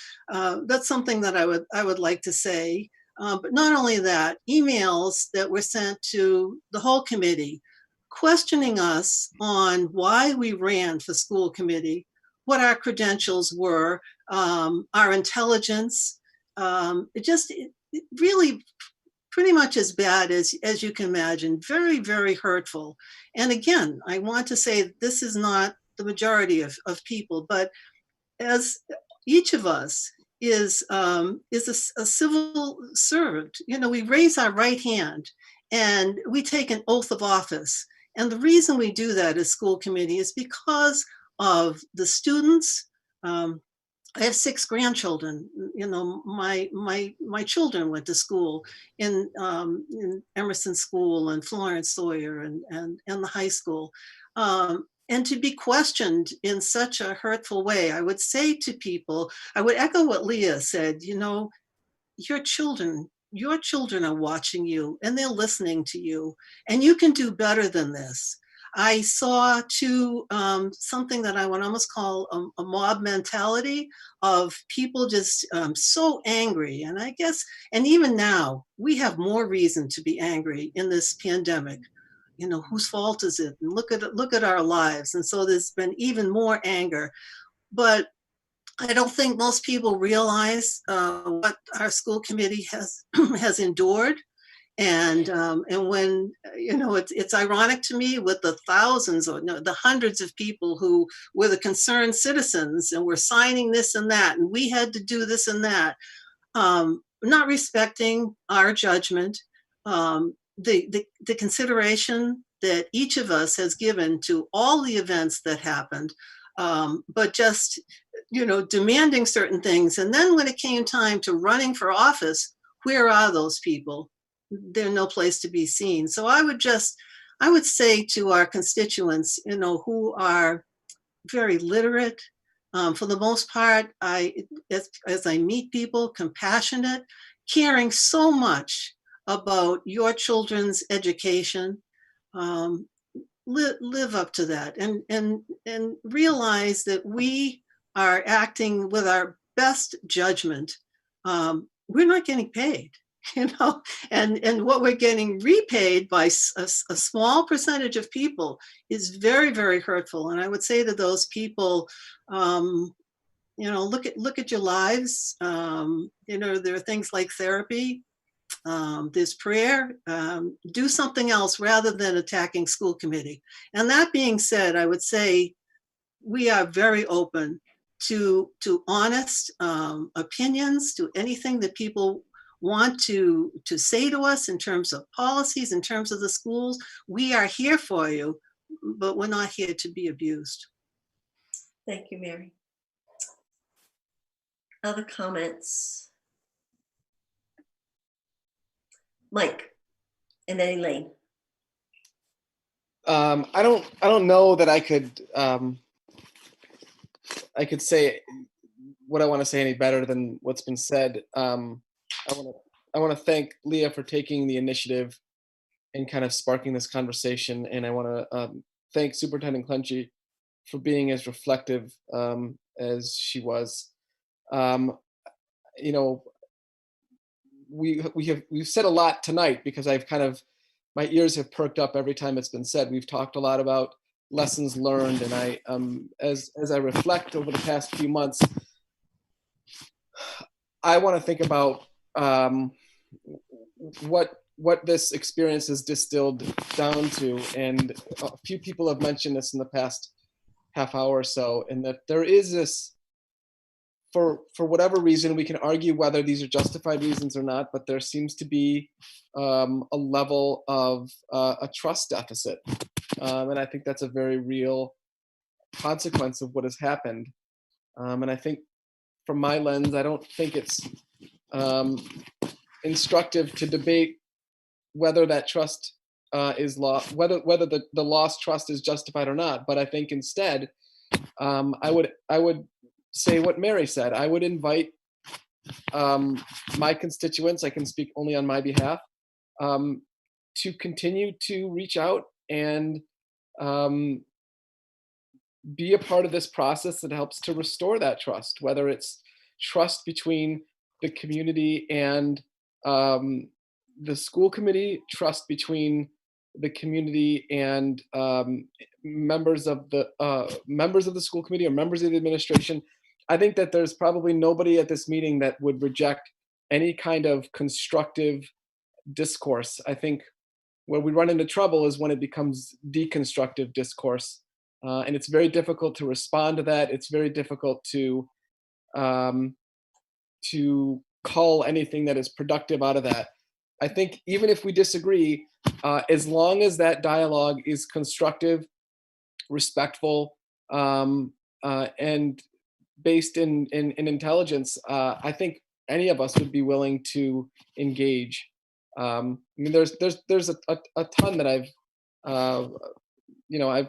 that's something that I would like to say. But not only that, emails that were sent to the whole committee questioning us on why we ran for school committee, what our credentials were, our intelligence. It really pretty much as bad as you can imagine. Very, very hurtful. And again, I want to say this is not the majority of people, but as each of us is a civil servant, you know, we raise our right hand and we take an oath of office. And the reason we do that as school committee is because of the students. I have 6 grandchildren. You know, my children went to school in Emerson School and Florence Sawyer and the high school. And to be questioned in such a hurtful way, I would say to people, I would echo what Leah said, you know, your children are watching you and they're listening to you, and you can do better than this. I saw too something that I would almost call a mob mentality of people just so angry. And I guess, and even now, we have more reason to be angry in this pandemic. You know, whose fault is it? And look at our lives. And so there's been even more anger. But I don't think most people realize what our school committee has endured. And when, you know, it's ironic to me with the thousands or no, the hundreds of people who were the concerned citizens and were signing this and that, and we had to do this and that, not respecting our judgment, the consideration that each of us has given to all the events that happened, but just, demanding certain things. And then when it came time to running for office, where are those people? They're no place to be seen. So I would say to our constituents, who are very literate, for the most part, as I meet people, compassionate, caring so much about your children's education, live up to that and realize that we are acting with our best judgment. We're not getting paid, and what we're getting repaid by a small percentage of people is very, very hurtful. And I would say to those people, look at your lives. There are things like therapy. There's prayer. Do something else rather than attacking school committee. And that being said, I would say we are very open to honest opinions, to anything that people want to say to us in terms of policies, in terms of the schools. We are here for you, but we're not here to be abused. Thank you, Mary. Other comments? Mike, and then Elaine. I don't know that I could say what I want to say any better than what's been said. I want to thank Leah for taking the initiative and kind of sparking this conversation, and I want to thank Superintendent Clenchey for being as reflective as she was. We've said a lot tonight because my ears have perked up every time it's been said. We've talked a lot about lessons learned, and I as I reflect over the past few months, I want to think about what this experience is distilled down to. And a few people have mentioned this in the past half hour or so, and that there is this, for whatever reason, we can argue whether these are justified reasons or not, but there seems to be a level of a trust deficit. And I think that's a very real consequence of what has happened. And I think from my lens, I don't think it's instructive to debate whether that trust is lost, whether the lost trust is justified or not. But I think instead, I would say what Mary said. I would invite my constituents, I can speak only on my behalf, to continue to reach out and be a part of this process that helps to restore that trust, whether it's trust between the community and the school committee, trust between the community and members of the school committee or members of the administration. I think that there's probably nobody at this meeting that would reject any kind of constructive discourse. I think where we run into trouble is when it becomes deconstructive discourse. And it's very difficult to respond to that. It's very difficult to call anything that is productive out of that. I think even if we disagree, as long as that dialogue is constructive, respectful, and based in intelligence, I think any of us would be willing to engage. I mean, there's a ton that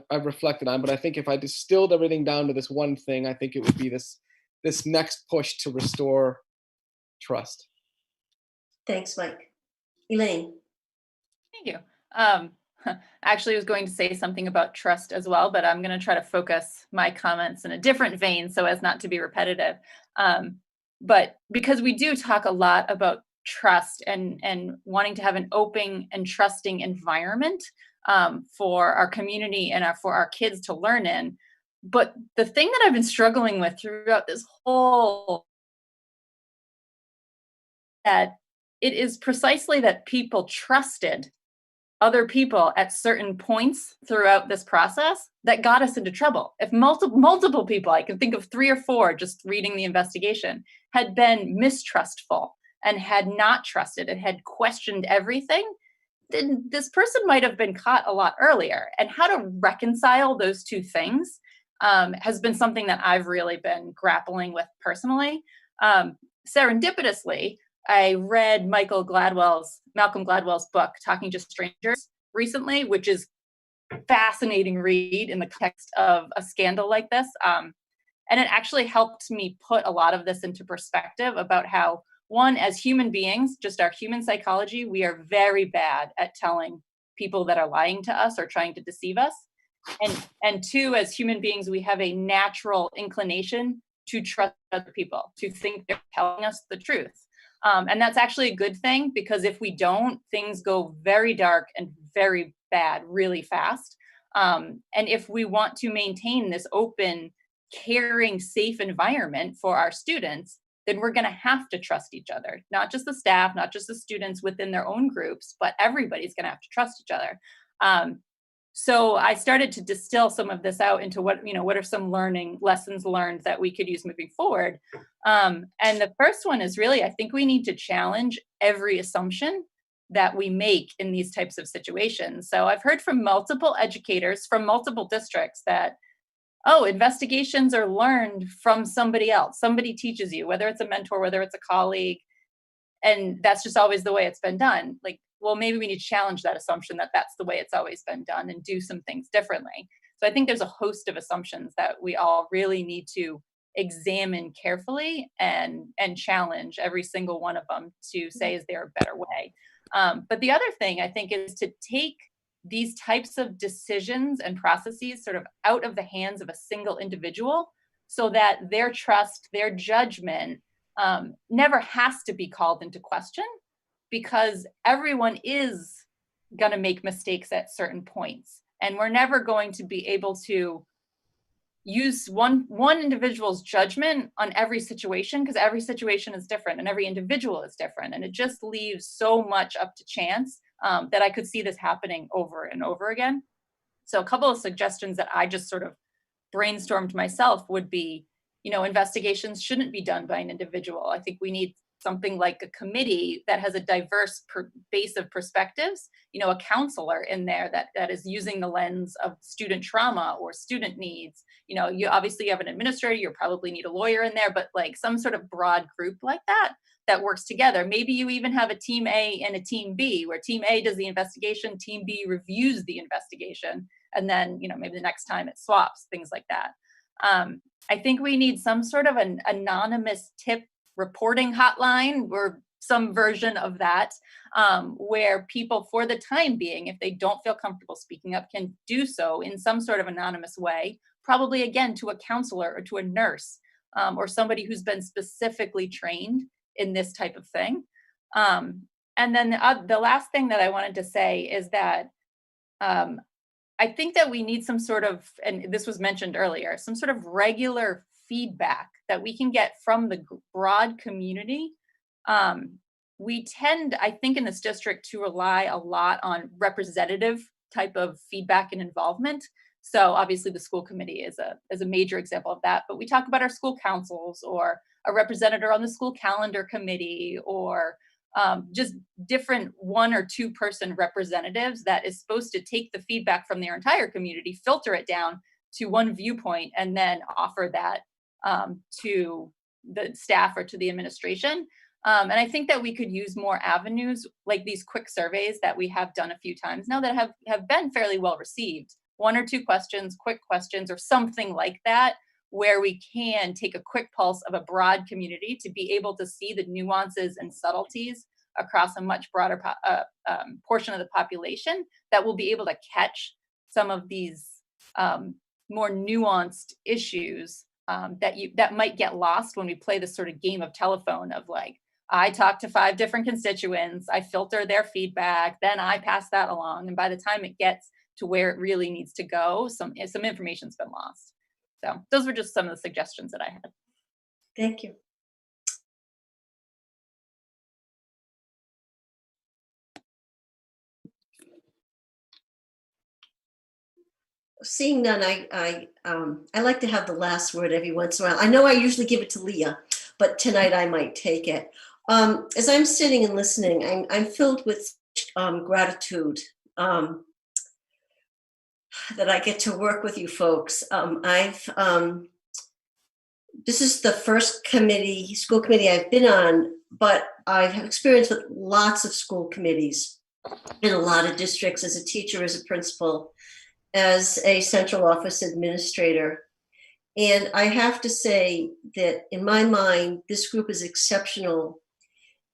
I've reflected on, but I think if I distilled everything down to this one thing, I think it would be this next push to restore trust. Thanks, Mike. Elaine. Thank you. Actually, I was going to say something about trust as well, but I'm going to try to focus my comments in a different vein so as not to be repetitive. But because we do talk a lot about trust and wanting to have an open and trusting environment for our community and for our kids to learn in. But the thing that I've been struggling with throughout this whole, that it is precisely that people trusted other people at certain points throughout this process that got us into trouble. If multiple people, I can think of 3 or 4 just reading the investigation, had been mistrustful and had not trusted and had questioned everything, then this person might have been caught a lot earlier. And how to reconcile those two things has been something that I've really been grappling with personally. Serendipitously, I read Malcolm Gladwell's book, Talking to Strangers, recently, which is a fascinating read in the context of a scandal like this. And it actually helped me put a lot of this into perspective about how, one, as human beings, just our human psychology, we are very bad at telling people that are lying to us or trying to deceive us. And two, as human beings, we have a natural inclination to trust other people, to think they're telling us the truth. And that's actually a good thing, because if we don't, things go very dark and very bad really fast. And if we want to maintain this open, caring, safe environment for our students, then we're going to have to trust each other, not just the staff, not just the students within their own groups, but everybody's going to have to trust each other. So I started to distill some of this out into what are some lessons learned that we could use moving forward. And the first one is really, I think we need to challenge every assumption that we make in these types of situations. So I've heard from multiple educators from multiple districts that, oh, investigations are learned from somebody else. Somebody teaches you, whether it's a mentor, whether it's a colleague, and that's just always the way it's been done. Like, well, maybe we need to challenge that assumption that that's the way it's always been done and do some things differently. So I think there's a host of assumptions that we all really need to examine carefully and challenge every single one of them to say, is there a better way? But the other thing I think is to take these types of decisions and processes sort of out of the hands of a single individual, so that their trust, their judgment never has to be called into question, because everyone is going to make mistakes at certain points. And we're never going to be able to use one individual's judgment on every situation, because every situation is different and every individual is different. And it just leaves so much up to chance that I could see this happening over and over again. So a couple of suggestions that I just sort of brainstormed myself would be, investigations shouldn't be done by an individual. I think we need something like a committee that has a diverse base of perspectives, a counselor in there that is using the lens of student trauma or student needs. You obviously have an administrator, you probably need a lawyer in there, but like some sort of broad group like that works together. Maybe you even have a team A and a team B, where team A does the investigation, team B reviews the investigation, and then, maybe the next time it swaps, things like that. I think we need some sort of an anonymous tip reporting hotline or some version of that, where people, for the time being, if they don't feel comfortable speaking up, can do so in some sort of anonymous way, probably again to a counselor or to a nurse, or somebody who's been specifically trained in this type of thing. And then the last thing that I wanted to say is that I think that we need some sort of, and this was mentioned earlier, some sort of regular feedback that we can get from the broad community. We tend, I think, in this district to rely a lot on representative type of feedback and involvement. So obviously the school committee is a major example of that, but we talk about our school councils or a representative on the school calendar committee, or just different 1 or 2 person representatives that is supposed to take the feedback from their entire community, filter it down to one viewpoint, and then offer that to the staff or to the administration. And I think that we could use more avenues like these quick surveys that we have done a few times now that have been fairly well received. 1 or 2 questions, quick questions, or something like that, where we can take a quick pulse of a broad community to be able to see the nuances and subtleties across a much broader portion of the population, that will be able to catch some of these more nuanced issues that might get lost when we play this sort of game of telephone of like, I talk to 5 different constituents, I filter their feedback, then I pass that along. And by the time it gets to where it really needs to go, some information's been lost. So those were just some of the suggestions that I had. Thank you. Seeing none, I like to have the last word every once in a while. I know I usually give it to Leah, but tonight I might take it. As I'm sitting and listening, I'm filled with gratitude that I get to work with you folks. This is the first school committee I've been on, but I have experience with lots of school committees in a lot of districts as a teacher, as a principal, as a central office administrator. And I have to say that in my mind, this group is exceptional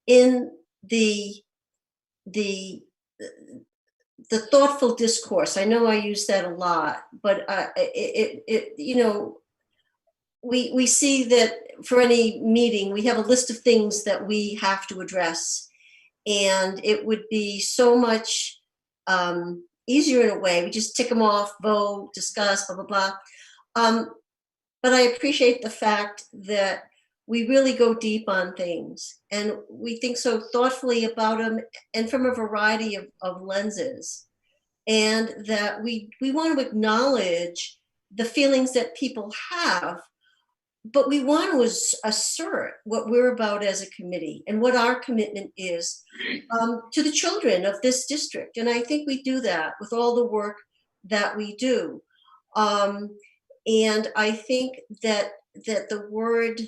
in the thoughtful discourse. I know I use that a lot, but we see that for any meeting, we have a list of things that we have to address. And it would be so much easier in a way. We just tick them off, vote, discuss, blah, blah, blah. But I appreciate the fact that we really go deep on things and we think so thoughtfully about them and from a variety of lenses. And that we want to acknowledge the feelings that people have, but we want to assert what we're about as a committee and what our commitment is to the children of this district. And I think we do that with all the work that we do. And I think that the word,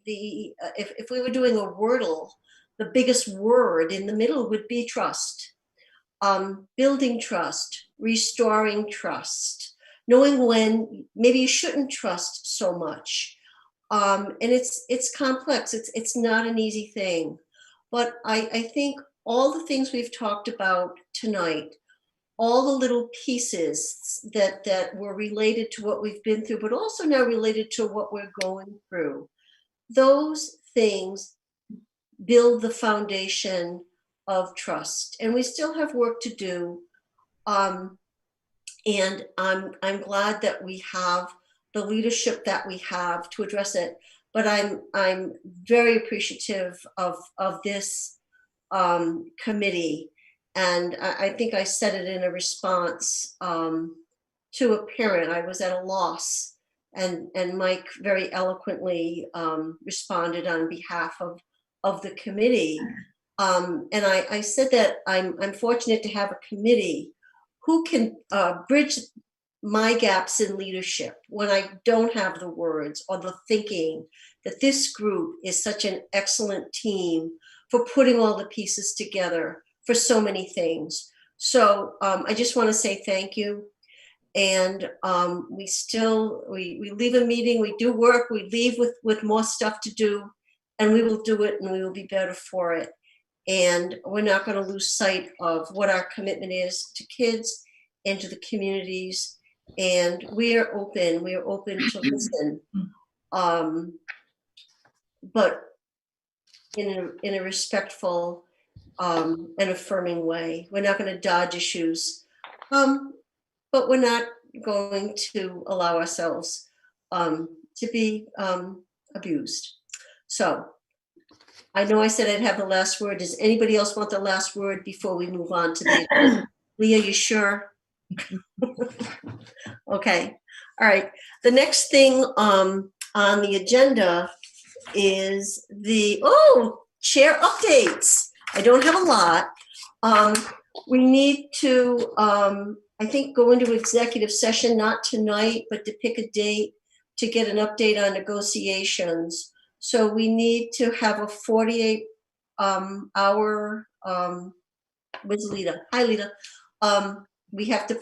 if we were doing a Wordle, the biggest word in the middle would be trust. Building trust, restoring trust, knowing when maybe you shouldn't trust so much. And it's complex. It's not an easy thing. But I think all the things we've talked about tonight, all the little pieces that were related to what we've been through, but also now related to what we're going through, those things build the foundation of trust. And we still have work to do. And I'm glad that we have the leadership that we have to address it. But I'm very appreciative of this committee. And I think I said it in a response to a parent. I was at a loss, and Mike very eloquently responded on behalf of the committee. And I said that I'm fortunate to have a committee who can bridge my gaps in leadership when I don't have the words or the thinking, that this group is such an excellent team for putting all the pieces together for so many things. So I just want to say thank you. And we leave a meeting, we do work, we leave with more stuff to do, and we will do it and we will be better for it. And we're not going to lose sight of what our commitment is to kids and to the communities. And we are open to listen, but in a respectful and affirming way. We're not going to dodge issues, but we're not going to allow ourselves to be abused. So I know I said I'd have the last word. Does anybody else want the last word before we move on to the agenda? Leah, you sure? Okay. All right. The next thing on the agenda is chair updates. I don't have a lot. We need to, I think, go into executive session, not tonight, but to pick a date to get an update on negotiations. So we need to have a 48 hour, where's Lita? Hi, Lita. We have to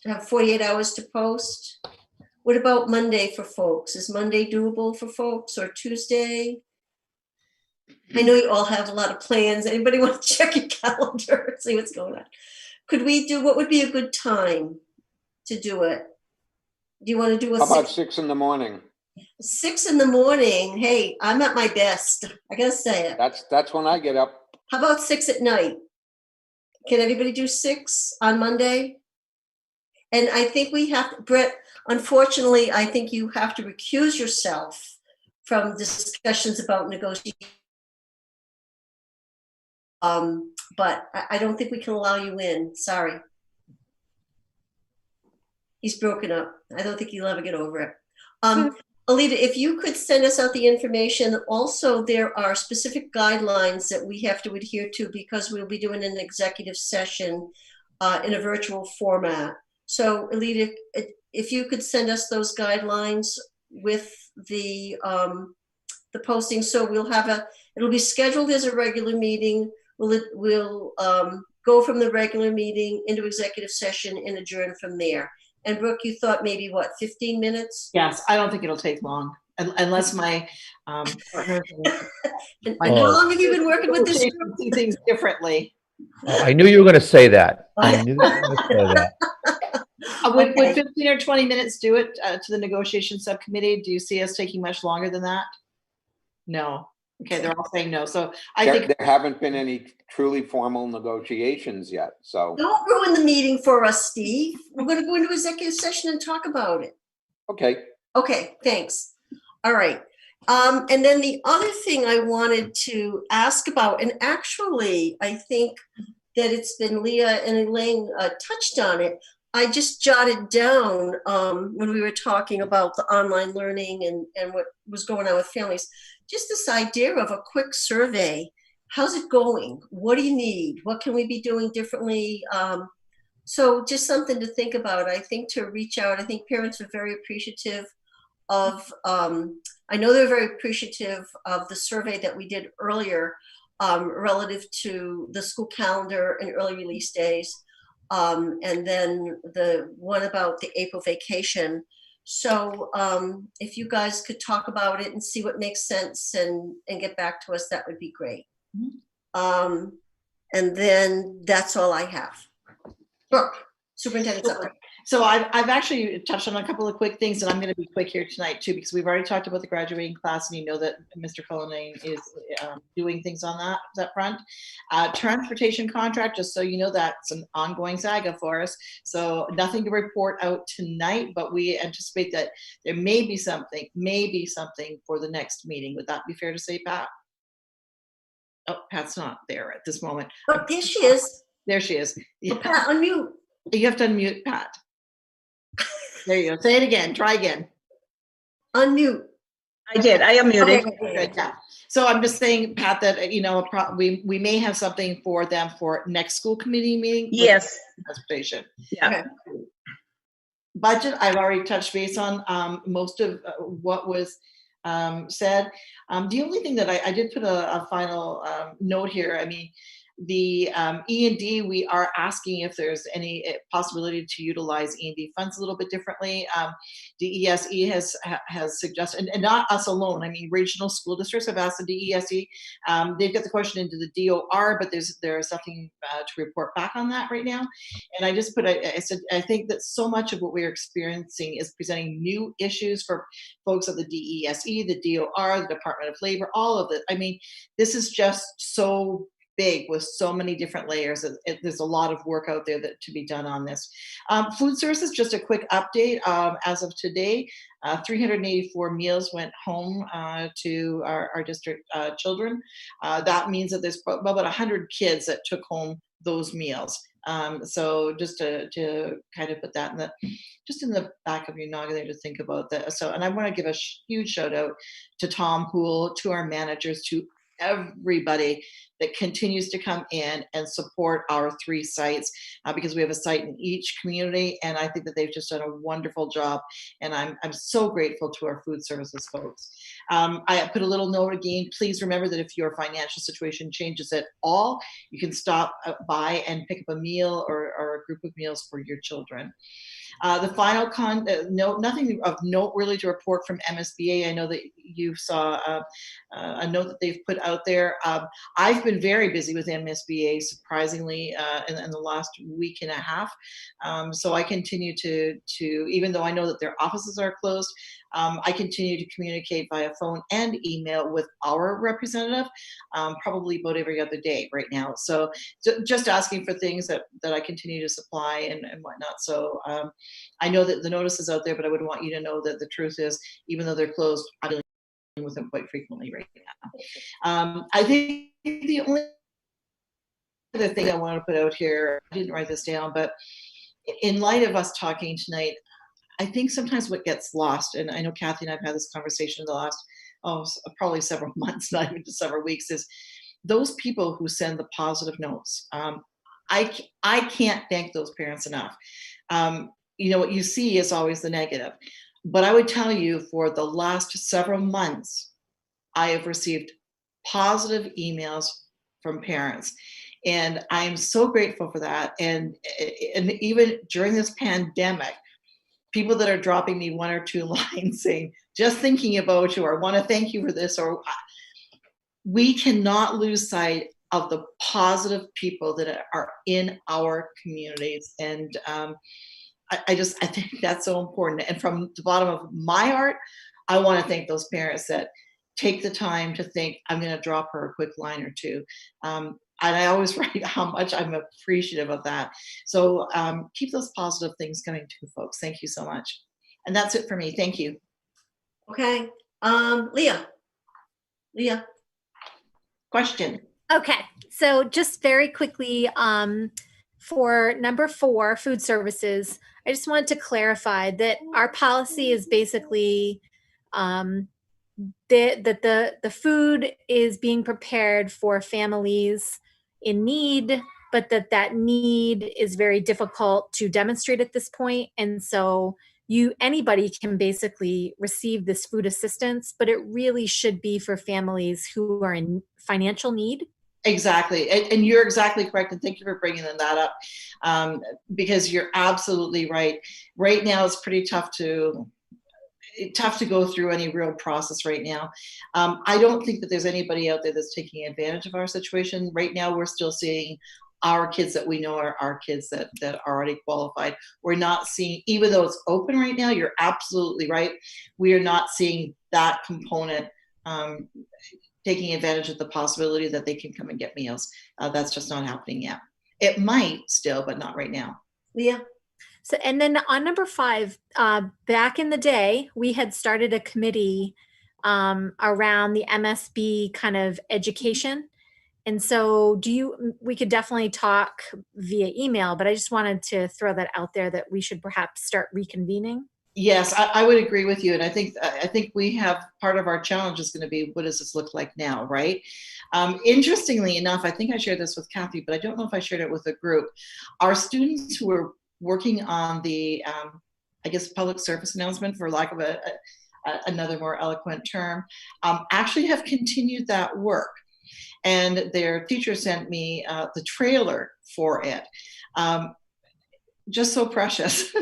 have 48 hours to post. What about Monday for folks? Is Monday doable for folks, or Tuesday? I know you all have a lot of plans. Anybody want to check your calendar, see what's going on? What would be a good time to do it? Do you want to do How about 6 in the morning? 6 in the morning? Hey, I'm at my best. I gotta say it. That's when I get up. How about 6 at night? Can everybody do 6 on Monday? And I think we have, Brett, unfortunately, I think you have to recuse yourself from discussions about negotiation. But I don't think we can allow you in. Sorry. He's broken up. I don't think he'll ever get over it. Alita, if you could send us out the information. Also, there are specific guidelines that we have to adhere to because we'll be doing an executive session in a virtual format. So, Alita, if you could send us those guidelines with the posting, so it'll be scheduled as a regular meeting. We'll go from the regular meeting into executive session and adjourn from there. And Brooke, you thought maybe what, 15 minutes? Yes, I don't think it'll take long unless my partner. And how long have you been working with this group? See things differently. Oh, I knew you were going to say that. I knew you were going to say that. Would 15 or 20 minutes do it to the negotiation subcommittee? Do you see us taking much longer than that? No. Okay, they're all saying no. So I think There haven't been any truly formal negotiations yet, so. Don't ruin the meeting for us, Steve. We're going to go into executive session and talk about it. Okay. Okay, thanks. All right. And then the other thing I wanted to ask about, and actually I think that it's been Leah and Elaine touched on it. I just jotted down when we were talking about the online learning and what was going on with families, just this idea of a quick survey. How's it going? What do you need? What can we be doing differently? So just something to think about. I think to reach out, I think parents are very appreciative of, I know they're very appreciative of the survey that we did earlier relative to the school calendar and early release days. And then the one about the April vacation. So if you guys could talk about it and see what makes sense and get back to us, that would be great. Mm-hmm. And then that's all I have. Brooke, Superintendent's Update. So I've actually touched on a couple of quick things, and I'm going to be quick here tonight too, because we've already talked about the graduating class, and you know that Mr. Cullinane is doing things on that front. Transportation contract, just so you know, that's an ongoing saga for us. So nothing to report out tonight, but we anticipate that there may be something for the next meeting. Would that be fair to say, Pat? Oh, Pat's not there at this moment. Oh, there she is. There she is. Yeah. Oh, Pat, unmute. You have to unmute, Pat. There you go. Say it again. Try again. Unmute. I did. I unmuted. Okay, yeah. So I'm just saying, Pat, that we may have something for them for next school committee meeting. Yes. Transportation. Yeah. Okay. Budget, I've already touched base on most of what was said. The only thing that I did put a final note here. I mean, the E&D, we are asking if there's any possibility to utilize E&D funds a little bit differently. DESE has suggested, and not us alone. I mean, regional school districts have asked the DESE. They've got the question into the DOR, but there's nothing to report back on that right now. And I just I said, I think that so much of what we're experiencing is presenting new issues for folks at the DESE, the DOR, the Department of Labor, all of it. I mean, this is just so big with so many different layers. There's a lot of work out there to be done on this. Food services, just a quick update. As of today, 384 meals went home to our district children. That means that there's about 100 kids that took home those meals. So just to kind of put that in the back of your noggin there to think about that. So, and I want to give a huge shout out to Tom Poole, to our managers, to everybody that continues to come in and support our 3 sites because we have a site in each community, and I think that they've just done a wonderful job, and I'm so grateful to our food services folks. I put a little note again, please remember that if your financial situation changes at all, you can stop by and pick up a meal or a group of meals for your children. The final note, nothing of note really to report from MSBA. I know that you saw a note that they've put out there. I've been very busy with MSBA, surprisingly, in the last week and a half. So I continue to, even though I know that their offices are closed, I continue to communicate via phone and email with our representative, probably about every other day right now. So just asking for things that I continue to supply and whatnot. So I know that the notice is out there, but I would want you to know that the truth is, even though they're closed, I'm dealing with them quite frequently right now. I think the only other thing I want to put out here, I didn't write this down, but in light of us talking tonight, I think sometimes what gets lost, and I know Kathy and I've had this conversation in the last, probably several months, not even just several weeks, is those people who send the positive notes. I can't thank those parents enough. What you see is always the negative. But I would tell you, for the last several months, I have received positive emails from parents. And I am so grateful for that. And even during this pandemic, people that are dropping me one or two lines saying, just thinking about you, or want to thank you for this, or we cannot lose sight of the positive people that are in our communities. And I think that's so important. And from the bottom of my heart, I want to thank those parents that take the time to think, I'm going to drop her a quick line or two. And I always write how much I'm appreciative of that. So keep those positive things coming too, folks. Thank you so much. And that's it for me. Thank you. Okay. Leah. Question. Okay, so just very quickly, for number 4, food services, I just wanted to clarify that our policy is basically that the food is being prepared for families in need, but that need is very difficult to demonstrate at this point. And so anybody can basically receive this food assistance, but it really should be for families who are in financial need. Exactly. And you're exactly correct. And thank you for bringing that up, because you're absolutely right. Right now, it's pretty tough to go through any real process right now. I don't think that there's anybody out there that's taking advantage of our situation. Right now, we're still seeing our kids that we know are our kids that are already qualified. We're not seeing, even though it's open right now, you're absolutely right. We are not seeing that component taking advantage of the possibility that they can come and get meals. That's just not happening yet. It might still, but not right now. Leah. So, and then on number 5, back in the day, we had started a committee around the MSB kind of education. And so we could definitely talk via email, but I just wanted to throw that out there that we should perhaps start reconvening. Yes, I would agree with you. And I think we have, part of our challenge is going to be, what does this look like now, right? Interestingly enough, I think I shared this with Kathy, but I don't know if I shared it with a group. Our students who are working on the, public service announcement, for lack of another more eloquent term, actually have continued that work. And their teacher sent me the trailer for it. Just so precious,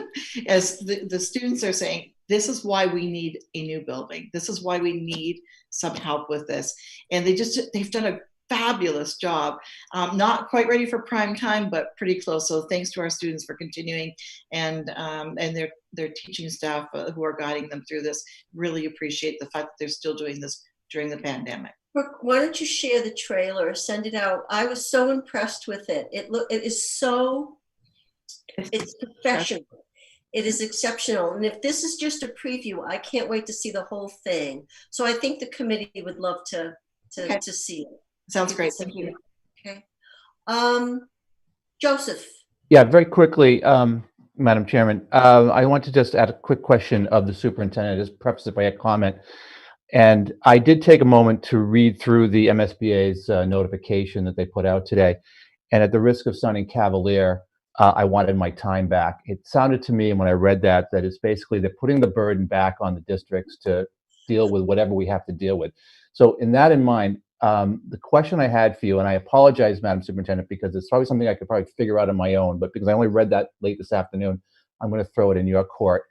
as the students are saying, this is why we need a new building. This is why we need some help with this. And they've done a fabulous job. Not quite ready for prime time, but pretty close. So thanks to our students for continuing, and their teaching staff who are guiding them through this. Really appreciate the fact that they're still doing this during the pandemic. Brooke, why don't you share the trailer, send it out? I was so impressed with it. It is so, it's professional. It is exceptional. And if this is just a preview, I can't wait to see the whole thing. So I think the committee would love to see it. Sounds great. Thank you. Okay. Joseph. Yeah, very quickly, Madam Chairman, I want to just add a quick question of the superintendent, just preface it by a comment. And I did take a moment to read through the MSBA's notification that they put out today. And at the risk of sounding cavalier, I wanted my time back. It sounded to me, when I read that it's basically they're putting the burden back on the districts to deal with whatever we have to deal with. So in that in mind, the question I had for you, and I apologize, Madam Superintendent, because it's probably something I could probably figure out on my own, but because I only read that late this afternoon, I'm going to throw it in your court.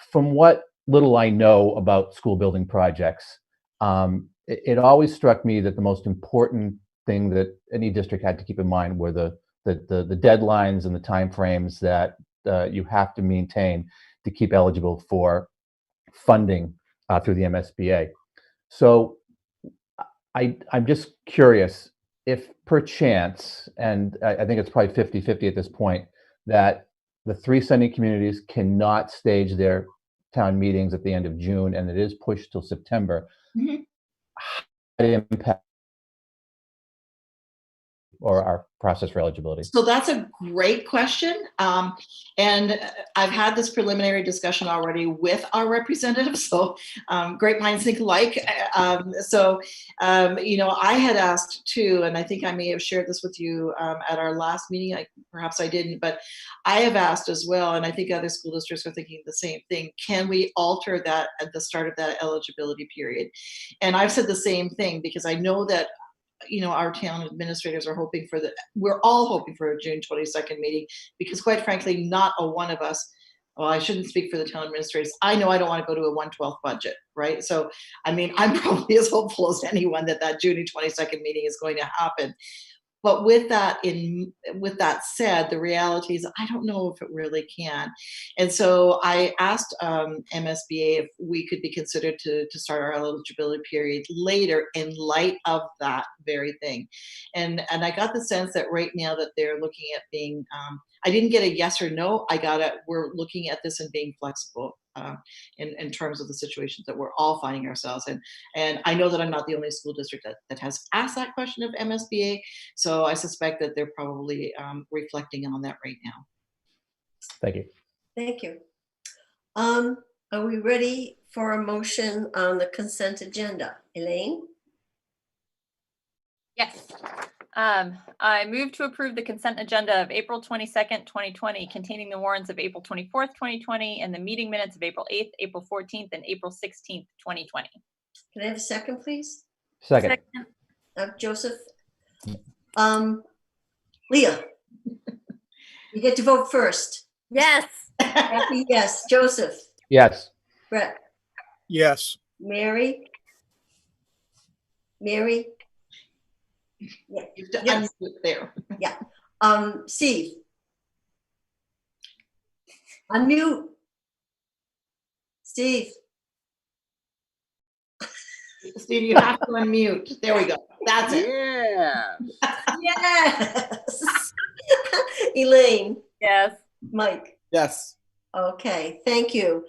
From what little I know about school building projects, it always struck me that the most important thing that any district had to keep in mind were the deadlines and the timeframes that you have to maintain to keep eligible for funding through the MSBA. So I'm just curious if perchance, and I think it's probably 50-50 at this point, that the 3 sending communities cannot stage their town meetings at the end of June, and it is pushed till September. Mm-hmm. How does it impact or our process for eligibility? So that's a great question. And I've had this preliminary discussion already with our representatives. So great minds think alike. I had asked too, and I think I may have shared this with you at our last meeting. Perhaps I didn't, but I have asked as well, and I think other school districts are thinking the same thing. Can we alter that at the start of that eligibility period? And I've said the same thing because I know that our town administrators are hoping for we're all hoping for a June 22nd meeting, because quite frankly, not a one of us, well, I shouldn't speak for the town administrators. I know I don't want to go to a 1/12 budget, right? So, I mean, I'm probably as hopeful as anyone that June 22nd meeting is going to happen. But with that said, the reality is I don't know if it really can. And so I asked MSBA if we could be considered to start our eligibility period later in light of that very thing. And I got the sense that right now that they're looking at being, I didn't get a yes or no. We're looking at this and being flexible in terms of the situations that we're all finding ourselves in. And I know that I'm not the only school district that has asked that question of MSBA. So I suspect that they're probably reflecting on that right now. Thank you. Thank you. Are we ready for a motion on the consent agenda? Elaine? Yes. I move to approve the consent agenda of April 22nd, 2020, containing the warrants of April 24th, 2020, and the meeting minutes of April 8th, April 14th, and April 16th, 2020. Can I have a second, please? Second. Joseph? Leah? You get to vote first. Yes. Kathy, yes. Joseph? Yes. Brett? Yes. Mary? Mary? Yeah. You have to Yes. unmute there. Yeah. Steve? Unmute. Steve? Steve, you have to unmute. There we go. That's it. Yeah. Yes. Elaine? Yes. Mike? Yes. Okay, thank you.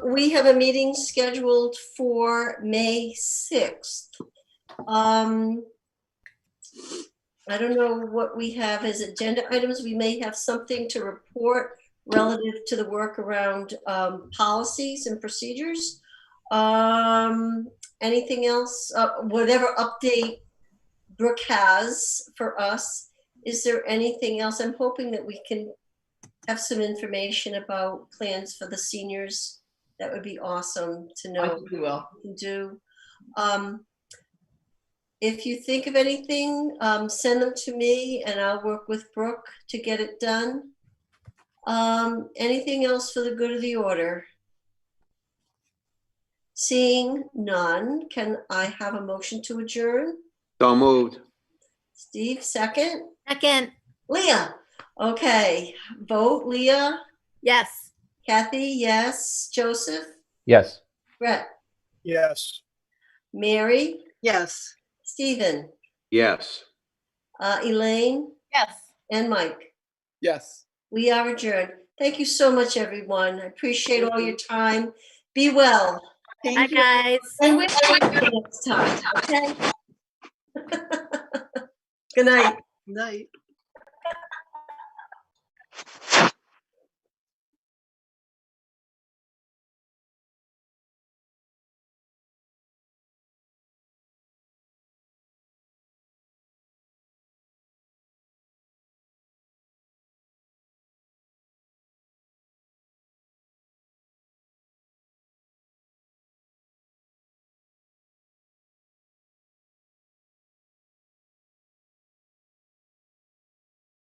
We have a meeting scheduled for May 6th. I don't know what we have as agenda items. We may have something to report relative to the work around policies and procedures. Anything else? Whatever update Brooke has for us. Is there anything else? I'm hoping that we can have some information about plans for the seniors. That would be awesome to know. I think we will. What we can do. If you think of anything, send them to me and I'll work with Brooke to get it done. Anything else for the good of the order? Seeing none, can I have a motion to adjourn? So moved. Steve, second? Second. Leah? Okay, vote Leah. Yes. Kathy, yes. Joseph? Yes. Brett? Yes. Mary? Yes. Stephen? Yes. Elaine? Yes. And Mike? Yes. We are adjourned. Thank you so much, everyone. I appreciate all your time. Be well. Bye, guys. And we'll see you next time, okay? Good night. Night.